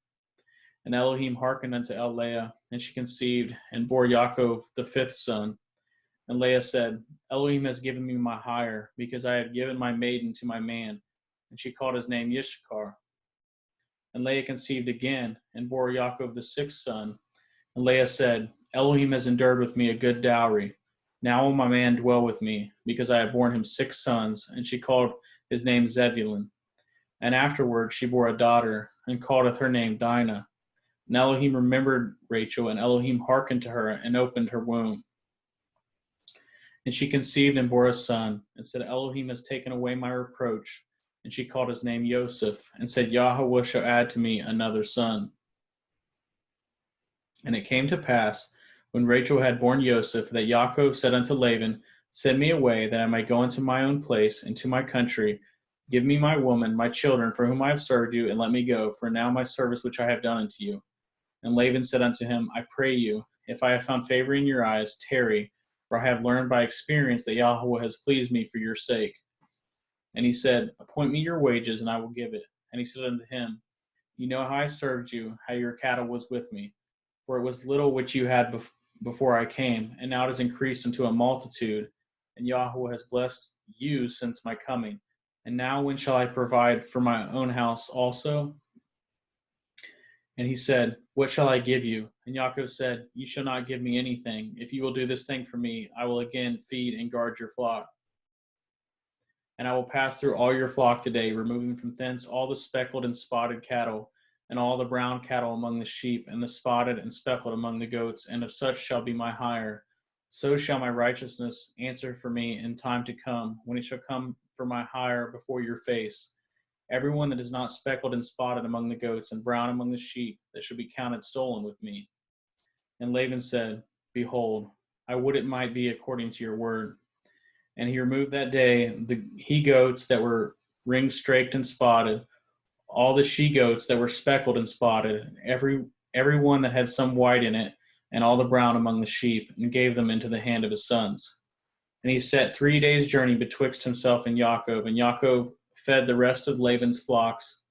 And Elohim hearkened unto Leah, and she conceived, and bore Yaakov the 5th son. And Leah said, Elohim has given me my hire, because I have given my maiden to my man. And she called his name Yishkar. And Leah conceived again, and bore Yaakov the 6th son. And Leah said, Elohim has endured with me a good dowry. Now will my man dwell with me, because I have borne him 6 sons. And she called his name Zebulun. And afterward she bore a daughter, and called her name Dinah. And Elohim remembered Rachel, and Elohim hearkened to her, and opened her womb. And she conceived and bore a son, and said, Elohim has taken away my reproach. And she called his name Joseph, and said, Yahweh shall add to me another son. And it came to pass, when Rachel had borne Joseph, that Yaakov said unto Laban, Send me away, that I may go into my own place, and to my country. Give me my woman, my children, for whom I have served you, and let me go, for now my service which I have done unto you. And Laban said unto him, I pray you, if I have found favor in your eyes, tarry, for I have learned by experience that Yahweh has pleased me for your sake. And he said, Appoint me your wages, and I will give it. And he said unto him, You know how I served you, how your cattle was with me. For it was little which you had before I came, and now it has increased unto a multitude. And Yahweh has blessed you since my coming. And now when shall I provide for my own house also? And he said, What shall I give you? And Yaakov said, You shall not give me anything. If you will do this thing for me, I will again feed and guard your flock. And I will pass through all your flock today, removing from thence all the speckled and spotted cattle. and all the brown cattle among the sheep, and the spotted and speckled among the goats, and of such shall be my hire. So shall my righteousness answer for me in time to come, when it shall come for my hire before your face. Everyone that is not speckled and spotted among the goats, and brown among the sheep, that shall be counted stolen with me. And Laban said, Behold, I would it might be according to your word. And he removed that day the he-goats that were ring-straked and spotted, all the she-goats that were speckled and spotted, every one that had some white in it, and all the brown among the sheep, and gave them into the hand of his sons. And he set 3 days' journey betwixt himself and Yaakov fed the rest of Laban's flocks.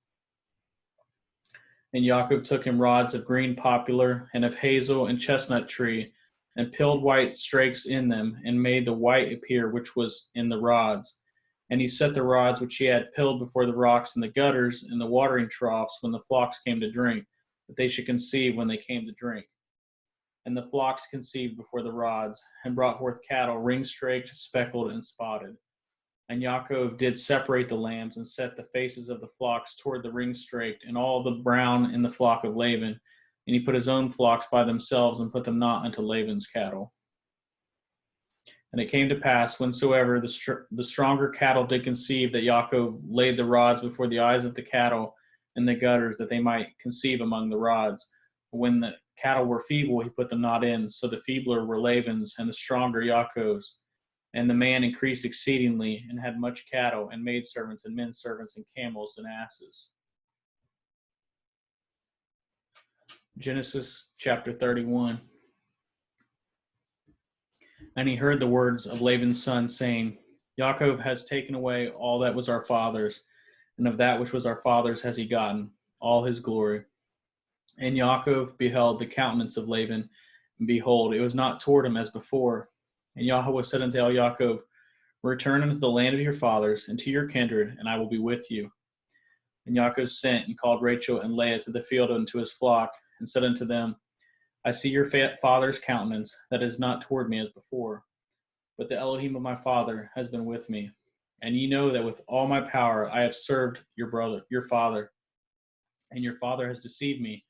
And Yaakov took him rods of green poplar, and of hazel and chestnut tree, and pilled white strakes in them, and made the white appear which was in the rods. And he set the rods which he had pilled before the rocks and the gutters and the watering troughs when the flocks came to drink, that they should conceive when they came to drink. And the flocks conceived before the rods, and brought forth cattle ring-straked, speckled, and spotted. And Yaakov did separate the lambs, and set the faces of the flocks toward the ring-straked, and all the brown in the flock of Laban. And he put his own flocks by themselves, and put them not unto Laban's cattle. And it came to pass, whensoever the stronger cattle did conceive, that Yaakov laid the rods before the eyes of the cattle in the gutters, that they might conceive among the rods. But when the cattle were feeble, he put them not in. So the feebler were Laban's, and the stronger Yaakov's. And the man increased exceedingly, and had much cattle, and maidservants, and men servants, and camels, and asses. Genesis chapter 31. And he heard the words of Laban's son, saying, Yaakov has taken away all that was our father's, and of that which was our father's has he gotten all his glory. And Yaakov beheld the countenance of Laban, and behold, it was not toward him as before. And Yahweh said unto Yaakov, Return unto the land of your fathers, and to your kindred, and I will be with you. And Yaakov sent and called Rachel and Leah to the field unto his flock, and said unto them, I see your father's countenance, that is not toward me as before. But the Elohim of my father has been with me. And ye know that with all my power I have served your father. And your father has deceived me.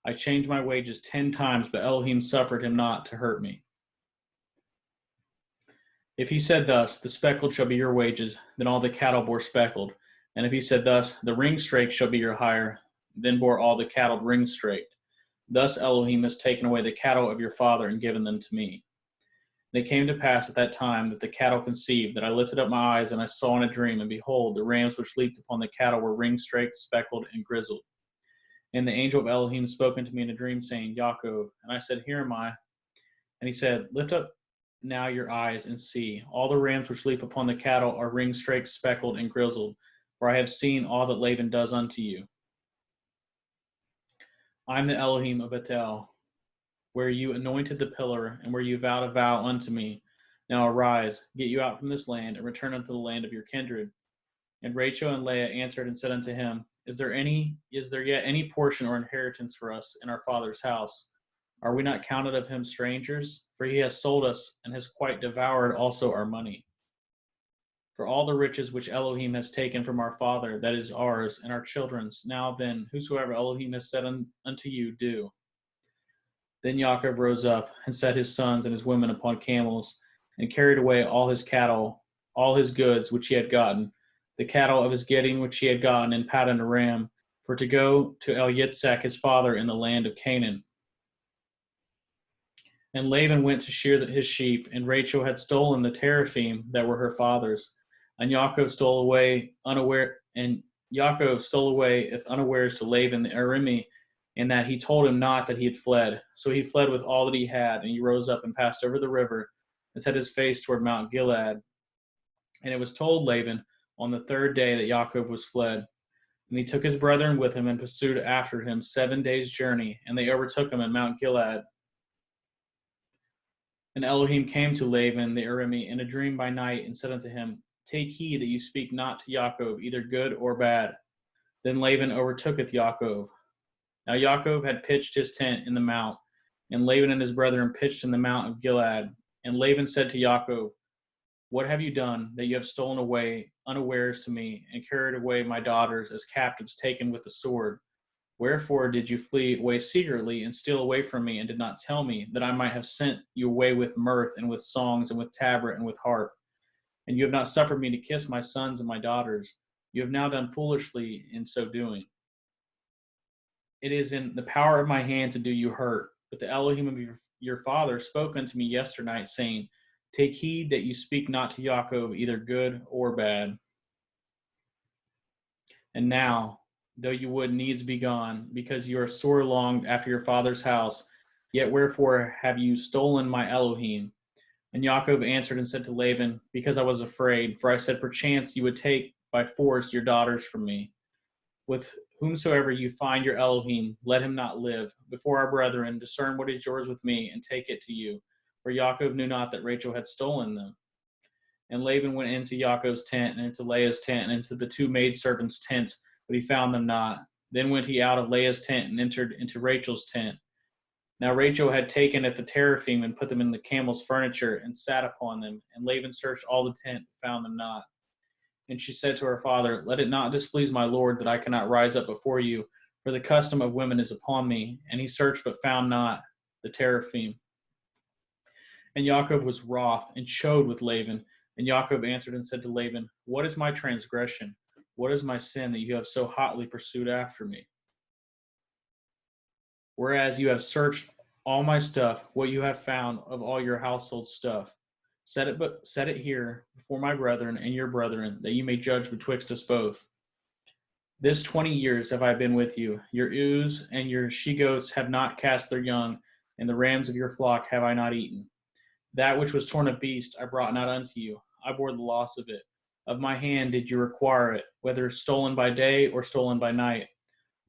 I changed my wages 10 times, but Elohim suffered him not to hurt me. If he said thus, the speckled shall be your wages, then all the cattle bore speckled. And if he said thus, the ring-straked shall be your hire, then bore all the cattle ring-straked. Thus Elohim has taken away the cattle of your father and given them to me. And it came to pass at that time that the cattle conceived, that I lifted up my eyes, and I saw in a dream, and behold, the rams which leaped upon the cattle were ring-straked, speckled, and grizzled. And the angel of Elohim spoke unto me in a dream, saying, Yaakov. And I said, Here am I. And he said, Lift up now your eyes and see. All the rams which leap upon the cattle are ring-straked, speckled, and grizzled, for I have seen all that Laban does unto you. I am the Elohim of Bethel, where you anointed the pillar, and where you vowed a vow unto me. Now arise, get you out from this land, and return unto the land of your kindred. And Rachel and Leah answered and said unto him, Is there yet any portion or inheritance for us in our father's house? Are we not counted of him strangers? For he has sold us, and has quite devoured also our money. For all the riches which Elohim has taken from our father, that is ours, and our children's. Now then, whosoever Elohim has said unto you, do. Then Yaakov rose up, and set his sons and his women upon camels, and carried away all his cattle, all his goods which he had gotten, the cattle of his getting which he had gotten in Paddan Aram, for to go to Yitzhak his father in the land of Canaan. And Laban went to shear his sheep, and Rachel had stolen the teraphim that were her father's. And Yaakov stole away if unawares to Laban the Aramean, in that he told him not that he had fled. So he fled with all that he had, and he rose up and passed over the river, and set his face toward Mount Gilead. And it was told Laban on the 3rd day that Yaakov was fled. And he took his brethren with him, and pursued after him 7 days' journey, and they overtook him at Mount Gilead. And Elohim came to Laban the Aramean in a dream by night, and said unto him, Take heed that you speak not to Yaakov, either good or bad. Then Laban overtooketh Yaakov. Now Yaakov had pitched his tent in the mount, and Laban and his brethren pitched in the mount of Gilead. And Laban said to Yaakov, What have you done, that you have stolen away unawares to me, and carried away my daughters as captives taken with the sword? Wherefore did you flee away secretly and steal away from me, and did not tell me, that I might have sent you away with mirth and with songs and with tabret and with harp? And you have not suffered me to kiss my sons and my daughters. You have now done foolishly in so doing. It is in the power of my hand to do you hurt. But the Elohim of your father spoke unto me yesternight, saying, Take heed that you speak not to Yaakov either good or bad. And now, though you would needs be gone, because you are sore longed after your father's house, yet wherefore have you stolen my Elohim? And Yaakov answered and said to Laban, Because I was afraid, for I said, Perchance you would take by force your daughters from me. With whomsoever you find your Elohim, let him not live. Before our brethren, discern what is yours with me, and take it to you. For Yaakov knew not that Rachel had stolen them. And Laban went into Yaakov's tent, and into Leah's tent, and into the two maidservants' tents, but he found them not. Then went he out of Leah's tent, and entered into Rachel's tent. Now Rachel had taken at the teraphim, and put them in the camel's furniture, and sat upon them. And Laban searched all the tent, but found them not. And she said to her father, Let it not displease my lord that I cannot rise up before you, for the custom of women is upon me. And he searched, but found not the teraphim. And Yaakov was wroth, and chode with Laban. And Yaakov answered and said to Laban, What is my transgression? What is my sin that you have so hotly pursued after me? Whereas you have searched all my stuff, what you have found of all your household stuff, set it here before my brethren and your brethren, that you may judge betwixt us both. This 20 years have I been with you. Your ewes and your she-goats have not cast their young, and the rams of your flock have I not eaten. That which was torn of beast I brought not unto you. I bore the loss of it. Of my hand did you require it, whether stolen by day or stolen by night.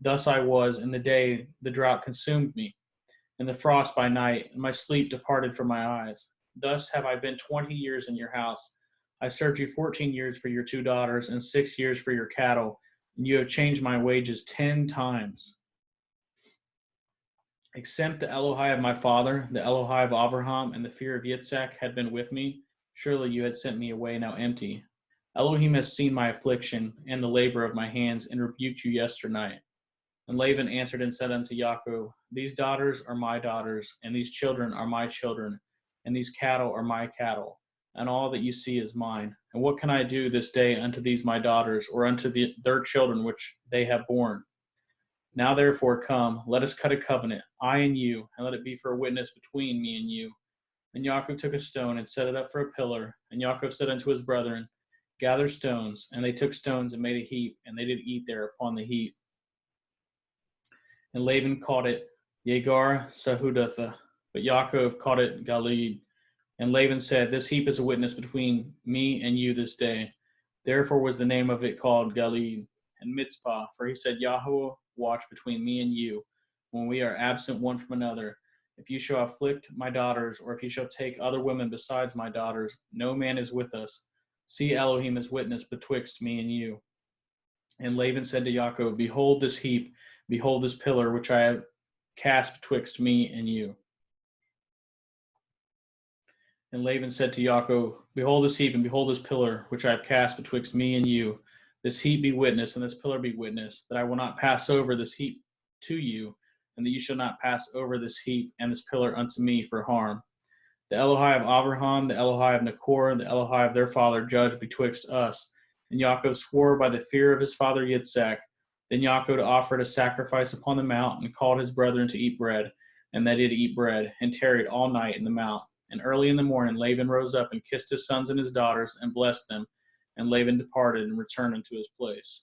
Thus I was in the day the drought consumed me, and the frost by night, and my sleep departed from my eyes. Thus have I been 20 years in your house. I served you 14 years for your 2 daughters, and 6 years for your cattle, and you have changed my wages 10 times. Except the Elohai of my father, the Elohai of Abraham, and the fear of Yitzhak had been with me, surely you had sent me away now empty. Elohim has seen my affliction and the labor of my hands, and rebuked you yesternight. And Laban answered and said unto Yaakov, These daughters are my daughters, and these children are my children, and these cattle are my cattle, and all that you see is mine. And what can I do this day unto these my daughters, or unto their children which they have borne? Now therefore come, let us cut a covenant, I and you, and let it be for a witness between me and you. And Yaakov took a stone and set it up for a pillar. And Yaakov said unto his brethren, Gather stones. And they took stones and made a heap, and they did eat there upon the heap. And Laban called it Yegar Sahudutha, but Yaakov called it Galeed. And Laban said, This heap is a witness between me and you this day. Therefore was the name of it called Galeed. And Mitzpah, for he said, Yahweh watch between me and you, when we are absent one from another. If you shall afflict my daughters, or if you shall take other women besides my daughters, no man is with us. See Elohim as witness betwixt me and you. And Laban said to Yaakov, Behold this heap, behold this pillar, which I have cast betwixt me and you. And Laban said to Yaakov, Behold this heap, and behold this pillar, which I have cast betwixt me and you. This heap be witness, and this pillar be witness, that I will not pass over this heap to you, and that you shall not pass over this heap and this pillar unto me for harm. The Elohai of Abraham, the Elohai of Nachor, the Elohai of their father judge betwixt us. And Yaakov swore by the fear of his father Yitzhak. Then Yaakov offered a sacrifice upon the mount, and called his brethren to eat bread. And they did eat bread, and tarried all night in the mount. And early in the morning Laban rose up and kissed his sons and his daughters, and blessed them. And Laban departed and returned unto his place.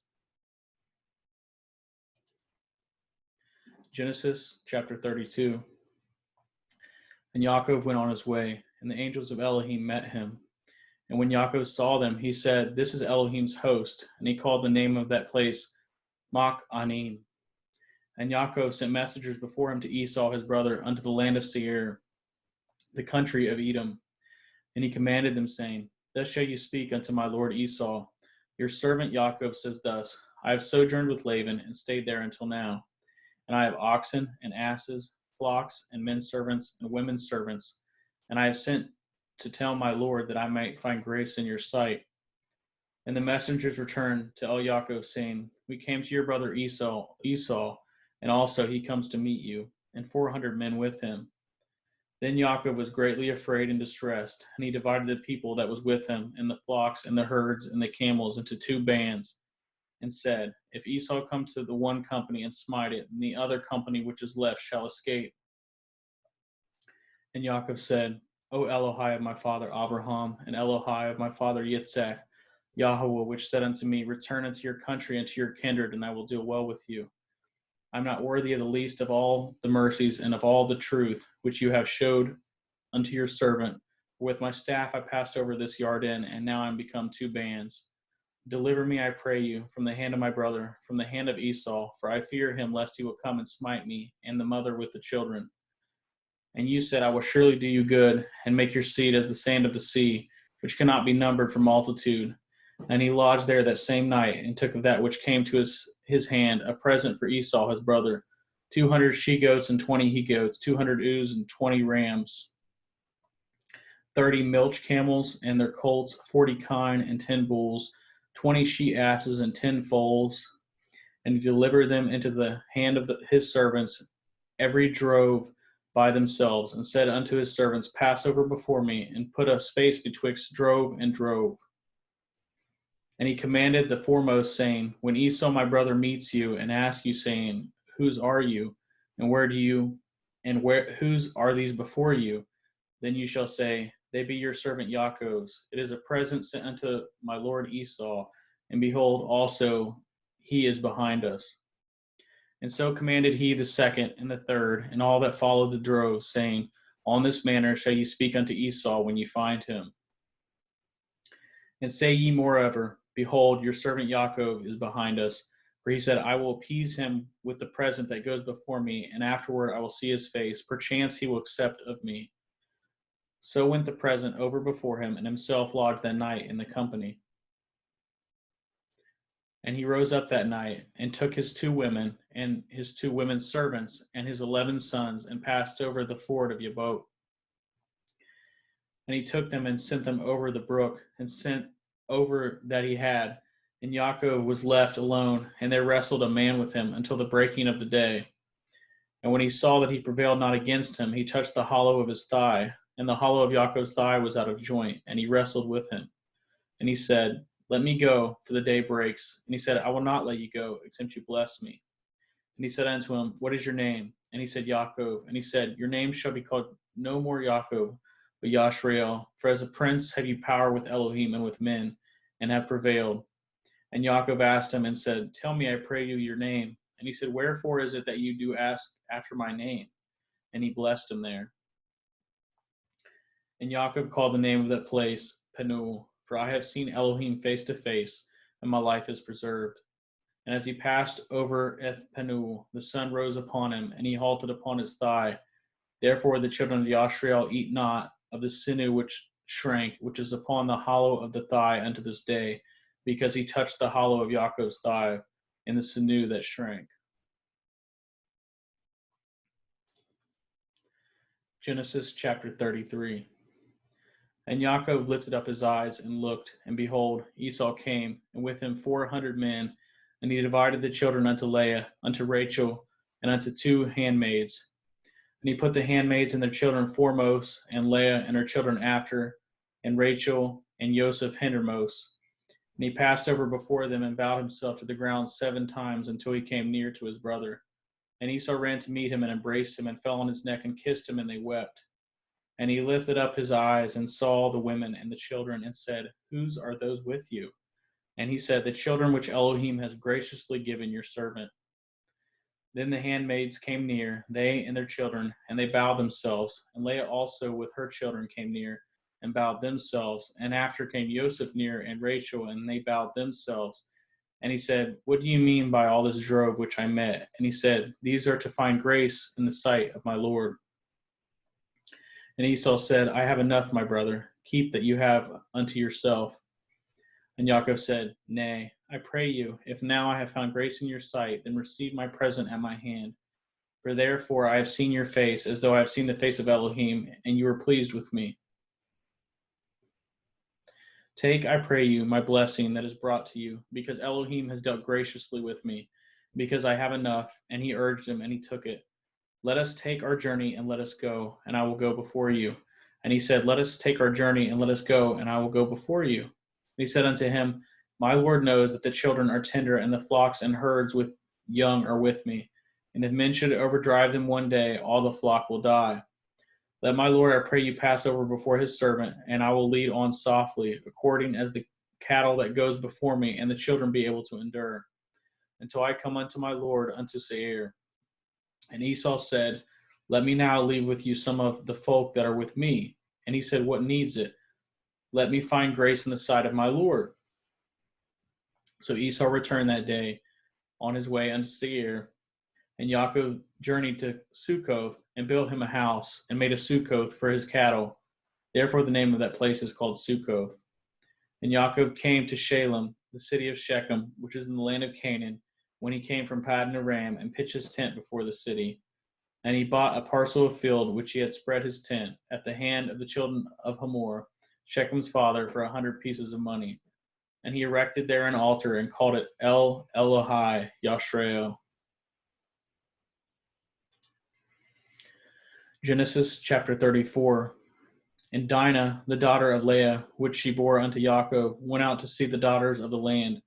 Genesis chapter 32. And Yaakov went on his way, and the angels of Elohim met him. And when Yaakov saw them, he said, This is Elohim's host. And he called the name of that place Mach Anim. And Yaakov sent messengers before him to Esau his brother unto the land of Seir, the country of Edom. And he commanded them, saying, Thus shall you speak unto my lord Esau. Your servant Yaakov says thus, I have sojourned with Laban, and stayed there until now. And I have oxen and asses, flocks and men servants and women servants. And I have sent to tell my lord that I might find grace in your sight. And the messengers returned to El Yaakov, saying, We came to your brother Esau, and also he comes to meet you, and 400 men with him. Then Yaakov was greatly afraid and distressed, and he divided the people that was with him, and the flocks, and the herds, and the camels into 2 bands, and said, If Esau come to the one company and smite it, then the other company which is left shall escape. And Yaakov said, O Elohai of my father Abraham, and Elohai of my father Yitzhak, Yahweh, which said unto me, Return unto your country and to your kindred, and I will deal well with you. I am not worthy of the least of all the mercies and of all the truth which you have showed unto your servant. With my staff I passed over this Yarden, and now I am become 2 bands. Deliver me, I pray you, from the hand of my brother, from the hand of Esau, for I fear him lest he will come and smite me, and the mother with the children. And you said, I will surely do you good, and make your seed as the sand of the sea, which cannot be numbered for multitude. And he lodged there that same night, and took of that which came to his hand a present for Esau his brother, 200 she-goats and 20 he-goats, 200 ewes and 20 rams, 30 milch camels and their colts, 40 kine and 10 bulls, 20 she-asses and 10 foals. And he delivered them into the hand of his servants, every drove by themselves, and said unto his servants, Pass over before me, and put a space betwixt drove and drove. And he commanded the foremost, saying, When Esau my brother meets you, and asks you, saying, Whose are you, and whose are these before you? Then you shall say, They be your servant Yaakov's. It is a present sent unto my lord Esau, and behold, also he is behind us. And so commanded he the second and the third, and all that followed the drove, saying, On this manner shall ye speak unto Esau when ye find him. And say ye moreover, Behold, your servant Yaakov is behind us. For he said, I will appease him with the present that goes before me, and afterward I will see his face. Perchance he will accept of me. So went the present over before him, and himself lodged that night in the company. And he rose up that night, and took his 2 women, and his 2 women's servants, and his 11 sons, and passed over the ford of Yabok. And he took them and sent them over the brook, and sent over that he had. And Yaakov was left alone, and there wrestled a man with him until the breaking of the day. And when he saw that he prevailed not against him, he touched the hollow of his thigh, and the hollow of Yaakov's thigh was out of joint, and he wrestled with him. And he said, Let me go, for the day breaks. And he said, I will not let you go, except you bless me. And he said unto him, What is your name? And he said, Yaakov. And he said, Your name shall be called no more Yaakov, but Yashrael. For as a prince have you power with Elohim and with men, and have prevailed. And Yaakov asked him and said, Tell me, I pray you, your name. And he said, Wherefore is it that you do ask after my name? And he blessed him there. And Yaakov called the name of that place Penuel, for I have seen Elohim face to face, and my life is preserved. And as he passed over Eth Penuel, the sun rose upon him, and he halted upon his thigh. Therefore the children of Yashrael eat not of the sinew which shrank, which is upon the hollow of the thigh unto this day, because he touched the hollow of Yaakov's thigh, and the sinew that shrank. Genesis chapter 33. And Yaakov lifted up his eyes and looked, and behold, Esau came, and with him 400 men, and he divided the children unto Leah, unto Rachel, and unto 2 handmaids. And he put the handmaids and their children foremost, and Leah and her children after, and Rachel and Joseph hindermost. And he passed over before them, and bowed himself to the ground 7 times, until he came near to his brother. And Esau ran to meet him, and embraced him, and fell on his neck, and kissed him, and they wept. And he lifted up his eyes, and saw the women and the children, and said, Whose are those with you? And he said, The children which Elohim has graciously given your servant. Then the handmaids came near, they and their children, and they bowed themselves. And Leah also with her children came near, and bowed themselves. And after came Joseph near, and Rachel, and they bowed themselves. And he said, What do you mean by all this drove which I met? And he said, These are to find grace in the sight of my Lord. And Esau said, I have enough, my brother. Keep that you have unto yourself. And Yaakov said, Nay, I pray you, if now I have found grace in your sight, then receive my present at my hand. For therefore I have seen your face, as though I have seen the face of Elohim, and you were pleased with me. Take, I pray you, my blessing that is brought to you, because Elohim has dealt graciously with me. because I have enough. And he urged him, and he took it. Let us take our journey, and let us go, and I will go before you. And he said, Let us take our journey, and let us go, and I will go before you. And he said unto him, My Lord knows that the children are tender, and the flocks and herds with young are with me. And if men should overdrive them one day, all the flock will die. Let my Lord, I pray you, pass over before his servant, and I will lead on softly, according as the cattle that goes before me, and the children be able to endure, until I come unto my Lord, unto Seir. And Esau said, Let me now leave with you some of the folk that are with me. And he said, What needs it? Let me find grace in the sight of my Lord. So Esau returned that day on his way unto Seir. And Yaakov journeyed to Succoth, and built him a house, and made a Succoth for his cattle. Therefore the name of that place is called Succoth. And Yaakov came to Shalem, the city of Shechem, which is in the land of Canaan, when he came from Paddan Aram, and pitched his tent before the city. And he bought a parcel of field which he had spread his tent at the hand of the children of Hamor, Shechem's father, for 100 pieces of money. And he erected there an altar, and called it El Elohai Yashreo. Genesis chapter 34. And Dinah, the daughter of Leah, which she bore unto Yaakov, went out to see the daughters of the land.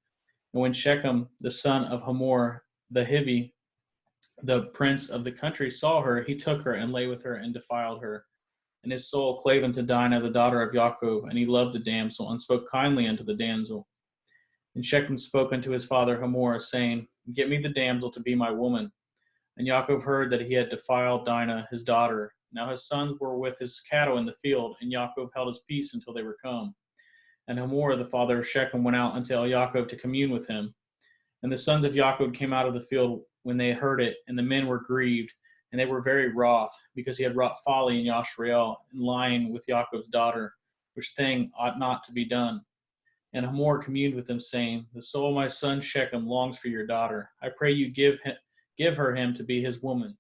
And when Shechem, the son of Hamor, the Hivi, the prince of the country, saw her, he took her, and lay with her, and defiled her. And his soul clave unto Dinah, the daughter of Yaakov, and he loved the damsel, and spoke kindly unto the damsel. And Shechem spoke unto his father Hamor, saying, Get me the damsel to be my woman. And Yaakov heard that he had defiled Dinah, his daughter. Now his sons were with his cattle in the field, and Yaakov held his peace until they were come. And Hamor, the father of Shechem, went out unto Yaakov to commune with him. And the sons of Yaakov came out of the field when they heard it, and the men were grieved, and they were very wroth, because he had wrought folly in Yashreel, in lying with Yaakov's daughter, which thing ought not to be done. And Hamor communed with them, saying, The soul of my son Shechem longs for your daughter. I pray you give her him to be his woman.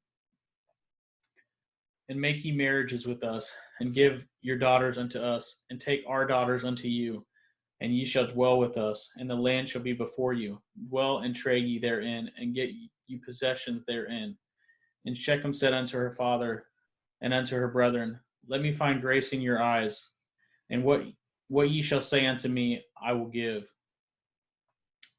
And make ye marriages with us, and give your daughters unto us, and take our daughters unto you, and ye shall dwell with us, and the land shall be before you. Dwell and trade ye therein, and get ye possessions therein. And Shechem said unto her father and unto her brethren, Let me find grace in your eyes, and what ye shall say unto me, I will give.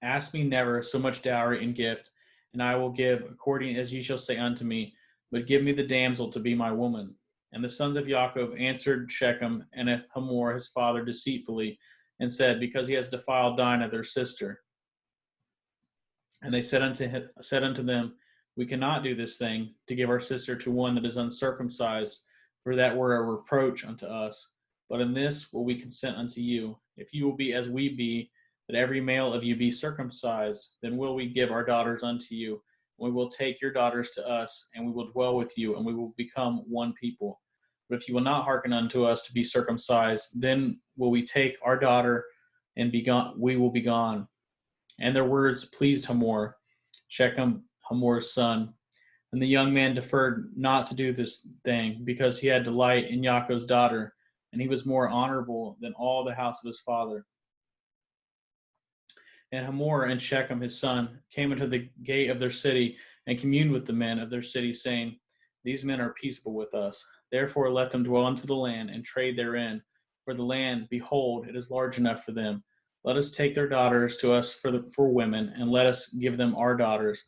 Ask me never so much dowry and gift, and I will give according as ye shall say unto me, but give me the damsel to be my woman. And the sons of Yaakov answered Shechem and Hamor his father deceitfully, and said, Because he has defiled Dinah their sister. And they said unto them, We cannot do this thing, to give our sister to one that is uncircumcised, for that were a reproach unto us. But in this will we consent unto you, if you will be as we be, that every male of you be circumcised, then will we give our daughters unto you. We will take your daughters to us, and we will dwell with you, and we will become one people. But if you will not hearken unto us to be circumcised, then will we take our daughter, and be gone, we will be gone. And their words pleased Hamor, Shechem, Hamor's son. And the young man deferred not to do this thing, because he had delight in Yaakov's daughter, and he was more honorable than all the house of his father. And Hamor and Shechem his son came into the gate of their city, and communed with the men of their city, saying, These men are peaceable with us. Therefore let them dwell unto the land, and trade therein. For the land, behold, it is large enough for them. Let us take their daughters to us for women, and let us give them our daughters.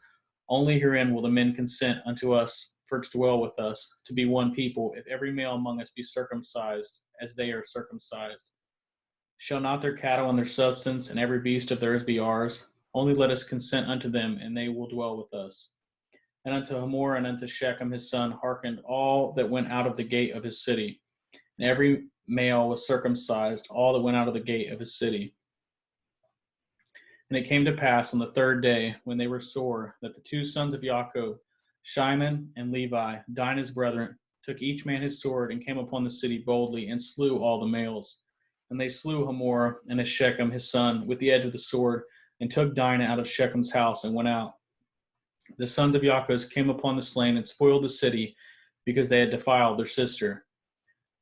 Only herein will the men consent unto us for to dwell with us, to be one people, if every male among us be circumcised, as they are circumcised. Shall not their cattle and their substance and every beast of theirs be ours? Only let us consent unto them, and they will dwell with us. And unto Hamor and unto Shechem his son hearkened all that went out of the gate of his city. And every male was circumcised, all that went out of the gate of his city. And it came to pass on the third day, when they were sore, that the two sons of Yaakov, Shimon and Levi, Dinah's brethren, took each man his sword, and came upon the city boldly, and slew all the males. And they slew Hamor and Shechem his son with the edge of the sword, and took Dinah out of Shechem's house, and went out. The sons of Yaakov came upon the slain, and spoiled the city, because they had defiled their sister.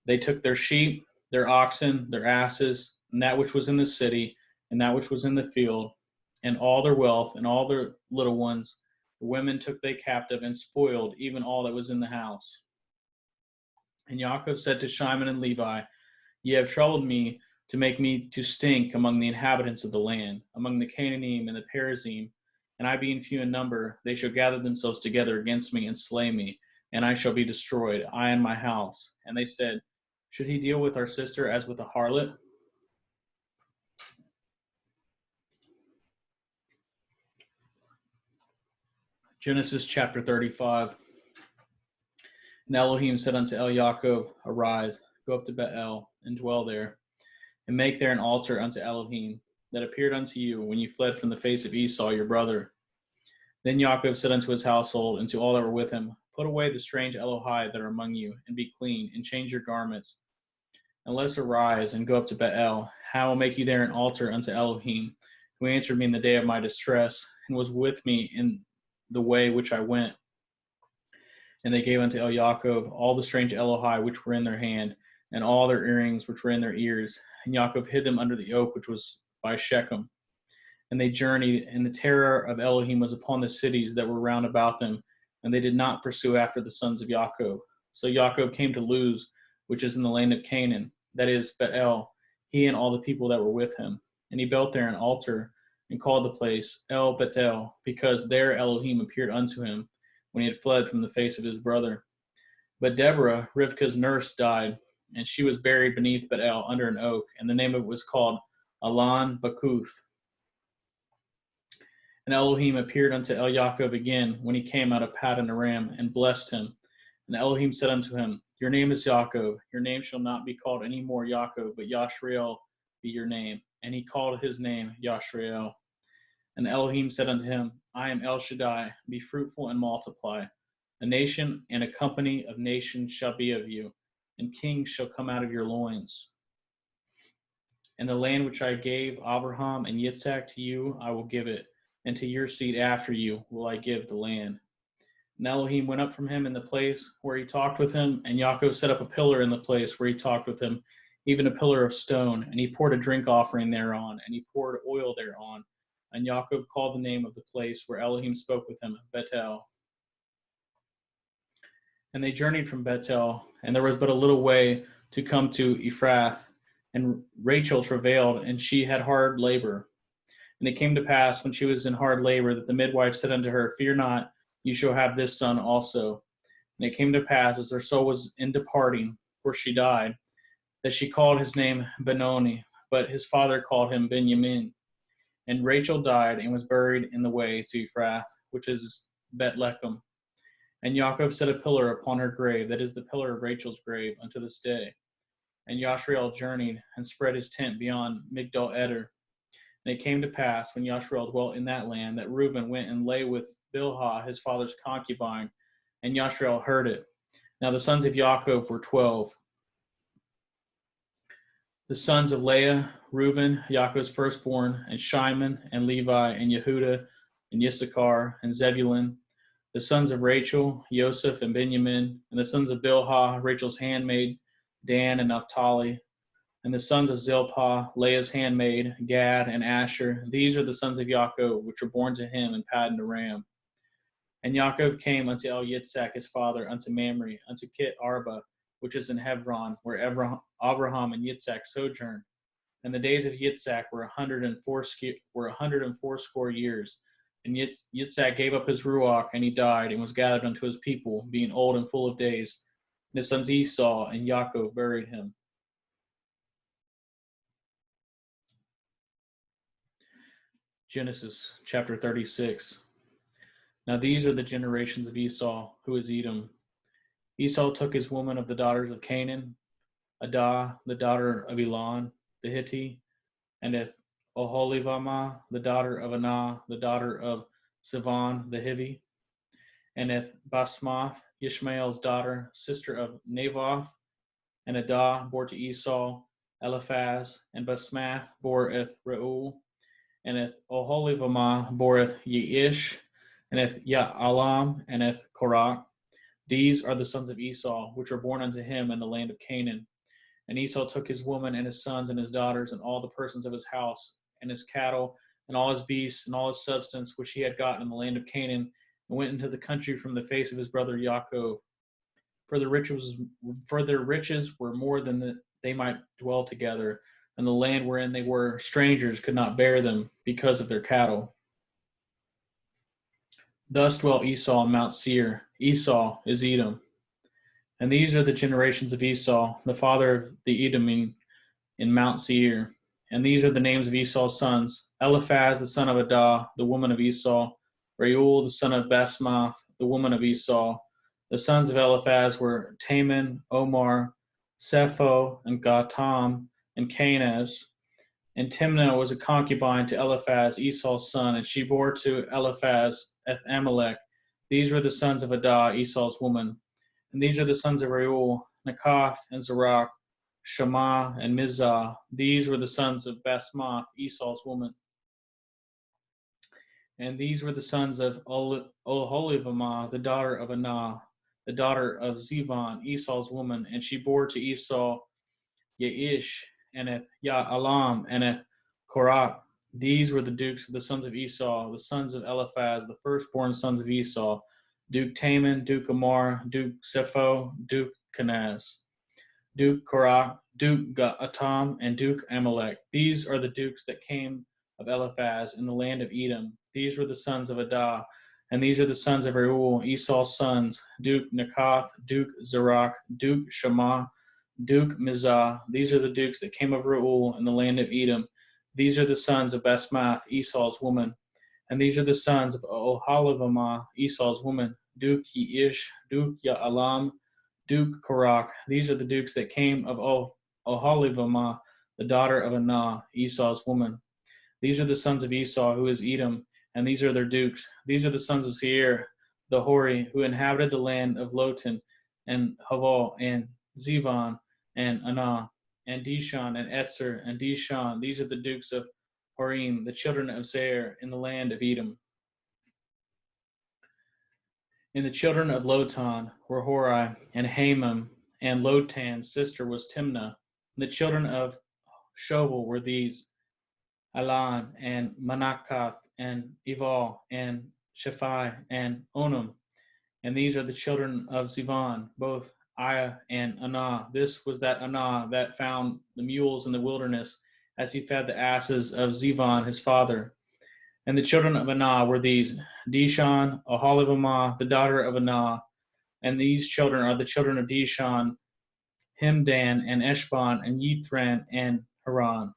They took their sheep, their oxen, their asses, and that which was in the city, and that which was in the field, and all their wealth, and all their little ones. The women took they captive, and spoiled even all that was in the house. And Yaakov said to Shimon and Levi, Ye have troubled me to make me to stink among the inhabitants of the land, among the Canaanim and the Perizim, and I being few in number, they shall gather themselves together against me and slay me, and I shall be destroyed, I and my house. And they said, Should he deal with our sister as with a harlot? Genesis chapter 35. And Elohim said unto Yaakov, Arise, go up to Bethel, and dwell there, and make there an altar unto Elohim, that appeared unto you when you fled from the face of Esau your brother. Then Yaakov said unto his household, and to all that were with him, Put away the strange Elohai that are among you, and be clean, and change your garments. And let us arise, and go up to Bethel. I will make you there an altar unto Elohim, who answered me in the day of my distress, and was with me in the way which I went. And they gave unto Yaakov all the strange Elohai which were in their hand, and all their earrings which were in their ears. And Yaakov hid them under the oak which was by Shechem. And they journeyed, and the terror of Elohim was upon the cities that were round about them, and they did not pursue after the sons of Yaakov. So Yaakov came to Luz, which is in the land of Canaan, that is, Bethel, he and all the people that were with him. And he built there an altar, and called the place El Bethel, because there Elohim appeared unto him, when he had fled from the face of his brother. But Deborah, Rivkah's nurse, died, and she was buried beneath Bethel under an oak, and the name of it was called Alon Bakuth. And Elohim appeared unto Yaakov again when he came out of Paddan Aram, and blessed him. And Elohim said unto him, Your name is Yaakov. Your name shall not be called any more Yaakov, but Yashrael be your name. And he called his name Yashrael. And Elohim said unto him, I am El Shaddai, be fruitful and multiply. A nation and a company of nations shall be of you, and kings shall come out of your loins. And the land which I gave Abraham and Yitzhak to you, I will give it, and to your seed after you will I give the land. And Elohim went up from him in the place where he talked with him, and Yaakov set up a pillar in the place where he talked with him, even a pillar of stone, and he poured a drink offering thereon, and he poured oil thereon. And Yaakov called the name of the place where Elohim spoke with him, Bethel. And they journeyed from Bethel, and there was but a little way to come to Ephrath. And Rachel travailed, and she had hard labor. And it came to pass, when she was in hard labor, that the midwife said unto her, Fear not, you shall have this son also. And it came to pass, as her soul was in departing, for she died, that she called his name Benoni, but his father called him Benjamin. And Rachel died, and was buried in the way to Ephrath, which is Bethlehem. And Yaakov set a pillar upon her grave, that is the pillar of Rachel's grave, unto this day. And Yashrael journeyed, and spread his tent beyond Migdal Eder. And it came to pass, when Yashrael dwelt in that land, that Reuben went and lay with Bilhah, his father's concubine, and Yashrael heard it. Now the sons of Yaakov were 12. The sons of Leah, Reuben, Yaakov's firstborn, and Shimon, and Levi, and Yehuda, and Issachar, and Zebulun. The sons of Rachel, Joseph, and Benjamin. And the sons of Bilhah, Rachel's handmaid, Dan, and Naphtali. And the sons of Zilpah, Leah's handmaid, Gad, and Asher. These are the sons of Yaakov, which were born to him in Paddan Aram. And Yaakov came unto Yitzhak his father, unto Mamre, unto Kit Arba, which is in Hebron, where Abraham and Yitzhak sojourned. And the days of Yitzhak were 104 years. And Yitzhak gave up his ruach, and he died, and was gathered unto his people, being old and full of days. And his sons Esau and Yaakov buried him. Genesis chapter 36. Now these are the generations of Esau, who is Edom. Esau took his woman of the daughters of Canaan, Adah, the daughter of Elon, the Hittite, and Eth Oholibamah, the daughter of Anah, the daughter of Sivan, the Hivi, and Eth Basmath, Ishmael's daughter, sister of Naboth, and Adah bore to Esau Eliphaz, and Basmath bore Eth Reuel, and Eth Oholibamah bore Eth Yeish, and Eth Ya'alam, and Eth Korah. These are the sons of Esau, which were born unto him in the land of Canaan. And Esau took his woman and his sons and his daughters and all the persons of his house and his cattle and all his beasts, and all his substance, which he had gotten in the land of Canaan, and went into the country from the face of his brother Yaakov. For their riches were more than they might dwell together, and the land wherein they were strangers could not bear them because of their cattle. Thus dwelt Esau on Mount Seir. Esau is Edom. And these are the generations of Esau, the father of the Edomim, in Mount Seir. And these are the names of Esau's sons: Eliphaz, the son of Adah, the woman of Esau; Reuel, the son of Basmath, the woman of Esau. The sons of Eliphaz were Taman, Omar, Sepho, and Gatam, and Canaz. And Timnah was a concubine to Eliphaz, Esau's son, and she bore to Eliphaz Eth-Amelech. These were the sons of Adah, Esau's woman. And these are the sons of Reuel, Nakath, and Zerach, Shammah, and Mizah. These were the sons of Basmath, Esau's woman. And these were the sons of Oholibamah, the daughter of Anah, the daughter of Zivan, Esau's woman. And she bore to Esau Yaish, and Ya'alam, and Korah. These were the dukes of the sons of Esau, the sons of Eliphaz, the firstborn sons of Esau: Duke Taman, Duke Amar, Duke Sepho, Duke Kenaz, Duke Korah, Duke Gatam, and Duke Amalek. These are the dukes that came of Eliphaz in the land of Edom. These were the sons of Adah. And these are the sons of Reuel, Esau's sons: Duke Nakath, Duke Zerach, Duke Shammah, Duke Mizah. These are the dukes that came of Reuel in the land of Edom. These are the sons of Basmath, Esau's woman. And these are the sons of Oholibamah, Esau's woman: Duke Yaish, Duke Ya'alam, Duke Korach. These are the dukes that came of Oholibamah, the daughter of Anah, Esau's woman. These are the sons of Esau, who is Edom, and these are their dukes. These are the sons of Seir, the Hori, who inhabited the land of Lotan, and Haval, and Zivan, and Anah, and Dishon, and Etzer, and Dishon. These are the dukes of Horim, the children of Seir, in the land of Edom. And the children of Lotan were Hori, and Hamam, and Lotan's sister was Timnah. And the children of Shovel were these: Alan, and Manakath, and Eval, and Shaphi, and Onam. And these are the children of Zivan, both Aya and Anah. This was that Anah that found the mules in the wilderness, as he fed the asses of Zivan his father. And the children of Anah were these: Dishon, Oholibamah, the daughter of Anah. And these children are the children of Dishon: Himdan, and Eshban, and Yithran, and Haran.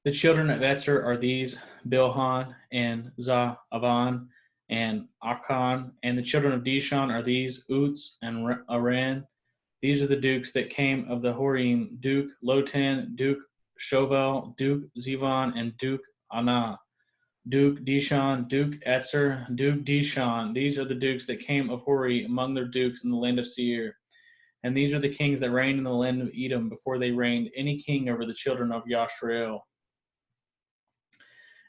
The children of Etzer are these: Bilhan, and Zaavan, and Akan. And the children of Dishon are these: Uts, and Aran. These are the dukes that came of the Horim: Duke Lotan, Duke Shovel, Duke Zivan, and Duke Anah. Duke Dishon, Duke Etzer, Duke Dishon. These are the dukes that came of Hori among their dukes in the land of Seir. And these are the kings that reigned in the land of Edom before they reigned any king over the children of Yashrael.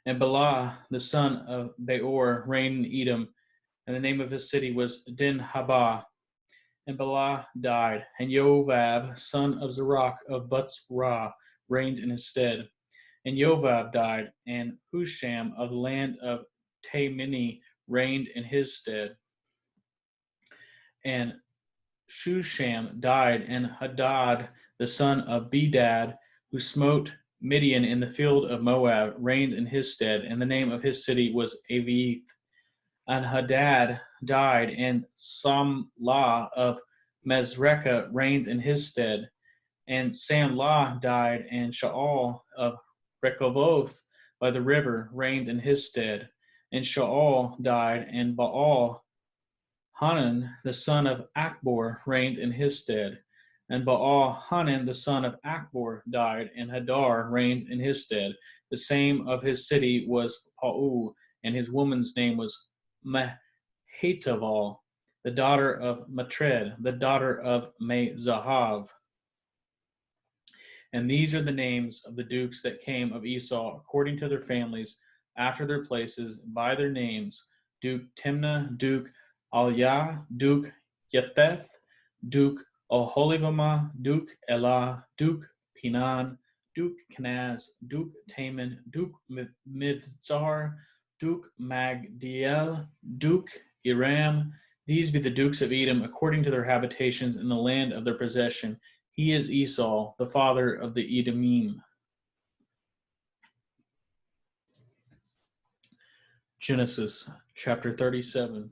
And Bela, the son of Beor, reigned in Edom, and the name of his city was Dinhabah. And Bela died, and Jovab, son of Zerach of Butzrah, reigned in his stead. And Jovab died, and Husham of the land of Taimini reigned in his stead. And Shusham died, and Hadad, the son of Bedad, who smote Midian in the field of Moab, reigned in his stead, and the name of his city was Avith. And Hadad died, and Samlah of Mesrekah reigned in his stead. And Samlah died, and Shaul of Rechoboth by the river reigned in his stead. And Shaul died, and Baal Hanan, the son of Akbor, reigned in his stead. And Baal Hanan, the son of Akbor, died, and Hadar reigned in his stead. The same of his city was Paul, and his woman's name was Mehetabel, the daughter of Matred, the daughter of Mezahav. And these are the names of the dukes that came of Esau according to their families, after their places, by their names: Duke Timnah, Duke Alyah, Duke Yetheth, Duke Oholibamah, Duke Elah, Duke Pinan, Duke Kenaz, Duke Taman, Duke Mibzar, Duke Magdiel, Duke Iram. These be the dukes of Edom according to their habitations in the land of their possession. He is Esau, the father of the Edomim. Genesis chapter 37.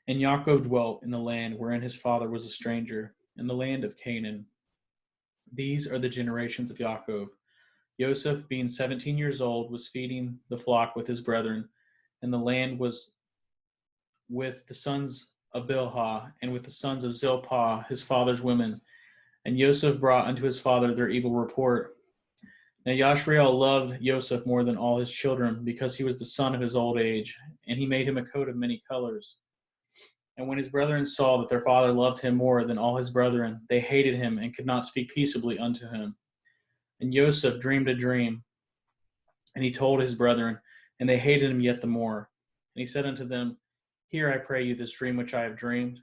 And Yaakov dwelt in the land wherein his father was a stranger, in the land of Canaan. These are the generations of Yaakov. Joseph, being 17 years old, was feeding the flock with his brethren, and the land was with the sons of Bilhah, and with the sons of Zilpah, his father's women. And Joseph brought unto his father their evil report. Now Yashrael loved Joseph more than all his children, because he was the son of his old age, and he made him a coat of many colors. And when his brethren saw that their father loved him more than all his brethren, they hated him and could not speak peaceably unto him. And Joseph dreamed a dream, and he told his brethren, and they hated him yet the more. And he said unto them, Hear, I pray you, this dream which I have dreamed.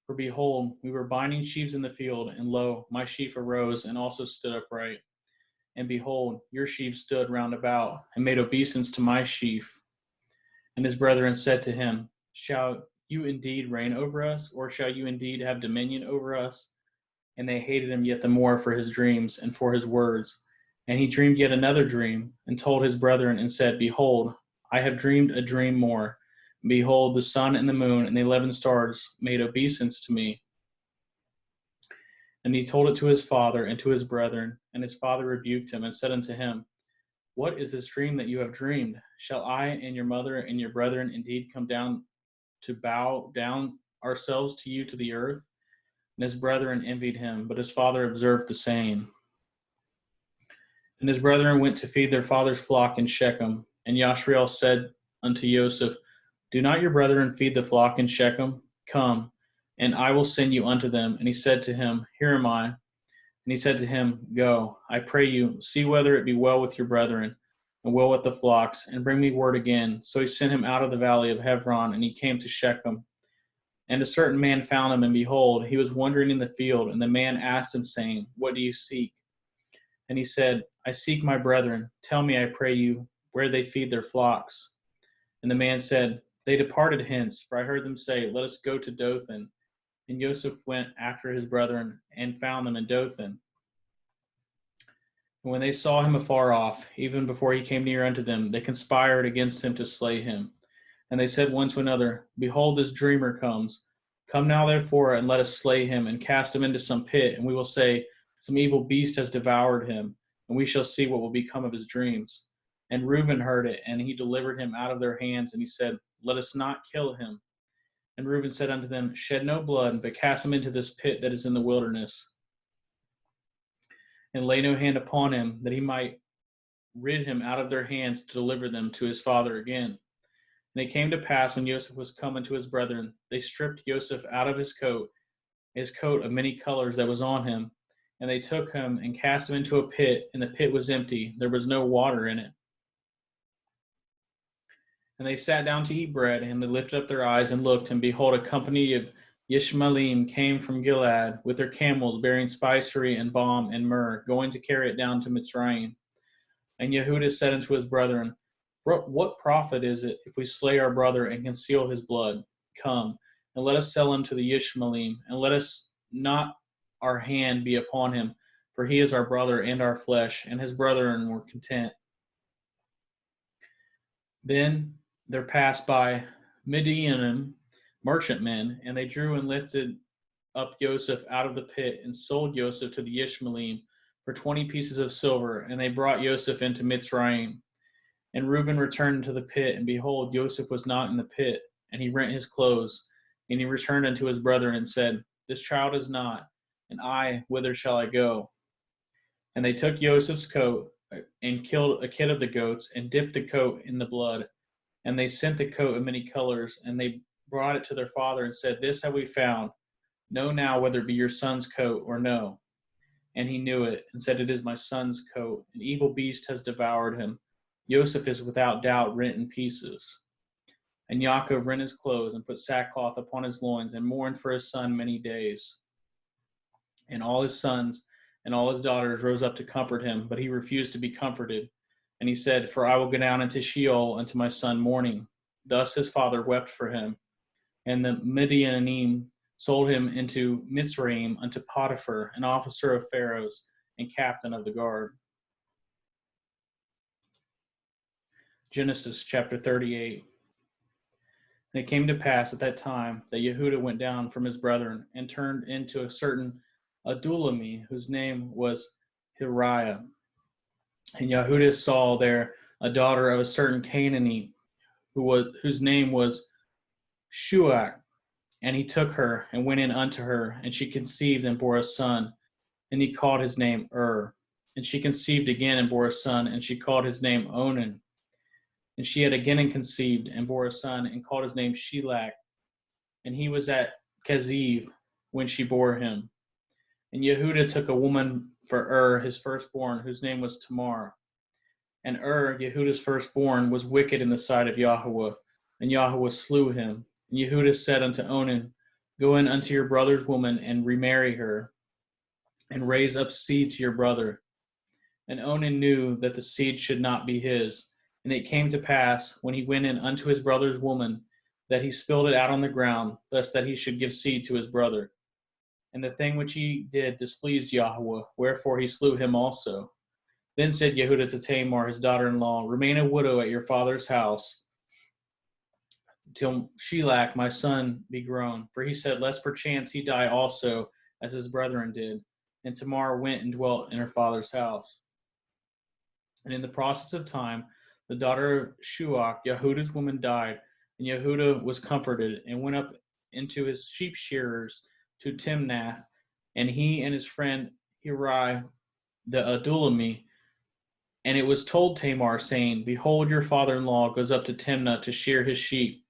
For behold, we were binding sheaves in the field, and lo, my sheaf arose and also stood upright. And behold, your sheaves stood round about, and made obeisance to my sheaf. And his brethren said to him, Shall you indeed reign over us, or shall you indeed have dominion over us? And they hated him yet the more for his dreams and for his words. And he dreamed yet another dream, and told his brethren, and said, Behold, I have dreamed a dream more. And behold, the sun and the moon and the 11 stars made obeisance to me. And he told it to his father and to his brethren. And his father rebuked him, and said unto him, What is this dream that you have dreamed? Shall I and your mother and your brethren indeed come down to bow down ourselves to you to the earth? And his brethren envied him, but his father observed the saying. And his brethren went to feed their father's flock in Shechem. And Yashrael said unto Joseph, Do not your brethren feed the flock in Shechem? Come, and I will send you unto them. And he said to him, Here am I. And he said to him, Go, I pray you, see whether it be well with your brethren, and well with the flocks, and bring me word again. So he sent him out of the valley of Hebron, and he came to Shechem. And a certain man found him, and behold, he was wandering in the field. And the man asked him, saying, What do you seek? And he said, I seek my brethren. Tell me, I pray you, where they feed their flocks. And the man said, They departed hence, for I heard them say, Let us go to Dothan. And Joseph went after his brethren, and found them in Dothan. And when they saw him afar off, even before he came near unto them, they conspired against him to slay him. And they said one to another, Behold, this dreamer comes. Come now, therefore, and let us slay him, and cast him into some pit, and we will say, Some evil beast has devoured him, and we shall see what will become of his dreams. And Reuben heard it, and he delivered him out of their hands, and he said, Let us not kill him. And Reuben said unto them, Shed no blood, but cast him into this pit that is in the wilderness, and lay no hand upon him, that he might rid him out of their hands to deliver them to his father again. And it came to pass, when Joseph was come unto his brethren, they stripped Joseph out of his coat of many colors that was on him, and they took him and cast him into a pit, and the pit was empty, there was no water in it. And they sat down to eat bread, and they lifted up their eyes and looked, and behold, a company of Ishmaelim came from Gilead with their camels, bearing spicery and balm and myrrh, going to carry it down to Mitzrayim. And Yehudah said unto his brethren, What profit is it if we slay our brother and conceal his blood? Come, and let us sell him to the Ishmaelim, and let us not our hand be upon him, for he is our brother and our flesh. And his brethren were content. Then there passed by Midianim merchantmen, and they drew and lifted up Joseph out of the pit, and sold Joseph to the Ishmaelim for 20 pieces of silver, and they brought Joseph into Mitzrayim. And Reuben returned to the pit, and behold, Joseph was not in the pit, and he rent his clothes. And he returned unto his brethren, and said, This child is not, and I, whither shall I go? And they took Joseph's coat, and killed a kid of the goats, and dipped the coat in the blood. And they sent the coat of many colors, and they brought it to their father, and said, This have we found. Know now whether it be your son's coat or no. And he knew it, and said, It is my son's coat. An evil beast has devoured him. Joseph is without doubt rent in pieces. And Yaakov rent his clothes, and put sackcloth upon his loins, and mourned for his son many days. And all his sons And all his daughters rose up to comfort him, but he refused to be comforted. And he said, For I will go down into Sheol unto my son mourning. Thus his father wept for him. And the Midianim sold him into Mitzrayim unto Potiphar, an officer of Pharaoh's and captain of the guard. Genesis chapter 38. And it came to pass at that time that Yehudah went down from his brethren and turned into a certain Adulami, whose name was Hiriah. And Yehudah saw there a daughter of a certain Canaanite, whose name was Shuach. And he took her and went in unto her, and she conceived and bore a son, and he called his name And she conceived again and bore a son, and she called his name Onan. And she had again conceived and bore a son, and called his name Shelach. And he was at Keziv when she bore him. And Yehudah took a woman for his firstborn, whose name was Tamar. And Yehudah's firstborn, was wicked in the sight of Yahweh, and Yahweh slew him. And Yehudah said unto Onan, Go in unto your brother's woman, and remarry her, and raise up seed to your brother. And Onan knew that the seed should not be his. And it came to pass, when he went in unto his brother's woman, that he spilled it out on the ground, thus that he should give seed to his brother. And the thing which he did displeased Yahweh, wherefore he slew him also. Then said Yehudah to Tamar, his daughter-in-law, Remain a widow at your father's house, till Shelach my son be grown. For he said, Lest perchance he die also, as his brethren did. And Tamar went and dwelt in her father's house. And in the process of time, the daughter of Shuach, Yehudah's woman, died, and Yehudah was comforted, and went up into his sheep shearers to Timnath, and he and his friend Hirai the Adulami. And it was told Tamar, saying, Behold, your father-in-law goes up to Timnah to shear his sheep.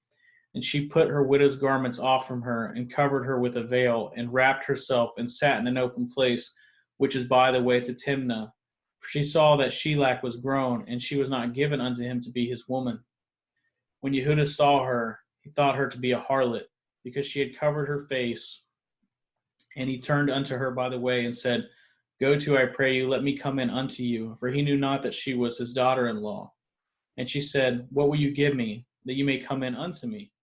And she put her widow's garments off from her, and covered her with a veil, and wrapped herself, and sat in an open place, which is by the way to Timnah. For she saw that Shelach was grown, and she was not given unto him to be his woman. When Yehudah saw her, he thought her to be a harlot, because she had covered her face. And he turned unto her by the way, and said, Go to, I pray you, let me come in unto you. For he knew not that she was his daughter-in-law. And she said, What will you give me, that you may come in unto me?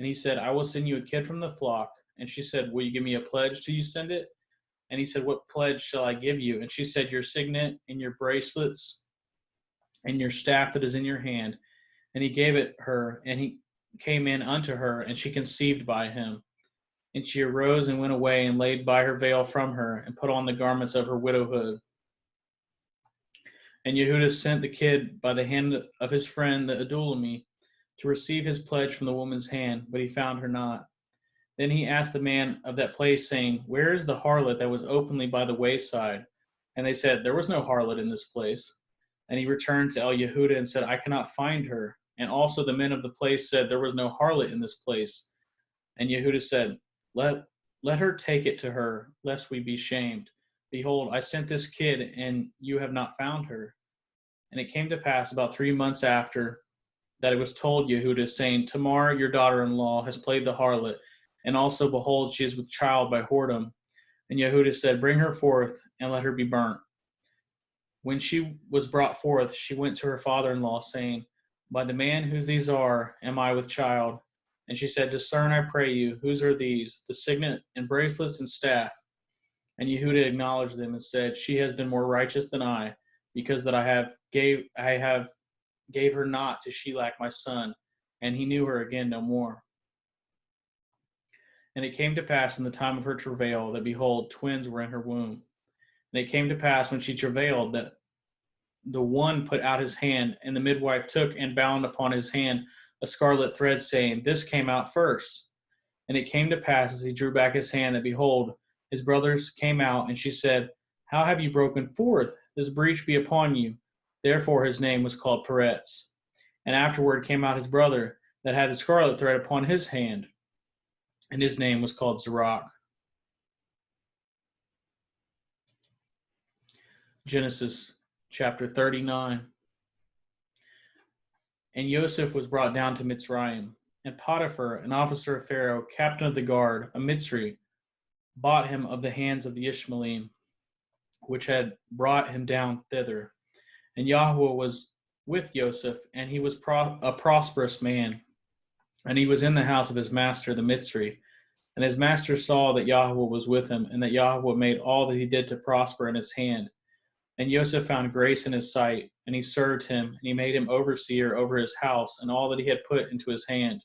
And he said, I will send you a kid from the flock. And she said, Will you give me a pledge till you send it? And he said, What pledge shall I give you? And she said, Your signet, and your bracelets, and your staff that is in your hand. And he gave it her, and he came in unto her, and she conceived by him. And she arose and went away, and laid by her veil from her, and put on the garments of her widowhood. And Yehudah sent the kid by the hand of his friend the Adulami to receive his pledge from the woman's hand, but he found her not. Then he asked the man of that place, saying, Where is the harlot that was openly by the wayside? And they said, There was no harlot in this place. And he returned to Yehudah and said, I cannot find her. And also the men of the place said, There was no harlot in this place. And Yehudah said, Let her take it to her, lest we be shamed. Behold, I sent this kid, and you have not found her. And it came to pass about 3 months after that it was told Yehudah, saying, Tamar, your daughter-in-law, has played the harlot, and also, behold, she is with child by whoredom. And Yehudah said, Bring her forth, and let her be burnt. When she was brought forth, she went to her father-in-law, saying, By the man whose these are, am I with child? And she said, Discern, I pray you, whose are these, the signet and bracelets and staff? And Yehudah acknowledged them and said, She has been more righteous than I, because that I gave her not to Shelach my son, and he knew her again no more. And it came to pass in the time of her travail that, behold, twins were in her womb. And it came to pass when she travailed that the one put out his hand, and the midwife took and bound upon his hand a scarlet thread, saying, This came out first. And it came to pass as he drew back his hand, that behold, his brothers came out, and she said, How have you broken forth? This breach be upon you. Therefore his name was called Peretz. And afterward came out his brother that had the scarlet thread upon his hand, and his name was called Zerach. Genesis chapter 39. And Joseph was brought down to Mitzrayim, and Potiphar, an officer of Pharaoh, captain of the guard, a Mitzri, bought him of the hands of the Ishmaelim. which had brought him down thither. And Yahweh was with Joseph, and he was a prosperous man. And he was in the house of his master, the Mitzri. And his master saw that Yahweh was with him, and that Yahweh made all that he did to prosper in his hand. And Joseph found grace in his sight, and he served him, and he made him overseer over his house and all that he had put into his hand.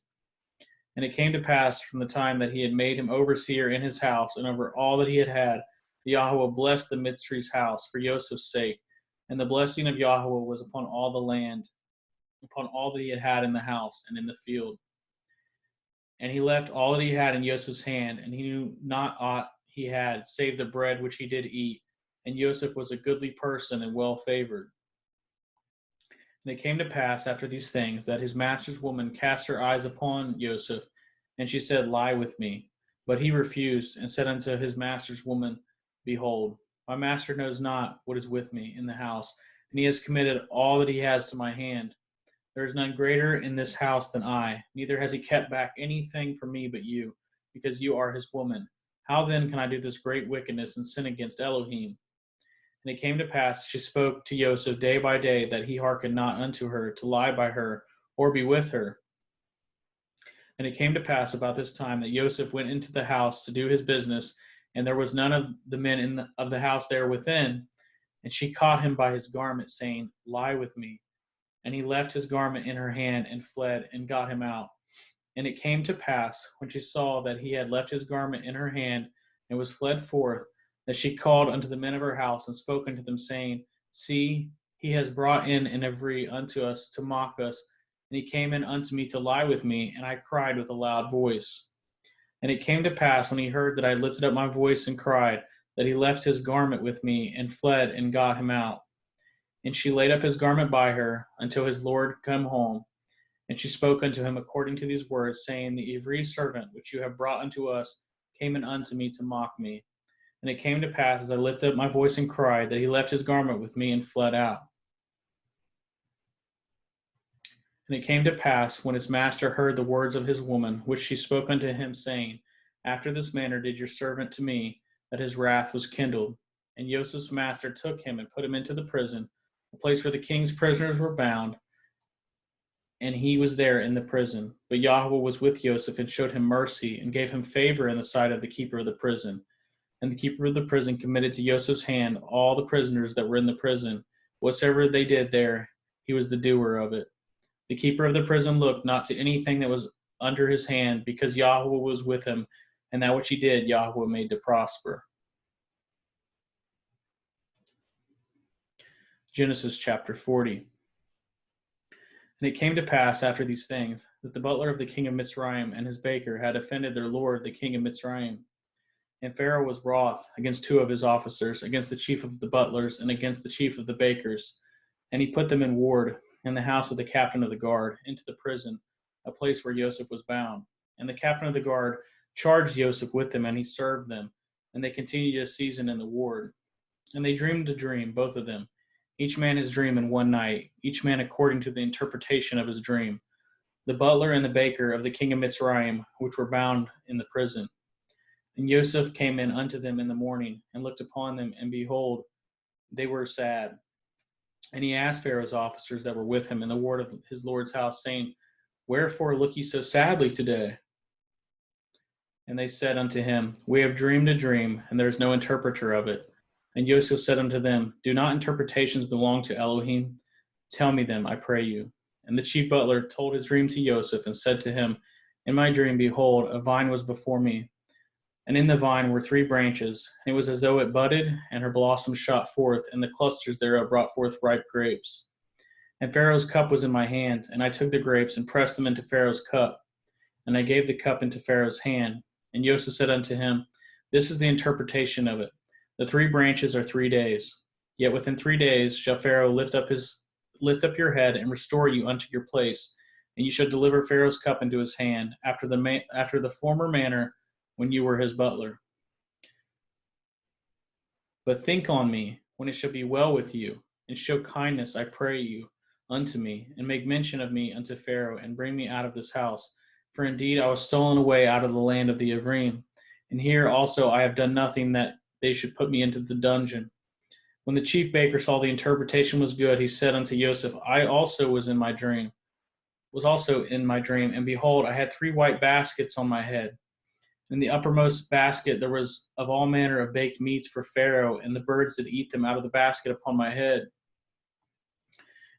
And it came to pass from the time that he had made him overseer in his house and over all that he had, Yahweh blessed the Mitzri's house for Joseph's sake. And the blessing of Yahweh was upon all the land, upon all that he had in the house and in the field. And he left all that he had in Joseph's hand, and he knew not aught he had, save the bread which he did eat. And Joseph was a goodly person and well favored. And it came to pass after these things that his master's woman cast her eyes upon Joseph, and she said, Lie with me. But he refused, and said unto his master's woman, Behold, my master knows not what is with me in the house, and he has committed all that he has to my hand. There is none greater in this house than I, neither has he kept back anything from me but you, because you are his woman. How then can I do this great wickedness and sin against Elohim? And it came to pass, she spoke to Joseph day by day, that he hearkened not unto her, to lie by her, or be with her. And it came to pass about this time that Joseph went into the house to do his business, and there was none of the men of the house there within. And she caught him by his garment, saying, Lie with me. And he left his garment in her hand, and fled, and got him out. And it came to pass, when she saw that he had left his garment in her hand, and was fled forth, that she called unto the men of her house, and spoke unto them, saying, See, he has brought in every unto us to mock us. And he came in unto me to lie with me, and I cried with a loud voice. And it came to pass, when he heard that I lifted up my voice and cried, that he left his garment with me, and fled, and got him out. And she laid up his garment by her, until his Lord come home. And she spoke unto him according to these words, saying, The Ivri servant which you have brought unto us came in unto me to mock me. And it came to pass, as I lifted up my voice and cried, that he left his garment with me and fled out. And it came to pass, when his master heard the words of his woman, which she spoke unto him, saying, After this manner did your servant to me, that his wrath was kindled. And Joseph's master took him and put him into the prison, the place where the king's prisoners were bound, and he was there in the prison. But Yahweh was with Joseph, and showed him mercy, and gave him favor in the sight of the keeper of the prison. And the keeper of the prison committed to Joseph's hand all the prisoners that were in the prison. Whatsoever they did there, he was the doer of it. The keeper of the prison looked not to anything that was under his hand, because Yahweh was with him, and that which he did, Yahweh made to prosper. Genesis chapter 40. And it came to pass after these things, that the butler of the king of Mitzrayim and his baker had offended their lord, the king of Mitzrayim. And Pharaoh was wroth against two of his officers, against the chief of the butlers, and against the chief of the bakers. And he put them in ward in the house of the captain of the guard, into the prison, a place where Joseph was bound. And the captain of the guard charged Joseph with them, and he served them. And they continued a season in the ward. And they dreamed a dream, both of them, each man his dream in one night, each man according to the interpretation of his dream, the butler and the baker of the king of Mitzrayim, which were bound in the prison. And Joseph came in unto them in the morning, and looked upon them, and behold, they were sad. And he asked Pharaoh's officers that were with him in the ward of his lord's house, saying, Wherefore look ye so sadly today? And they said unto him, We have dreamed a dream, and there is no interpreter of it. And Joseph said unto them, Do not interpretations belong to Elohim? Tell me them, I pray you. And the chief butler told his dream to Joseph, and said to him, In my dream, behold, a vine was before me, and in the vine were 3 branches. And it was as though it budded, and her blossoms shot forth, and the clusters thereof brought forth ripe grapes. And Pharaoh's cup was in my hand, and I took the grapes, and pressed them into Pharaoh's cup. And I gave the cup into Pharaoh's hand. And Joseph said unto him, This is the interpretation of it. The 3 branches are 3 days. Yet within 3 days shall Pharaoh lift up your head, and restore you unto your place. And you shall deliver Pharaoh's cup into his hand, after the former manner, when you were his butler. But think on me, when it shall be well with you, and show kindness, I pray you, unto me, and make mention of me unto Pharaoh, and bring me out of this house. For indeed I was stolen away out of the land of the Ivrim, and here also I have done nothing that they should put me into the dungeon. When the chief baker saw the interpretation was good, he said unto Joseph, I also was also in my dream, and behold, I had 3 white baskets on my head. In the uppermost basket there was of all manner of baked meats for Pharaoh, and the birds did eat them out of the basket upon my head.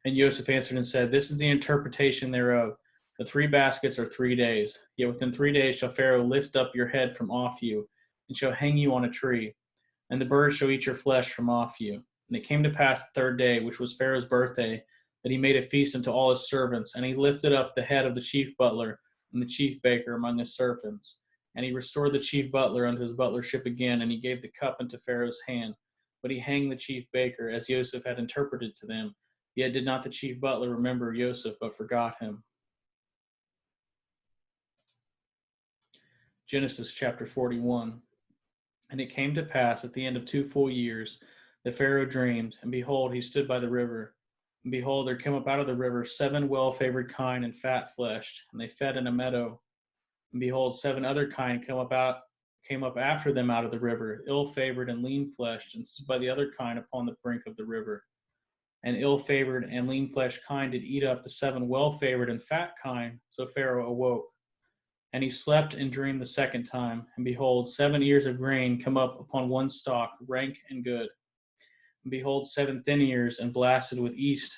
And Joseph answered and said, This is the interpretation thereof. The 3 baskets are 3 days. Yet within 3 days shall Pharaoh lift up your head from off you, and shall hang you on a tree, and the birds shall eat your flesh from off you. And it came to pass the 3rd day, which was Pharaoh's birthday, that he made a feast unto all his servants, and he lifted up the head of the chief butler and the chief baker among his servants. And he restored the chief butler unto his butlership again, and he gave the cup into Pharaoh's hand. But he hanged the chief baker, as Joseph had interpreted to them. Yet did not the chief butler remember Joseph, but forgot him. Genesis chapter 41. And it came to pass at the end of 2 full years that Pharaoh dreamed, and behold, he stood by the river. And behold, there came up out of the river 7 well-favored kine and fat-fleshed, and they fed in a meadow. And behold, 7 other kine came up after them out of the river, ill-favored and lean-fleshed, and stood by the other kine upon the brink of the river. And ill-favored and lean-fleshed kine did eat up the 7 well-favored and fat kine. So Pharaoh awoke. And he slept and dreamed the 2nd time. And behold, 7 ears of grain come up upon one stalk, rank and good. And behold, 7 thin ears and blasted with yeast,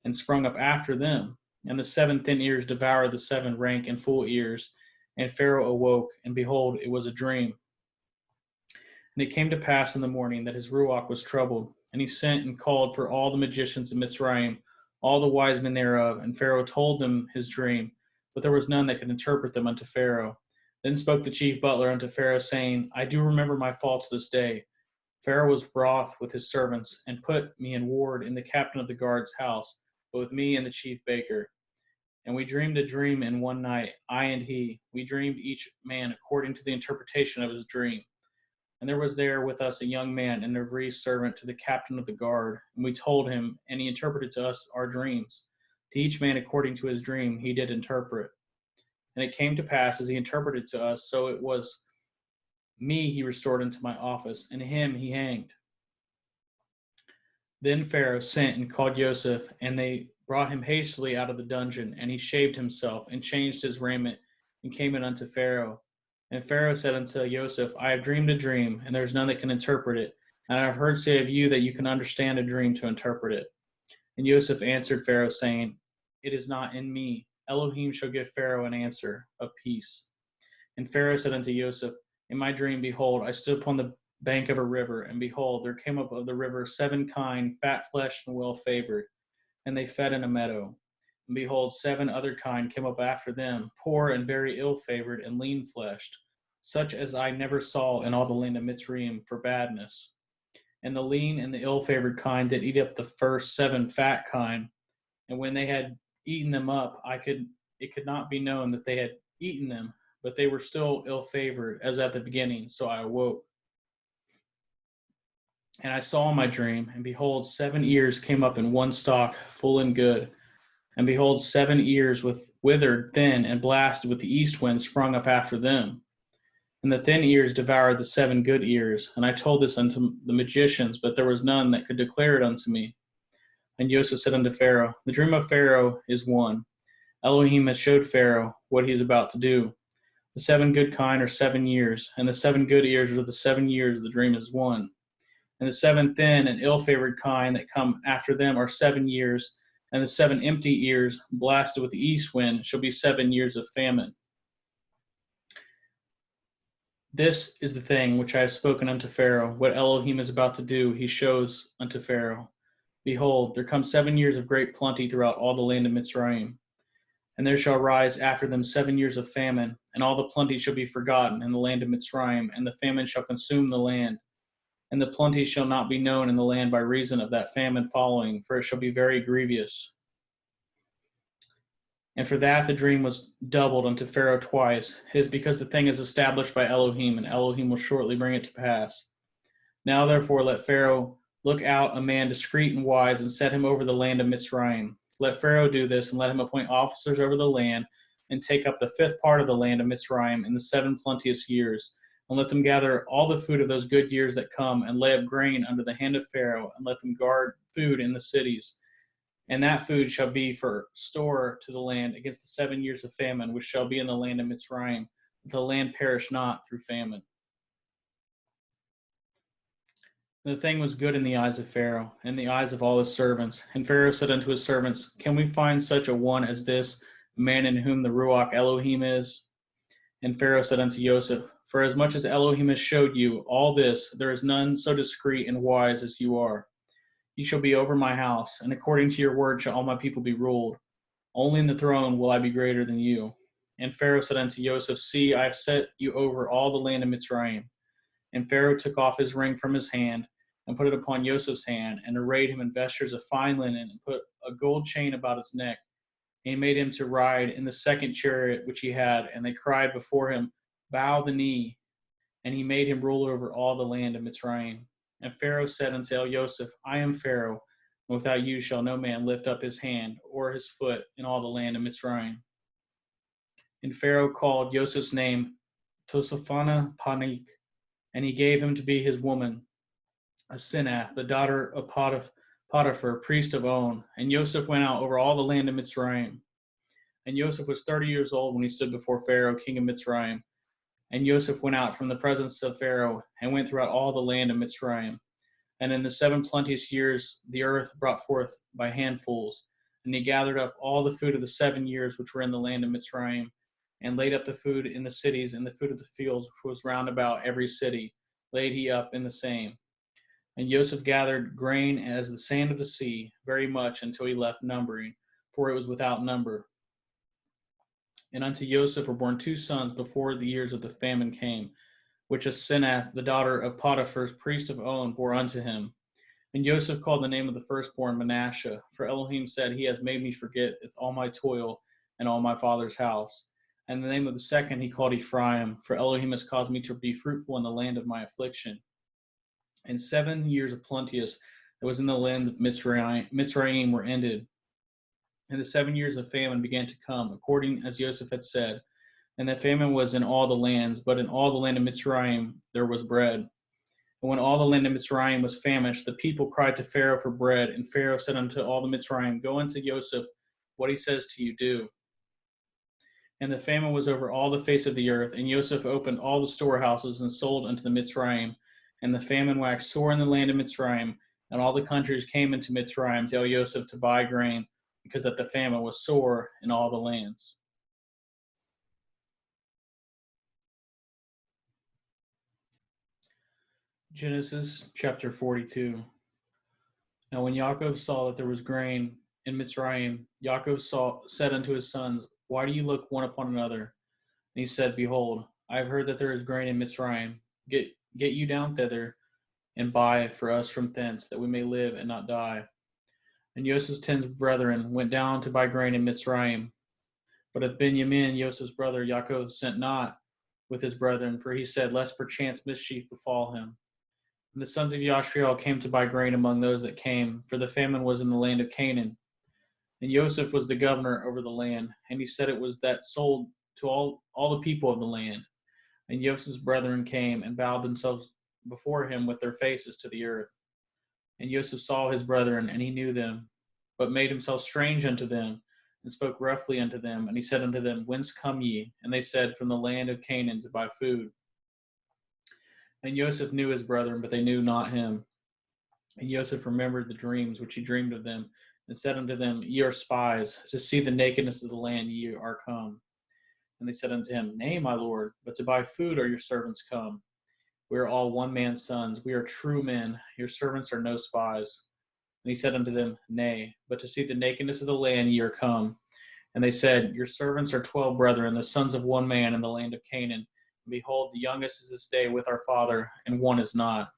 and sprung up after them. And the 7 thin ears devoured the 7 rank and full ears. And Pharaoh awoke, and behold, it was a dream. And it came to pass in the morning that his ruach was troubled. And he sent and called for all the magicians of Mitzrayim, all the wise men thereof. And Pharaoh told them his dream, but there was none that could interpret them unto Pharaoh. Then spoke the chief butler unto Pharaoh, saying, I do remember my faults this day. Pharaoh was wroth with his servants, and put me in ward in the captain of the guard's house, both me and the chief baker. And we dreamed a dream in one night, I and he. We dreamed each man according to the interpretation of his dream. And there was there with us a young man, and every servant to the captain of the guard. And we told him, and he interpreted to us our dreams. To each man according to his dream he did interpret. And it came to pass, as he interpreted to us, so it was me he restored into my office, and him he hanged. Then Pharaoh sent and called Joseph, and they brought him hastily out of the dungeon, and he shaved himself, and changed his raiment, and came in unto Pharaoh. And Pharaoh said unto Joseph, I have dreamed a dream, and there is none that can interpret it. And I have heard say of you that you can understand a dream to interpret it. And Joseph answered Pharaoh, saying, It is not in me. Elohim shall give Pharaoh an answer of peace. And Pharaoh said unto Joseph, In my dream, behold, I stood upon the bank of a river, and behold, there came up of the river 7 kine, fat-fleshed and well-favored, and they fed in a meadow. And behold, 7 other kine came up after them, poor and very ill-favored and lean-fleshed, such as I never saw in all the land of Mitzrayim for badness. And the lean and the ill-favored kine did eat up the first 7 fat kine, and when they had eaten them up, it could not be known that they had eaten them, but they were still ill-favored, as at the beginning. So I awoke. And I saw in my dream, and behold, 7 ears came up in one stalk, full and good. And behold, 7 ears with withered, thin, and blasted with the east wind sprung up after them. And the thin ears devoured the 7 good ears. And I told this unto the magicians, but there was none that could declare it unto me. And Joseph said unto Pharaoh, The dream of Pharaoh is one. Elohim has showed Pharaoh what he is about to do. The 7 good kine are 7 years, and the 7 good ears are the 7 years the dream is one. And the 7 thin and ill-favored kine that come after them are 7 years, and the 7 empty ears, blasted with the east wind, shall be 7 years of famine. This is the thing which I have spoken unto Pharaoh. What Elohim is about to do, he shows unto Pharaoh. Behold, there come 7 years of great plenty throughout all the land of Mitzrayim. And there shall rise after them 7 years of famine, and all the plenty shall be forgotten in the land of Mitzrayim, and the famine shall consume the land. And the plenty shall not be known in the land by reason of that famine following, for it shall be very grievous. And for that the dream was doubled unto Pharaoh twice. It is because the thing is established by Elohim, and Elohim will shortly bring it to pass. Now therefore let Pharaoh look out a man discreet and wise, and set him over the land of Mitzrayim. Let Pharaoh do this, and let him appoint officers over the land, and take up the 5th part of the land of Mitzrayim in the 7 plenteous years. and let them gather all the food of those good years that come, and lay up grain under the hand of Pharaoh, and let them guard food in the cities. And that food shall be for store to the land against the 7 years of famine, which shall be in the land of Mitzrayim, that the land perish not through famine. The thing was good in the eyes of Pharaoh, and the eyes of all his servants. And Pharaoh said unto his servants, Can we find such a one as this, a man in whom the Ruach Elohim is? And Pharaoh said unto Joseph, For as much as Elohim has showed you all this, there is none so discreet and wise as you are. You shall be over my house, and according to your word shall all my people be ruled. Only in the throne will I be greater than you. And Pharaoh said unto Joseph, See, I have set you over all the land of Mitzrayim. And Pharaoh took off his ring from his hand, and put it upon Joseph's hand, and arrayed him in vestures of fine linen, and put a gold chain about his neck. And he made him to ride in the second chariot which he had, and they cried before him, Bow the knee. And he made him ruler over all the land of Mitzrayim. And Pharaoh said unto Joseph, I am Pharaoh, and without you shall no man lift up his hand or his foot in all the land of Mitzrayim. And Pharaoh called Joseph's name Tosaphana Panik, and he gave him to be his woman, Asenath, the daughter of Potiphar, priest of On. And Joseph went out over all the land of Mitzrayim. And Joseph was 30 years old when he stood before Pharaoh, king of Mitzrayim. And Joseph went out from the presence of Pharaoh, and went throughout all the land of Mitzrayim. And in the 7 plenteous years the earth brought forth by handfuls. And he gathered up all the food of the 7 years which were in the land of Mitzrayim, and laid up the food in the cities, and the food of the fields which was round about every city, laid he up in the same. And Joseph gathered grain as the sand of the sea, very much, until he left numbering, for it was without number. And unto Joseph were born 2 sons before the years of the famine came, which Asenath, the daughter of Potiphar's priest of On, bore unto him. And Joseph called the name of the firstborn Manasseh, for Elohim said, He has made me forget all my toil and all my father's house. And the name of the second he called Ephraim, for Elohim has caused me to be fruitful in the land of my affliction. And 7 years of plenteous that was in the land of Mitzrayim were ended. And the 7 years of famine began to come, according as Joseph had said. And the famine was in all the lands, but in all the land of Mitzrayim there was bread. And when all the land of Mitzrayim was famished, the people cried to Pharaoh for bread. And Pharaoh said unto all the Mitzrayim, Go unto Joseph, what he says to you, do. And the famine was over all the face of the earth. And Joseph opened all the storehouses and sold unto the Mitzrayim. And the famine waxed sore in the land of Mitzrayim. And all the countries came into Mitzrayim to tell Joseph to buy grain, because that the famine was sore in all the lands. Genesis chapter 42. Now when Yaakov saw that there was grain in Mitzrayim, Yaakov said unto his sons, Why do you look one upon another? And he said, Behold, I have heard that there is grain in Mitzrayim. Get you down thither, and buy for us from thence, that we may live and not die. And Joseph's 10 brethren went down to buy grain in Mitzrayim. But of Benjamin, Joseph's brother, Yaakov sent not with his brethren, for he said, Lest perchance mischief befall him. And the sons of Yashriel came to buy grain among those that came, for the famine was in the land of Canaan. And Joseph was the governor over the land, and he said it was that sold to all the people of the land. And Joseph's brethren came and bowed themselves before him with their faces to the earth. And Joseph saw his brethren, and he knew them, but made himself strange unto them, and spoke roughly unto them. And he said unto them, Whence come ye? And they said, From the land of Canaan to buy food. And Joseph knew his brethren, but they knew not him. And Joseph remembered the dreams which he dreamed of them, and said unto them, Ye are spies, to see the nakedness of the land ye are come. And they said unto him, Nay, my lord, but to buy food are your servants come. We are all one man's sons. We are true men. Your servants are no spies. And he said unto them, Nay, but to see the nakedness of the land ye are come. And they said, Your servants are 12 brethren, the sons of one man in the land of Canaan. And behold, the youngest is this day with our father, and one is not.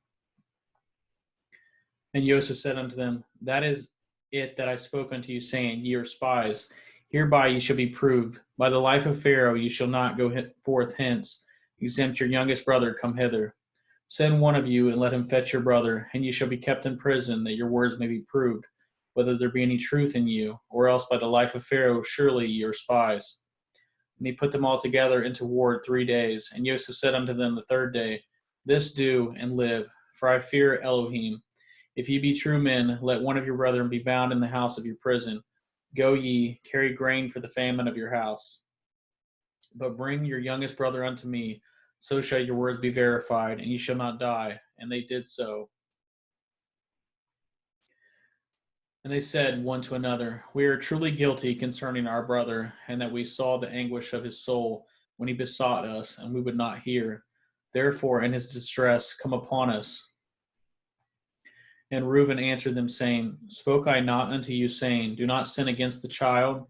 And Joseph said unto them, That is it that I spoke unto you, saying, Ye are spies. Hereby ye shall be proved. By the life of Pharaoh ye shall not go forth hence. Exempt your youngest brother, come hither. Send one of you, and let him fetch your brother, and ye shall be kept in prison, that your words may be proved, whether there be any truth in you, or else by the life of Pharaoh surely ye are spies. And he put them all together into ward 3 days. And Joseph said unto them the third day, This do, and live, for I fear Elohim. If ye be true men, let one of your brethren be bound in the house of your prison. Go ye, carry grain for the famine of your house. But bring your youngest brother unto me, so shall your words be verified, and ye shall not die. And they did so. And they said one to another, We are truly guilty concerning our brother, and that we saw the anguish of his soul when he besought us, and we would not hear. Therefore, in his distress, come upon us. And Reuben answered them, saying, Spoke I not unto you, saying, Do not sin against the child?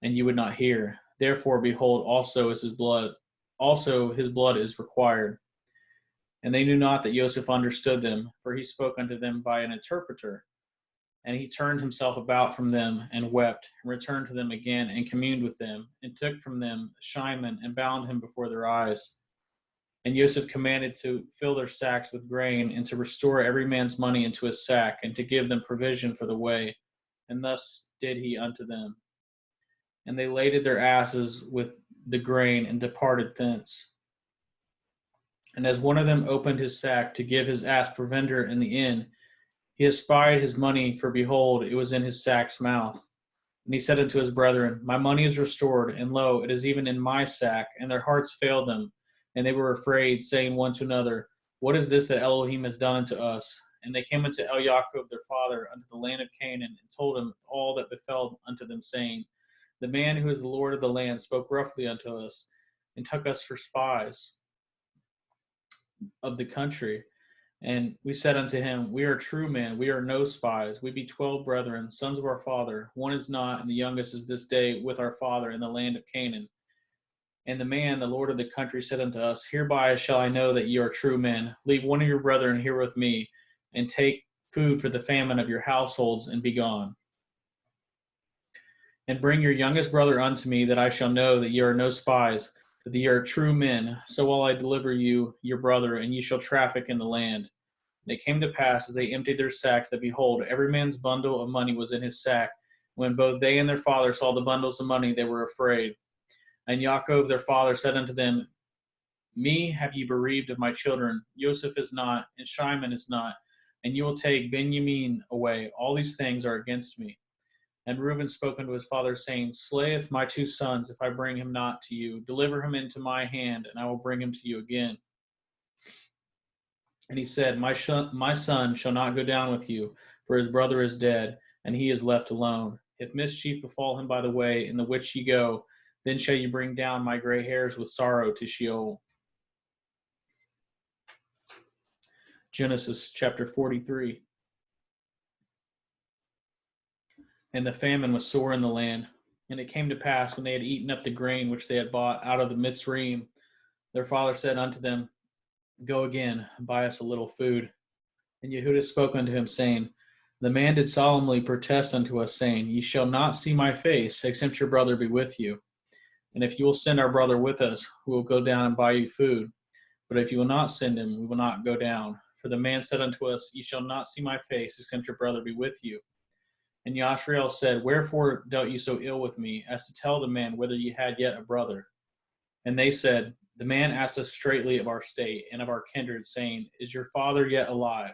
And you would not hear. Therefore, behold, also his blood is required. And they knew not that Joseph understood them, for he spoke unto them by an interpreter. And he turned himself about from them, and wept, and returned to them again, and communed with them, and took from them Shimon, and bound him before their eyes. And Joseph commanded to fill their sacks with grain, and to restore every man's money into his sack, and to give them provision for the way. And thus did he unto them. And they laded their asses with the grain, and departed thence. And as one of them opened his sack to give his ass provender in the inn, he espied his money, for behold, it was in his sack's mouth. And he said unto his brethren, My money is restored, and lo, it is even in my sack. And their hearts failed them, and they were afraid, saying one to another, What is this that Elohim has done unto us? And they came unto Jacob their father unto the land of Canaan, and told him all that befell unto them, saying, The man who is the Lord of the land spoke roughly unto us, and took us for spies of the country. And we said unto him, We are true men, we are no spies. We be 12 brethren, sons of our father. One is not, and the youngest is this day with our father in the land of Canaan. And the man, the Lord of the country, said unto us, Hereby shall I know that ye are true men. Leave one of your brethren here with me, and take food for the famine of your households, and be gone. And bring your youngest brother unto me, that I shall know that ye are no spies, that ye are true men. So will I deliver you your brother, and ye shall traffic in the land. And it came to pass, as they emptied their sacks, that behold, every man's bundle of money was in his sack. When both they and their father saw the bundles of money, they were afraid. And Jacob their father said unto them, Me have ye bereaved of my children. Joseph is not, and Shimon is not, and you will take Benjamin away. All these things are against me. And Reuben spoke unto his father, saying, Slayeth my 2 sons, if I bring him not to you. Deliver him into my hand, and I will bring him to you again. And he said, My son shall not go down with you, for his brother is dead, and he is left alone. If mischief befall him by the way in the which ye go, then shall you bring down my gray hairs with sorrow to Sheol. Genesis chapter 43. And the famine was sore in the land. And it came to pass, when they had eaten up the grain which they had bought out of the Mitzrayim, their father said unto them, Go again, buy us a little food. And Yehudah spoke unto him, saying, The man did solemnly protest unto us, saying, Ye shall not see my face, except your brother be with you. And if you will send our brother with us, we will go down and buy you food. But if you will not send him, we will not go down. For the man said unto us, Ye shall not see my face, except your brother be with you. And Yashrael said, Wherefore dealt ye so ill with me, as to tell the man whether ye had yet a brother? And they said, The man asked us straitly of our state and of our kindred, saying, Is your father yet alive?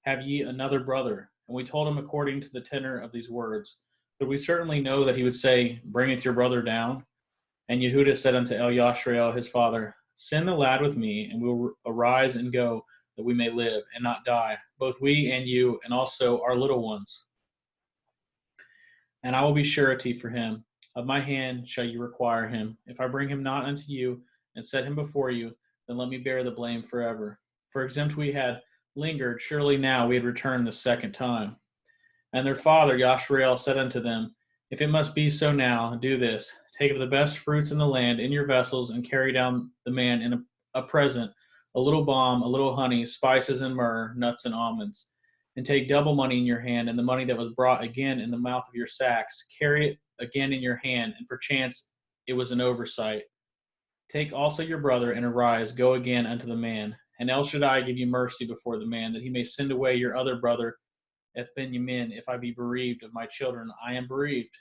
Have ye another brother? And we told him according to the tenor of these words. But we certainly know that he would say, Bringeth your brother down? And Yehudah said unto Yashrael his father, Send the lad with me, and we will arise and go, that we may live, and not die, both we and you, and also our little ones. And I will be surety for him. Of my hand shall you require him. If I bring him not unto you, and set him before you, then let me bear the blame forever. For exempt we had lingered, surely now we had returned the second time. And their father Yashrael said unto them, If it must be so now, do this. Take of the best fruits in the land in your vessels, and carry down the man in a present, a little balm, a little honey, spices and myrrh, nuts and almonds. And take double money in your hand, and the money that was brought again in the mouth of your sacks. Carry it again in your hand, and perchance it was an oversight. Take also your brother, and arise, go again unto the man. And El Shaddai give you mercy before the man, that he may send away your other brother, Eth Benjamin. If I be bereaved of my children, I am bereaved.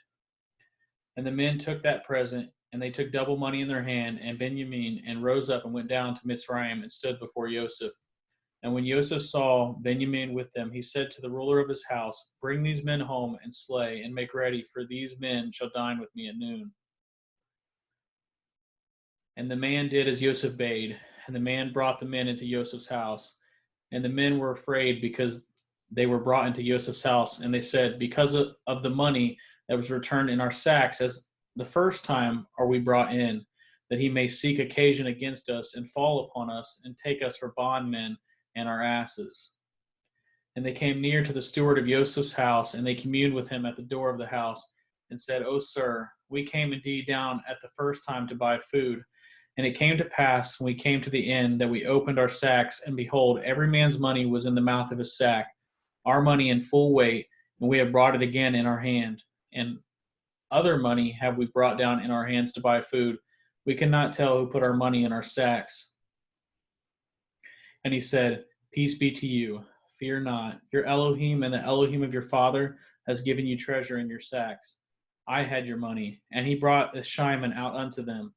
And the men took that present, And they took double money in their hand, and Benjamin, and rose up and went down to Mitzrayim and stood before Joseph. And when Joseph saw Benjamin with them, he said to the ruler of his house, Bring these men home and slay, and make ready, for these men shall dine with me at noon. And the man did as Joseph bade, and the man brought the men into Joseph's house. And the men were afraid because they were brought into Joseph's house, and they said, Because of the money that was returned in our sacks, as the first time are we brought in, that he may seek occasion against us, and fall upon us, and take us for bondmen and our asses. And they came near to the steward of Joseph's house, and they communed with him at the door of the house, and said, O sir, we came indeed down at the first time to buy food. And it came to pass, when we came to the inn, that we opened our sacks, and behold, every man's money was in the mouth of his sack, our money in full weight, and we have brought it again in our hand. And other money have we brought down in our hands to buy food. We cannot tell who put our money in our sacks. And he said, Peace be to you. Fear not. Your Elohim and the Elohim of your father has given you treasure in your sacks. I had your money. And he brought the Shimon out unto them.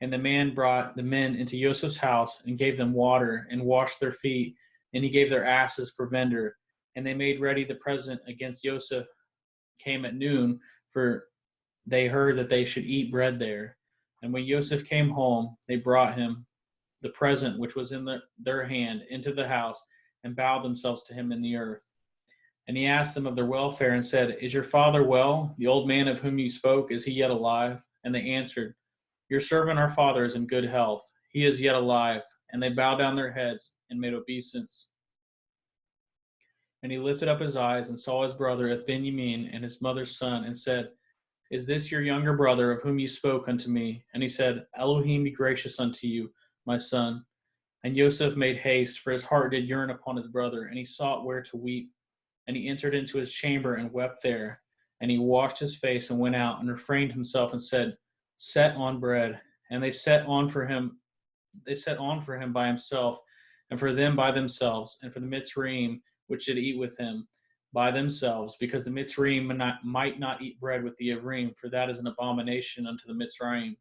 And the man brought the men into Joseph's house, and gave them water, and washed their feet, and he gave their asses provender. And they made ready the present against Joseph came at noon, for they heard that they should eat bread there. And when Joseph came home, they brought him the present which was in their hand into the house, and bowed themselves to him in the earth. And he asked them of their welfare, and said, Is your father well? The old man of whom you spoke, is he yet alive? And they answered, Your servant our father is in good health. He is yet alive. And they bowed down their heads and made obeisance. And he lifted up his eyes and saw his brother Benjamin and his mother's son, and said, Is this your younger brother of whom you spoke unto me? And he said, Elohim be gracious unto you, my son. And Joseph made haste, for his heart did yearn upon his brother, and he sought where to weep. And he entered into his chamber and wept there. And he washed his face and went out, and refrained himself, and said, Set on bread. And they set on for him by himself, and for them by themselves, and for the Mitzrayim which did eat with him by themselves, because the Mitzrayim might not eat bread with the Ivrim, for that is an abomination unto the Mitzrayim.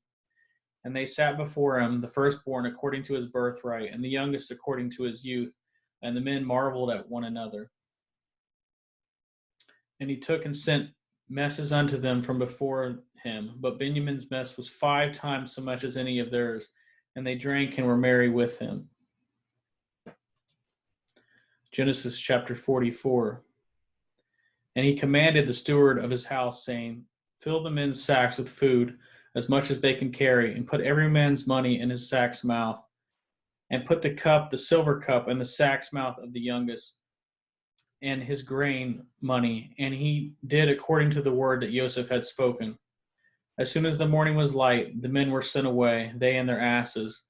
And they sat before him, the firstborn according to his birthright, and the youngest according to his youth. And the men marveled at one another. And he took and sent messes unto them from before him. But Benjamin's mess was 5 times so much as any of theirs. And they drank and were merry with him. Genesis chapter 44. And he commanded the steward of his house, saying, Fill the men's sacks with food, as much as they can carry, and put every man's money in his sack's mouth, and put the silver cup, in the sack's mouth of the youngest, and his grain money. And he did according to the word that Joseph had spoken. As soon as the morning was light, the men were sent away, they and their asses.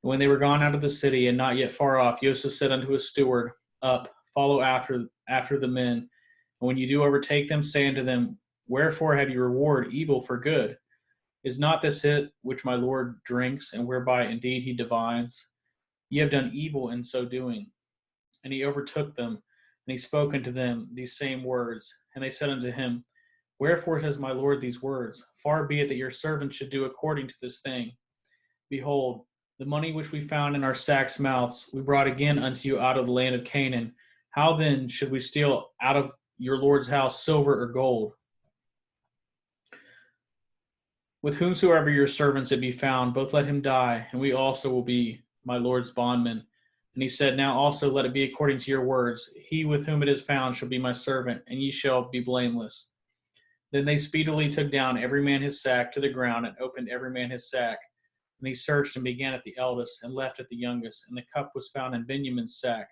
And when they were gone out of the city, and not yet far off, Joseph said unto his steward, Up, follow after the men. And when you do overtake them, say unto them, Wherefore have you rewarded evil for good? Is not this it which my Lord drinks, and whereby indeed he divines? Ye have done evil in so doing. And he overtook them, and he spoke unto them these same words. And they said unto him, Wherefore says my Lord these words? Far be it that your servants should do according to this thing. Behold, the money which we found in our sacks' mouths we brought again unto you out of the land of Canaan. How then should we steal out of your Lord's house silver or gold? With whomsoever your servants it be found, both let him die, and we also will be my Lord's bondmen. And he said, Now also let it be according to your words. He with whom it is found shall be my servant, and ye shall be blameless. Then they speedily took down every man his sack to the ground, and opened every man his sack. And he searched and began at the eldest, and left at the youngest, and the cup was found in Benjamin's sack.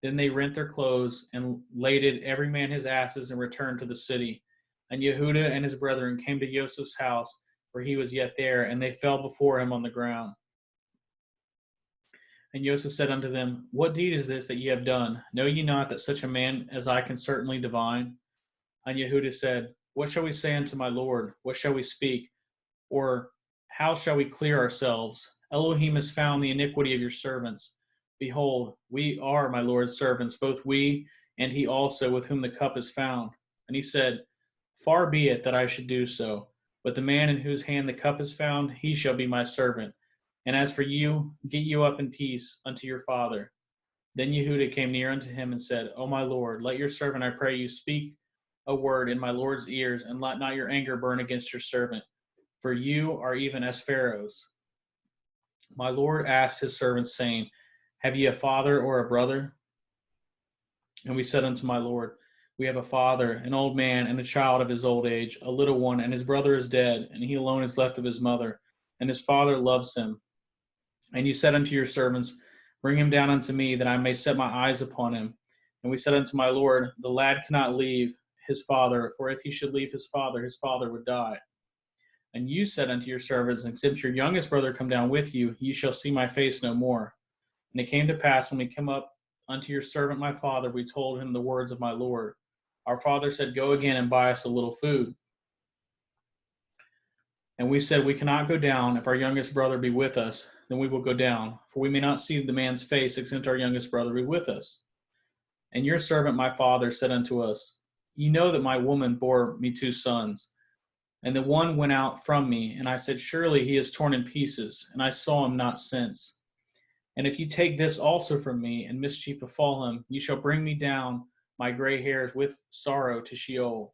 Then they rent their clothes, and laded every man his asses, and returned to the city. And Yehudah and his brethren came to Joseph's house, for he was yet there, and they fell before him on the ground. And Joseph said unto them, What deed is this that ye have done? Know ye not that such a man as I can certainly divine? And Yehudah said, What shall we say unto my Lord? What shall we speak? Or how shall we clear ourselves? Elohim has found the iniquity of your servants. Behold, we are my Lord's servants, both we and he also with whom the cup is found. And he said, Far be it that I should do so. But the man in whose hand the cup is found, he shall be my servant. And as for you, get you up in peace unto your father. Then Yehuda came near unto him and said, O my lord, let your servant, I pray you, speak a word in my lord's ears, and let not your anger burn against your servant. For you are even as Pharaoh's. My lord asked his servants, saying, Have ye a father or a brother? And we said unto my lord, We have a father, an old man, and a child of his old age, a little one, and his brother is dead, and he alone is left of his mother, and his father loves him. And you said unto your servants, Bring him down unto me, that I may set my eyes upon him. And we said unto my lord, The lad cannot leave his father, for if he should leave his father would die. And you said unto your servants, Except your youngest brother come down with you, ye shall see my face no more. And it came to pass, when we came up unto your servant my father, we told him the words of my lord. Our father said, Go again and buy us a little food. And we said, We cannot go down. If our youngest brother be with us, then we will go down, for we may not see the man's face, except our youngest brother be with us. And your servant my father said unto us, Ye know that my woman bore me 2 sons, and the one went out from me, and I said, Surely he is torn in pieces, and I saw him not since. And if you take this also from me, and mischief befall him, you shall bring me down my gray hairs with sorrow to Sheol.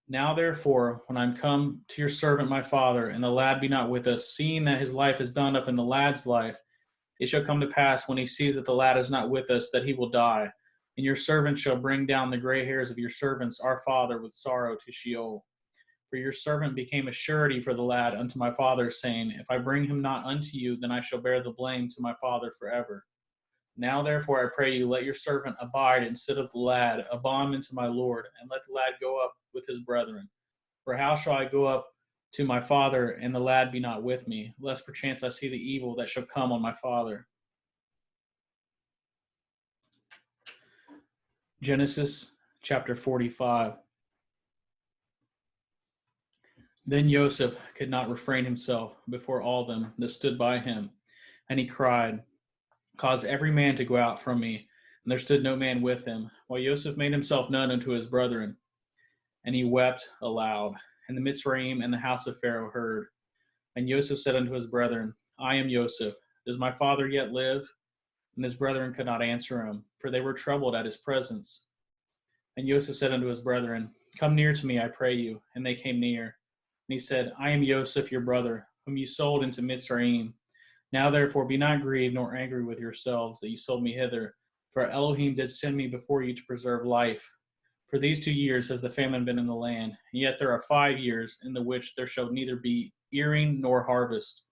Now therefore, when I am come to your servant my father, and the lad be not with us, seeing that his life is bound up in the lad's life, it shall come to pass, when he sees that the lad is not with us, that he will die. And your servant shall bring down the gray hairs of your servants, our father, with sorrow to Sheol. For your servant became a surety for the lad unto my father, saying, If I bring him not unto you, then I shall bear the blame to my father forever. Now therefore I pray you, let your servant abide instead of the lad, a bondman to my lord, and let the lad go up with his brethren. For how shall I go up to my father, and the lad be not with me, lest perchance I see the evil that shall come on my father? Genesis chapter 45. Then Joseph could not refrain himself before all them that stood by him, and he cried, Cause every man to go out from me. And there stood no man with him, while Joseph made himself known unto his brethren. And he wept aloud. And the Mitzrayim and the house of Pharaoh heard. And Joseph said unto his brethren, I am Joseph. Does my father yet live? And his brethren could not answer him, for they were troubled at his presence. And Joseph said unto his brethren, Come near to me, I pray you. And they came near. And he said, I am Joseph your brother, whom you sold into Mitzrayim. Now therefore be not grieved nor angry with yourselves that you sold me hither, for Elohim did send me before you to preserve life. For these 2 years has the famine been in the land, and yet there are 5 years in the which there shall neither be earing nor harvest.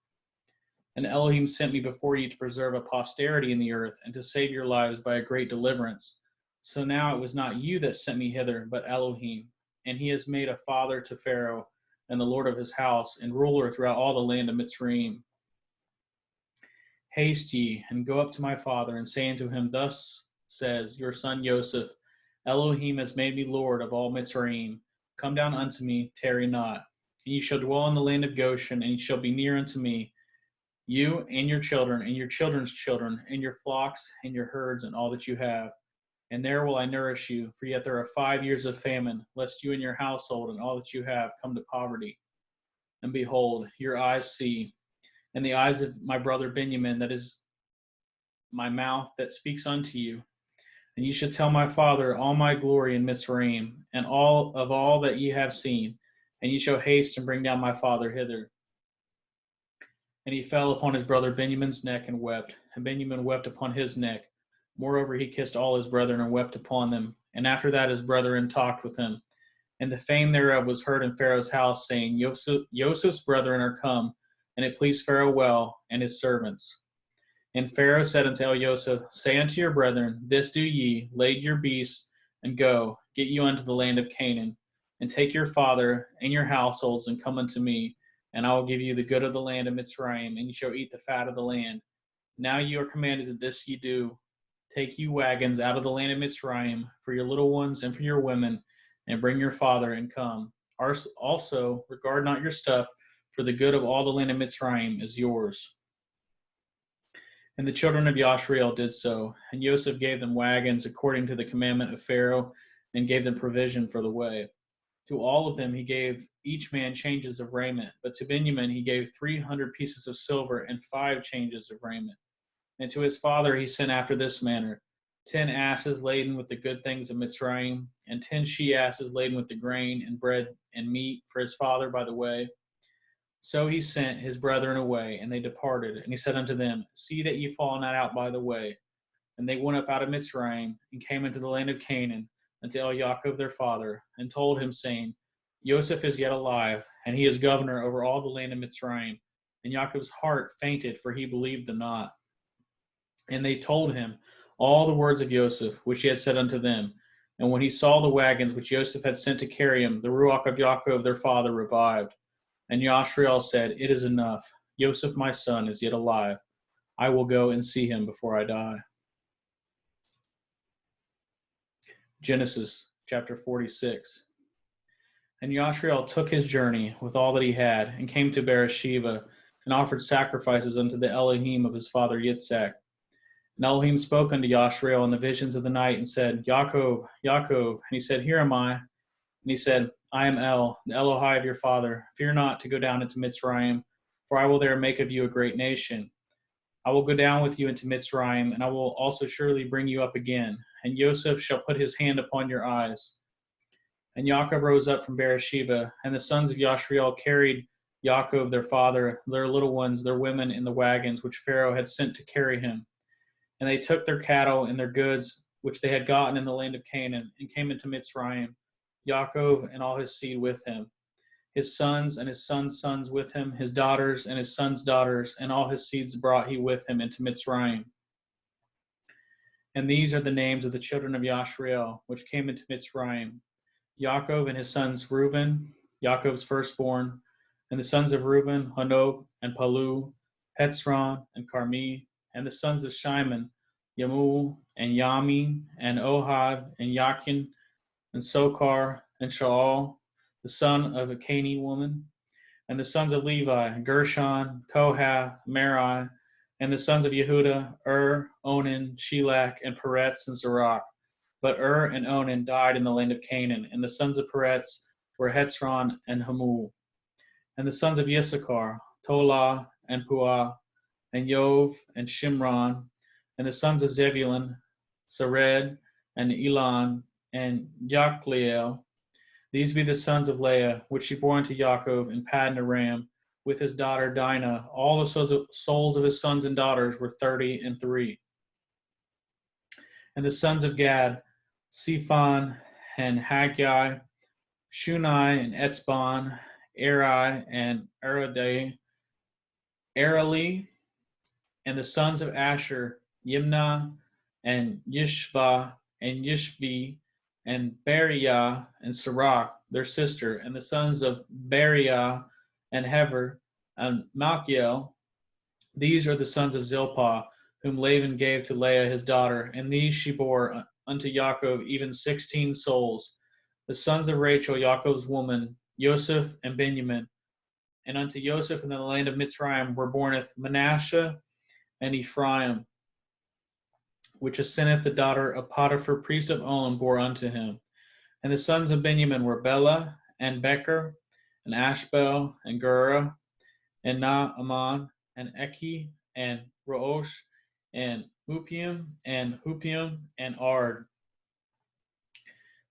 And Elohim sent me before you to preserve a posterity in the earth, and to save your lives by a great deliverance. So now it was not you that sent me hither, but Elohim, and he has made a father to Pharaoh, and the lord of his house, and ruler throughout all the land of Mitzrayim. Haste ye, and go up to my father, and say unto him, Thus says your son Joseph, Elohim has made me lord of all Mitzrayim. Come down unto me, tarry not. And ye shall dwell in the land of Goshen, and ye shall be near unto me, you and your children, and your children's children, and your flocks, and your herds, and all that you have. And there will I nourish you, for yet there are 5 years of famine, lest you and your household and all that you have come to poverty. And behold, your eyes see, and the eyes of my brother Benjamin, that is my mouth that speaks unto you. And ye shall tell my father all my glory in Mitzrayim, and all that ye have seen, and ye shall haste and bring down my father hither. And he fell upon his brother Benjamin's neck and wept, and Benjamin wept upon his neck. Moreover, he kissed all his brethren and wept upon them. And after that his brethren talked with him. And the fame thereof was heard in Pharaoh's house, saying, Joseph's brethren are come, and it pleased Pharaoh well, and his servants. And Pharaoh said unto Joseph, Say unto your brethren, This do ye, lade your beasts, and go, get you unto the land of Canaan, and take your father and your households, and come unto me, and I will give you the good of the land of Mitzrayim, and ye shall eat the fat of the land. Now you are commanded that this ye do. Take you wagons out of the land of Mitzrayim for your little ones and for your women, and bring your father, and come. Also, regard not your stuff, for the good of all the land of Mitzrayim is yours. And the children of Yashriel did so, and Joseph gave them wagons according to the commandment of Pharaoh, and gave them provision for the way. To all of them he gave each man changes of raiment, but to Benjamin he gave 300 pieces of silver and 5 changes of raiment. And to his father he sent after this manner: 10 asses laden with the good things of Mitzrayim, and 10 she-asses laden with the grain and bread and meat for his father by the way. So he sent his brethren away, and they departed. And he said unto them, See that ye fall not out by the way. And they went up out of Mitzrayim, and came into the land of Canaan, unto Yaakov their father, and told him, saying, Joseph is yet alive, and he is governor over all the land of Mitzrayim. And Yaakov's heart fainted, for he believed them not. And they told him all the words of Joseph, which he had said unto them. And when he saw the wagons which Joseph had sent to carry him, the ruach of Yaakov their father revived. And Yashriel said, It is enough. Joseph my son is yet alive. I will go and see him before I die. Genesis chapter 46. And Yashriel took his journey with all that he had, and came to Beersheba, and offered sacrifices unto the Elohim of his father Yitzhak. And Elohim spoke unto Yashriel in the visions of the night, and said, Yaakov, Yaakov. And he said, Here am I. And he said, I am El, the Elohai of your father. Fear not to go down into Mitzrayim, for I will there make of you a great nation. I will go down with you into Mitzrayim, and I will also surely bring you up again. And Joseph shall put his hand upon your eyes. And Yaakov rose up from Beersheba, and the sons of Yashriel carried Yaakov their father, their little ones, their women in the wagons which Pharaoh had sent to carry him. And they took their cattle and their goods, which they had gotten in the land of Canaan, and came into Mitzrayim, Yaakov and all his seed with him, his sons and his sons' sons with him, his daughters and his sons' daughters, and all his seeds brought he with him into Mitzrayim. And these are the names of the children of Yashriel, which came into Mitzrayim: Yaakov and his sons Reuben, Yaakov's firstborn, and the sons of Reuben, Hanok and Palu, Hetzron and Carmi, and the sons of Shimon, Yamul and Yamin and Ohad and Yakin and Sokar and Shaul, the son of a Canaanite woman, and the sons of Levi, Gershon, Kohath, Merari, and the sons of Yehuda, Onan, Shelach, and Peretz and Zerach. But and Onan died in the land of Canaan, and the sons of Peretz were Hetzron and Hamul. And the sons of Yissachar, Tola and Puah, and Yov and Shimron, and the sons of Zebulun, Sered and Elon, and Yachliel. These be the sons of Leah, which she bore unto Yaakov in Paddan Aram, with his daughter Dinah. All the souls of his sons and daughters were 33. And the sons of Gad, Cephon and Haggai, Shunai and Etzbon, Eri and Areli. And the sons of Asher, Yimnah and Yishva and Yishvi, and Beriah and Sirach, their sister, and the sons of Beriah and Hever and Malchiel. These are the sons of Zilpah, whom Laban gave to Leah his daughter, and these she bore unto Yaakov, even 16 souls. The sons of Rachel, Yaakov's woman, Joseph and Benjamin. And unto Joseph in the land of Mitzrayim were borneth Manasseh and Ephraim, which Asenath the daughter of Potiphar, priest of On, bore unto him. And the sons of Benjamin were Bela and Becher, and Ashbel, and Gera, and Naaman, and Eki, and Roosh, and Hupium, and Ard.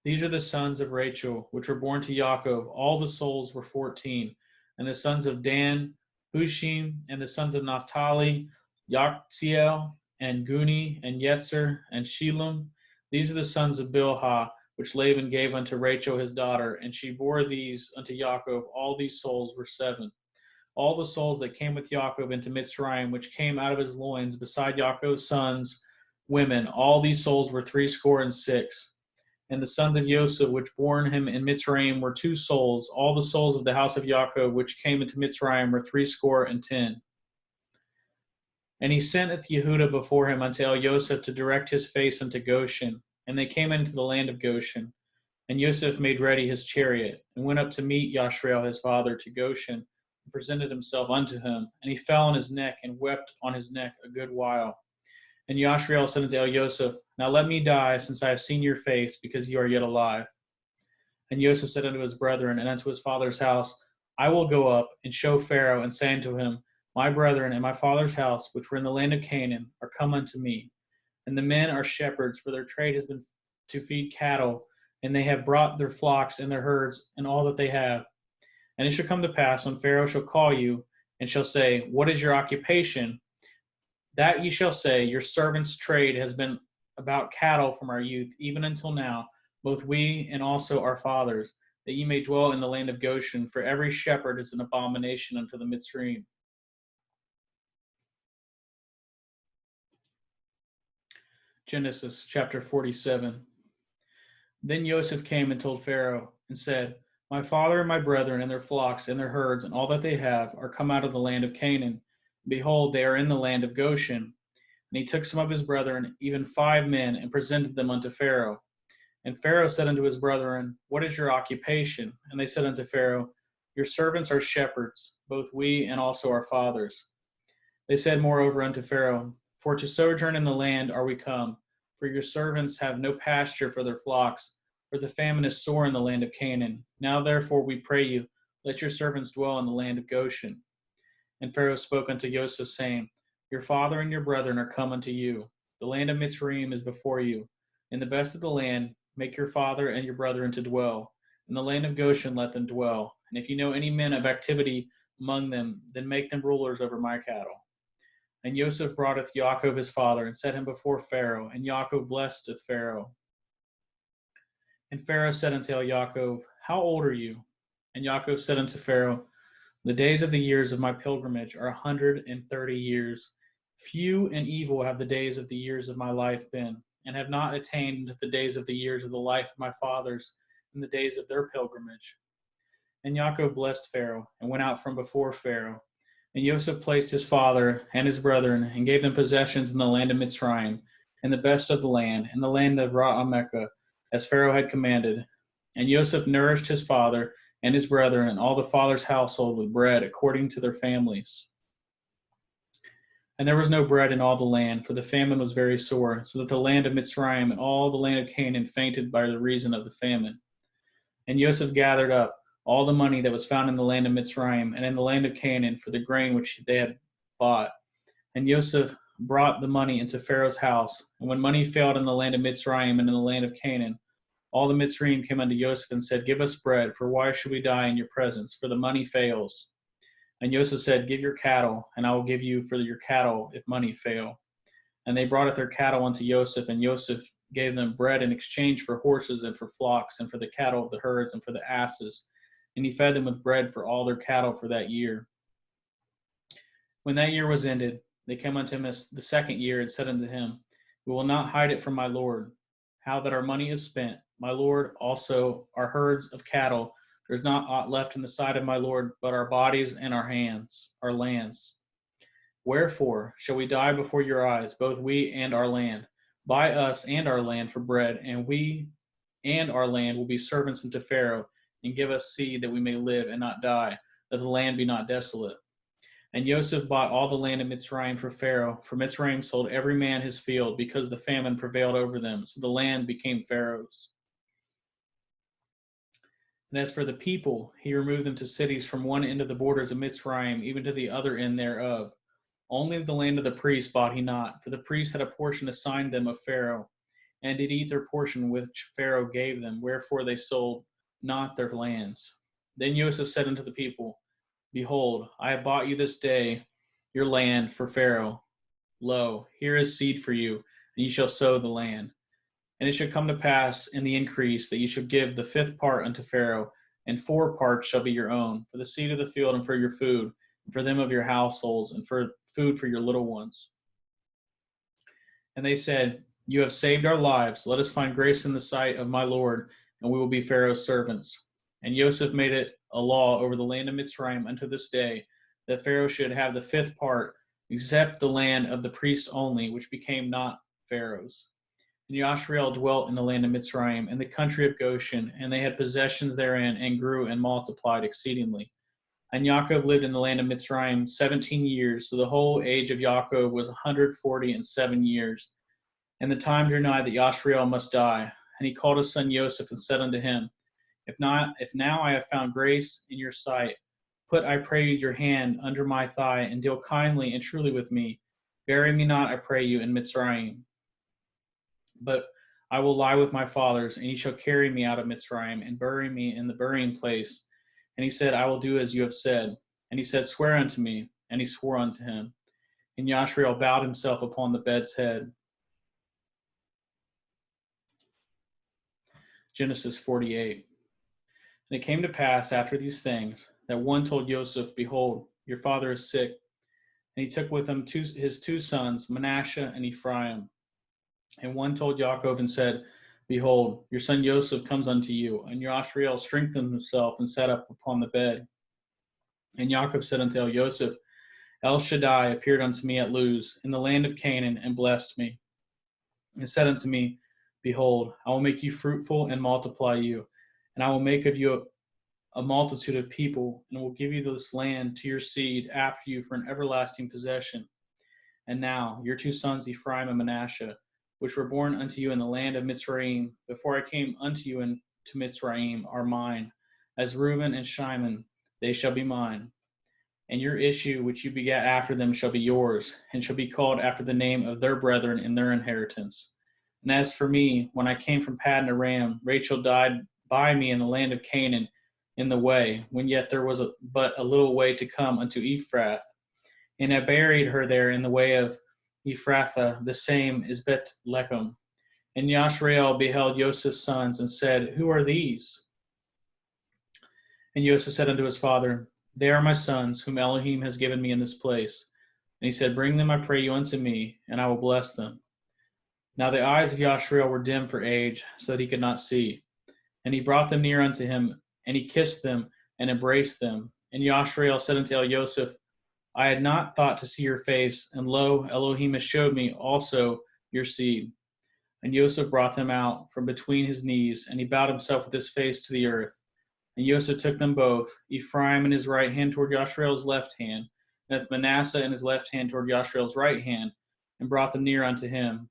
These are the sons of Rachel, which were born to Yaakov. All the souls were 14. And the sons of Dan, Hushim, and the sons of Naphtali, Yachtziel, and Guni, and Yetzer, and Shelem. These are the sons of Bilhah, which Laban gave unto Rachel his daughter, and she bore these unto Yaakov. All these souls were 7. All the souls that came with Yaakov into Mitzrayim, which came out of his loins, beside Yaakov's sons, women, all these souls were 66. And the sons of Joseph, which born him in Mitzrayim, were 2 souls. All the souls of the house of Yaakov, which came into Mitzrayim, were 70. And he sent Yehuda before him unto Joseph to direct his face unto Goshen. And they came into the land of Goshen. And Joseph made ready his chariot, and went up to meet Yashriel his father to Goshen, and presented himself unto him. And he fell on his neck, and wept on his neck a good while. And Yashriel said unto Joseph, Now let me die, since I have seen your face, because you are yet alive. And Joseph said unto his brethren and unto his father's house, I will go up and show Pharaoh, and say unto him, My brethren and my father's house, which were in the land of Canaan, are come unto me. And the men are shepherds, for their trade has been to feed cattle, and they have brought their flocks and their herds and all that they have. And it shall come to pass, when Pharaoh shall call you, and shall say, What is your occupation? That ye shall say, Your servant's trade has been about cattle from our youth, even until now, both we and also our fathers, that ye may dwell in the land of Goshen, for every shepherd is an abomination unto the Mitzrayim. Genesis chapter 47. Then Joseph came and told Pharaoh, and said, My father and my brethren and their flocks and their herds and all that they have are come out of the land of Canaan. Behold, they are in the land of Goshen. And he took some of his brethren, even 5 men, and presented them unto Pharaoh. And Pharaoh said unto his brethren, What is your occupation? And they said unto Pharaoh, Your servants are shepherds, both we and also our fathers. They said moreover unto Pharaoh, For to sojourn in the land are we come, for your servants have no pasture for their flocks, for the famine is sore in the land of Canaan. Now therefore we pray you, let your servants dwell in the land of Goshen. And Pharaoh spoke unto Joseph, saying, Your father and your brethren are come unto you. The land of Mitzrayim is before you. In the best of the land make your father and your brethren to dwell. In the land of Goshen let them dwell. And if you know any men of activity among them, then make them rulers over my cattle. And Joseph broughteth Yaakov his father, and set him before Pharaoh. And Yaakov blessed Pharaoh. And Pharaoh said unto Yaakov, How old are you? And Yaakov said unto Pharaoh, The days of the years of my pilgrimage are 130 years. Few and evil have the days of the years of my life been, and have not attained the days of the years of the life of my fathers in the days of their pilgrimage. And Yaakov blessed Pharaoh, and went out from before Pharaoh. And Joseph placed his father and his brethren, and gave them possessions in the land of Mitzrayim, and the best of the land, and the land of Ra-amekah, as Pharaoh had commanded. And Joseph nourished his father and his brethren and all the father's household with bread according to their families. And there was no bread in all the land, for the famine was very sore, so that the land of Mitzrayim and all the land of Canaan fainted by the reason of the famine. And Joseph gathered up all the money that was found in the land of Mitzrayim and in the land of Canaan for the grain which they had bought. And Joseph brought the money into Pharaoh's house. And when money failed in the land of Mitzrayim and in the land of Canaan, all the Mitzrayim came unto Joseph and said, Give us bread, for why should we die in your presence? For the money fails. And Joseph said, Give your cattle, and I will give you for your cattle if money fail. And they brought their cattle unto Joseph, and Joseph gave them bread in exchange for horses and for flocks and for the cattle of the herds and for the asses. And he fed them with bread for all their cattle for that year. When that year was ended, they came unto him the second year and said unto him, We will not hide it from my lord, how that our money is spent. My lord also our herds of cattle. There is not aught left in the sight of my lord but our bodies and our hands, our lands. Wherefore shall we die before your eyes, both we and our land? Buy us and our land for bread, and we and our land will be servants unto Pharaoh, and give us seed that we may live and not die, that the land be not desolate. And Joseph bought all the land of Mitzrayim for Pharaoh, for Mitzrayim sold every man his field, because the famine prevailed over them, so the land became Pharaoh's. And as for the people, he removed them to cities from one end of the borders of Mitzrayim, even to the other end thereof. Only the land of the priests bought he not, for the priests had a portion assigned them of Pharaoh, and did eat their portion which Pharaoh gave them, wherefore they sold not their lands. Then Joseph said unto the people, Behold, I have bought you this day your land for Pharaoh. Lo, here is seed for you, and ye shall sow the land. And it shall come to pass in the increase that ye shall give the 5th part unto Pharaoh, and 4 parts shall be your own, for the seed of the field and for your food, and for them of your households, and for food for your little ones. And they said, You have saved our lives. Let us find grace in the sight of my Lord, and we will be Pharaoh's servants. And Joseph made it a law over the land of Mitzrayim unto this day, that Pharaoh should have the 5th part, except the land of the priests only, which became not Pharaoh's. And Yashriel dwelt in the land of Mitzrayim, in the country of Goshen, and they had possessions therein, and grew and multiplied exceedingly. And Yaakov lived in the land of Mitzrayim 17 years, so the whole age of Yaakov was 147 years. And the time drew nigh that Yashriel must die. And he called his son Joseph, and said unto him, If not, if now I have found grace in your sight, put, I pray you, your hand under my thigh, and deal kindly and truly with me. Bury me not, I pray you, in Mitzrayim. But I will lie with my fathers, and ye shall carry me out of Mitzrayim, and bury me in the burying place. And he said, I will do as you have said. And he said, swear unto me. And he swore unto him. And Yashriel bowed himself upon the bed's head. Genesis 48. And it came to pass after these things, that one told Joseph, behold, your father is sick. And he took with him his two sons, Manasseh and Ephraim. And one told Yaakov and said, behold, your son Joseph comes unto you. And Yashriel strengthened himself and sat up upon the bed. And Yaakov said unto Joseph, El Shaddai appeared unto me at Luz, in the land of Canaan, and blessed me. And said unto me, behold, I will make you fruitful and multiply you, and I will make of you a multitude of people, and will give you this land to your seed after you for an everlasting possession. And now your two sons Ephraim and Manasseh, which were born unto you in the land of Mitzrayim, before I came unto you into Mitzrayim, are mine. As Reuben and Shimon, they shall be mine. And your issue which you begat after them shall be yours, and shall be called after the name of their brethren in their inheritance. And as for me, when I came from Paddan Aram, Rachel died by me in the land of Canaan in the way, when yet there was but a little way to come unto Ephrath. And I buried her there in the way of Ephrathah, the same is Bet-lechem. And Yashrael beheld Joseph's sons, and said, who are these? And Joseph said unto his father, they are my sons, whom Elohim has given me in this place. And he said, bring them, I pray you, unto me, and I will bless them. Now the eyes of Yashrael were dim for age, so that he could not see. And he brought them near unto him, and he kissed them, and embraced them. And Yashrael said unto Joseph, I had not thought to see your face, and lo, Elohim has showed me also your seed. And Joseph brought them out from between his knees, and he bowed himself with his face to the earth. And Joseph took them both, Ephraim in his right hand toward Yashrael's left hand, and Manasseh in his left hand toward Yashrael's right hand, and brought them near unto him.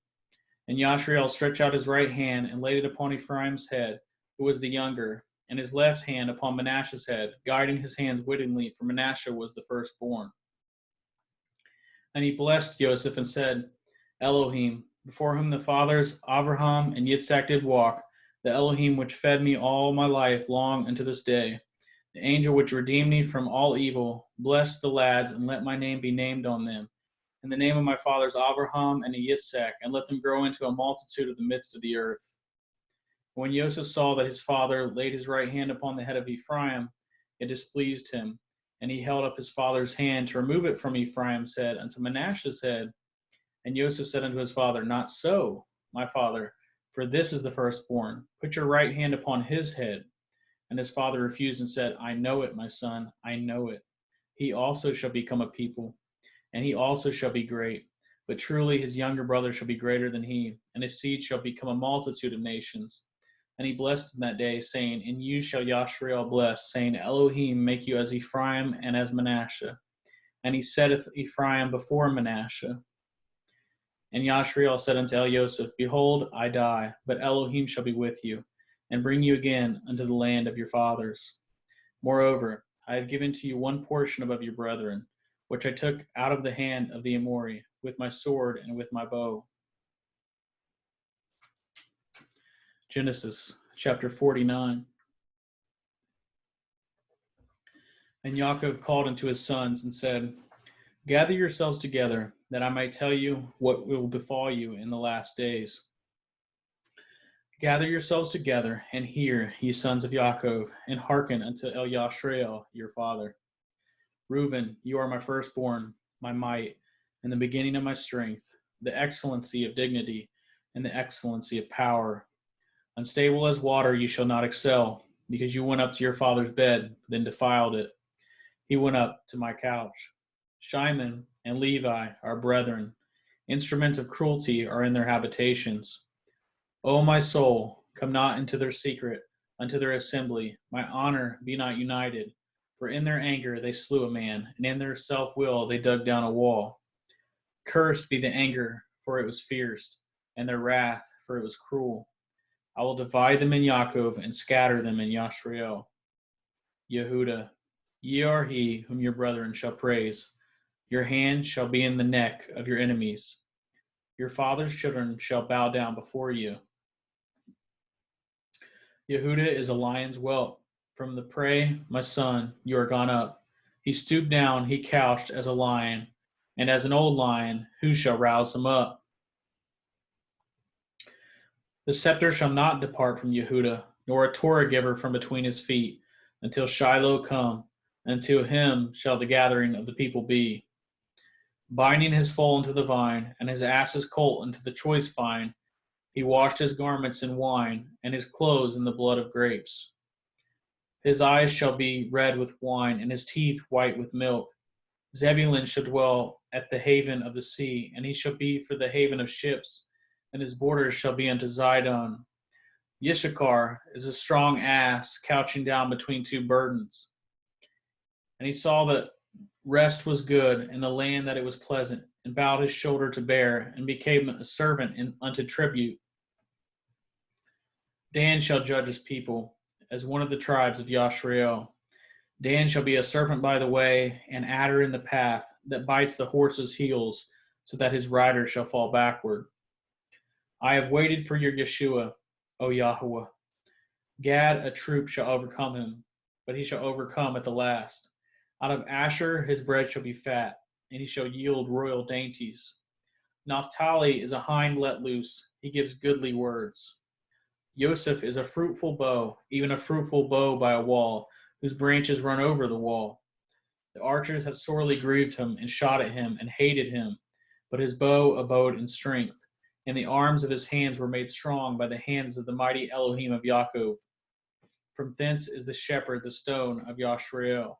And Yashrael stretched out his right hand, and laid it upon Ephraim's head, who was the younger, and his left hand upon Manasseh's head, guiding his hands wittingly, for Manasseh was the firstborn. And he blessed Joseph, and said, Elohim, before whom the fathers Abraham and Yitzhak did walk, the Elohim which fed me all my life long unto this day, the angel which redeemed me from all evil, bless the lads, and let my name be named on them, in the name of my fathers Abraham and Yitzhak, and let them grow into a multitude of the midst of the earth. When Joseph saw that his father laid his right hand upon the head of Ephraim, it displeased him, and he held up his father's hand to remove it from Ephraim's head unto Manasseh's head. And Joseph said unto his father, not so, my father, for this is the firstborn. Put your right hand upon his head. And his father refused and said, I know it, my son, I know it. He also shall become a people, and he also shall be great. But truly his younger brother shall be greater than he, and his seed shall become a multitude of nations. And he blessed in that day, saying, in you shall Yashrael bless, saying, Elohim make you as Ephraim and as Manasseh. And he setteth Ephraim before Manasseh. And Yashrael said unto Joseph, behold, I die, but Elohim shall be with you, and bring you again unto the land of your fathers. Moreover, I have given to you one portion above your brethren, which I took out of the hand of the Amori, with my sword and with my bow. Genesis chapter 49. And Yaakov called unto his sons and said, gather yourselves together, that I might tell you what will befall you in the last days. Gather yourselves together, and hear, ye sons of Yaakov, and hearken unto Yashrael your father. Reuben, you are my firstborn, my might, and the beginning of my strength, the excellency of dignity, and the excellency of power. Unstable as water you shall not excel, because you went up to your father's bed, then defiled it. He went up to my couch. Shimon and Levi are brethren. Instruments of cruelty are in their habitations. O my soul, come not into their secret, unto their assembly. My honor be not united. For in their anger they slew a man, and in their self-will they dug down a wall. Cursed be the anger, for it was fierce, and their wrath, for it was cruel. I will divide them in Yaakov and scatter them in Yashrael. Yehuda, ye are he whom your brethren shall praise. Your hand shall be in the neck of your enemies. Your father's children shall bow down before you. Yehuda is a lion's whelp. From the prey, my son, you are gone up. He stooped down, he couched as a lion, and as an old lion, who shall rouse him up? The scepter shall not depart from Yehuda, nor a Torah giver from between his feet, until Shiloh come, and to him shall the gathering of the people be. Binding his foal into the vine, and his ass's colt into the choice vine, he washed his garments in wine, and his clothes in the blood of grapes. His eyes shall be red with wine, and his teeth white with milk. Zebulun shall dwell at the haven of the sea, and he shall be for the haven of ships, and his borders shall be unto Zidon. Yishakar is a strong ass, couching down between two burdens. And he saw that rest was good, and the land that it was pleasant, and bowed his shoulder to bear, and became a servant unto tribute. Dan shall judge his people, as one of the tribes of Yashrael. Dan shall be a serpent by the way, an adder in the path, that bites the horse's heels, so that his rider shall fall backward. I have waited for your Yeshua, O Yahweh. Gad, a troop shall overcome him, but he shall overcome at the last. Out of Asher his bread shall be fat, and he shall yield royal dainties. Naphtali is a hind let loose, he gives goodly words. Yosef is a fruitful bow, even a fruitful bow by a wall, whose branches run over the wall. The archers have sorely grieved him, and shot at him, and hated him, but his bow abode in strength, and the arms of his hands were made strong by the hands of the mighty Elohim of Yaakov. From thence is the shepherd, the stone of Yashrael.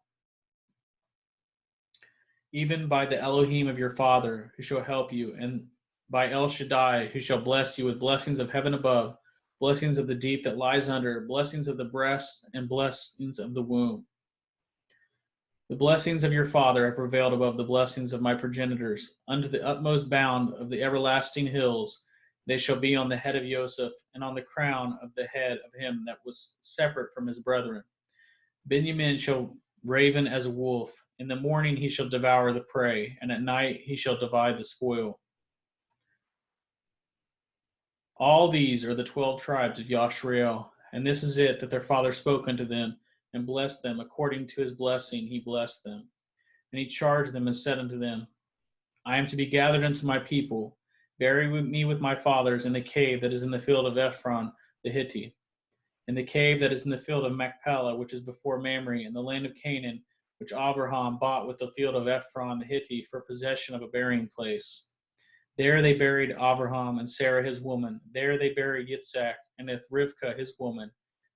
Even by the Elohim of your father, who shall help you, and by El Shaddai, who shall bless you with blessings of heaven above, blessings of the deep that lies under, blessings of the breast, and blessings of the womb. The blessings of your father have prevailed above the blessings of my progenitors. Unto the utmost bound of the everlasting hills, they shall be on the head of Joseph, and on the crown of the head of him that was separate from his brethren. Benjamin shall raven as a wolf. In the morning he shall devour the prey, and at night he shall divide the spoil. All these are the 12 tribes of Yashrael, and this is it that their father spoke unto them, and blessed them. According to his blessing he blessed them. And he charged them and said unto them, I am to be gathered unto my people. Bury me with my fathers in the cave that is in the field of Ephron the Hittite, in the cave that is in the field of Machpelah, which is before Mamre, in the land of Canaan, which Abraham bought with the field of Ephron the Hittite for possession of a burying place. There they buried Abraham and Sarah his woman. There they buried Yitzhak and Rivkah his woman.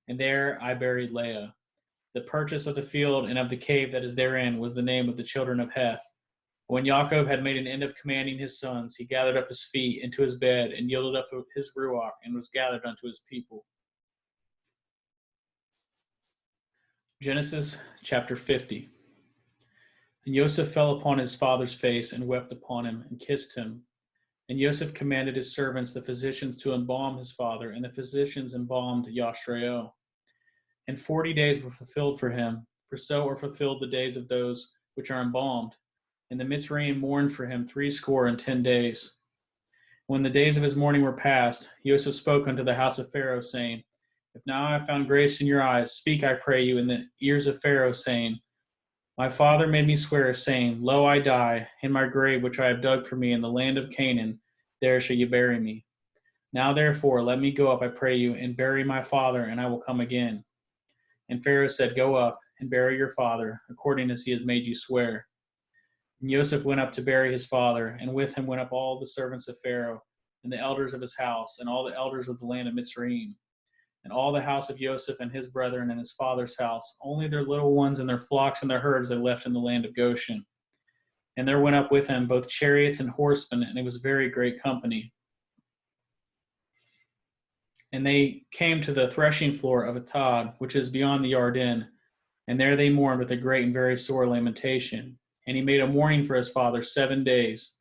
And there I buried Leah. The purchase of the field and of the cave that is therein was the name of the children of Heth. When Yaakov had made an end of commanding his sons, he gathered up his feet into his bed and yielded up his ruach and was gathered unto his people. Genesis chapter 50. And Joseph fell upon his father's face and wept upon him and kissed him. And Joseph commanded his servants, the physicians, to embalm his father, and the physicians embalmed Yashrael. And 40 days were fulfilled for him, for so are fulfilled the days of those which are embalmed. And the Mitzrayim mourned for him 60 days. When the days of his mourning were past, Joseph spoke unto the house of Pharaoh, saying, If now I have found grace in your eyes, speak, I pray you, in the ears of Pharaoh, saying, My father made me swear, saying, Lo, I die, in my grave which I have dug for me in the land of Canaan, there shall you bury me. Now therefore let me go up, I pray you, and bury my father, and I will come again. And Pharaoh said, Go up, and bury your father, according as he has made you swear. And Joseph went up to bury his father, and with him went up all the servants of Pharaoh, and the elders of his house, and all the elders of the land of Mitzrayim, and all the house of Joseph and his brethren and his father's house. Only their little ones and their flocks and their herds they left in the land of Goshen. And there went up with him both chariots and horsemen, and it was very great company. And they came to the threshing floor of Atad, which is beyond the Yarden, and there they mourned with a great and very sore lamentation. And he made a mourning for his father 7 days.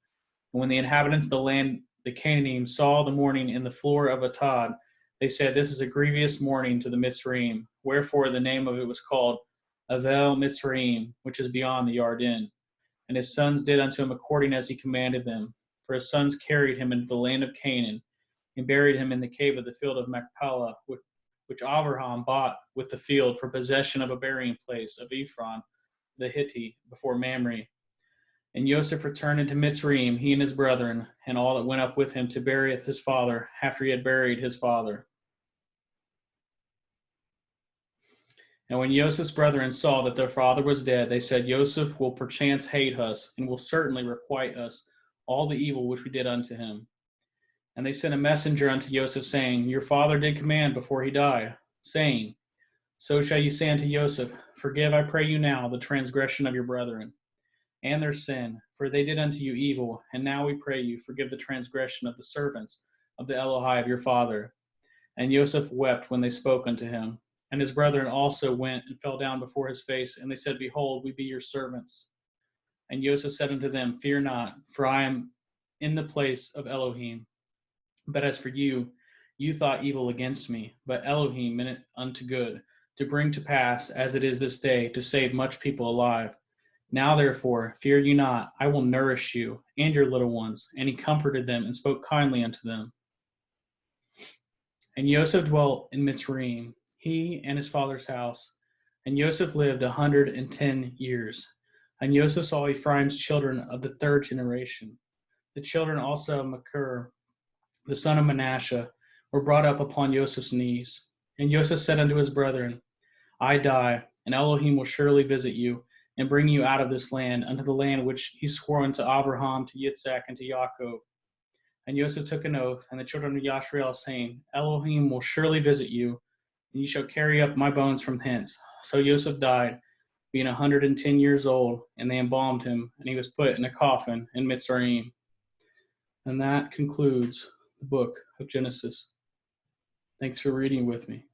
And when the inhabitants of the land, the Canaanites, saw the mourning in the floor of Atad, They said, "This is a grievous mourning to the Mitzrayim." Wherefore the name of it was called Avel Mitzrayim, which is beyond the Yarden. And his sons did unto him according as he commanded them. For his sons carried him into the land of Canaan, and buried him in the cave of the field of Machpelah, which Abraham bought with the field for possession of a burying place of Ephron the Hittite before Mamre. And Joseph returned into Mitzrayim, he and his brethren, and all that went up with him to bury his father, after he had buried his father. And when Joseph's brethren saw that their father was dead, they said, Joseph will perchance hate us, and will certainly requite us all the evil which we did unto him. And they sent a messenger unto Joseph, saying, Your father did command before he died, saying, So shall you say unto Joseph, Forgive, I pray you now, the transgression of your brethren, and their sin, for they did unto you evil, and now we pray you, forgive the transgression of the servants of the Elohai of your father. And Joseph wept when they spoke unto him. And his brethren also went and fell down before his face, and they said, Behold, we be your servants. And Joseph said unto them, Fear not, for I am in the place of Elohim. But as for you, you thought evil against me, but Elohim meant it unto good, to bring to pass, as it is this day, to save much people alive. Now therefore, fear you not, I will nourish you and your little ones. And he comforted them and spoke kindly unto them. And Joseph dwelt in Mitzrayim, he and his father's house. And Joseph lived 110 years. And Joseph saw Ephraim's children of the third generation. The children also of Machir, the son of Manasseh, were brought up upon Joseph's knees. And Joseph said unto his brethren, I die, and Elohim will surely visit you, and bring you out of this land unto the land which he swore unto Abraham, to Yitzhak, and to Jacob. And Joseph took an oath, and the children of Yashrael, saying, Elohim will surely visit you, and ye shall carry up my bones from hence. So Joseph died, being 110 years old, and they embalmed him, and he was put in a coffin in Mitzrayim. And that concludes the book of Genesis. Thanks for reading with me.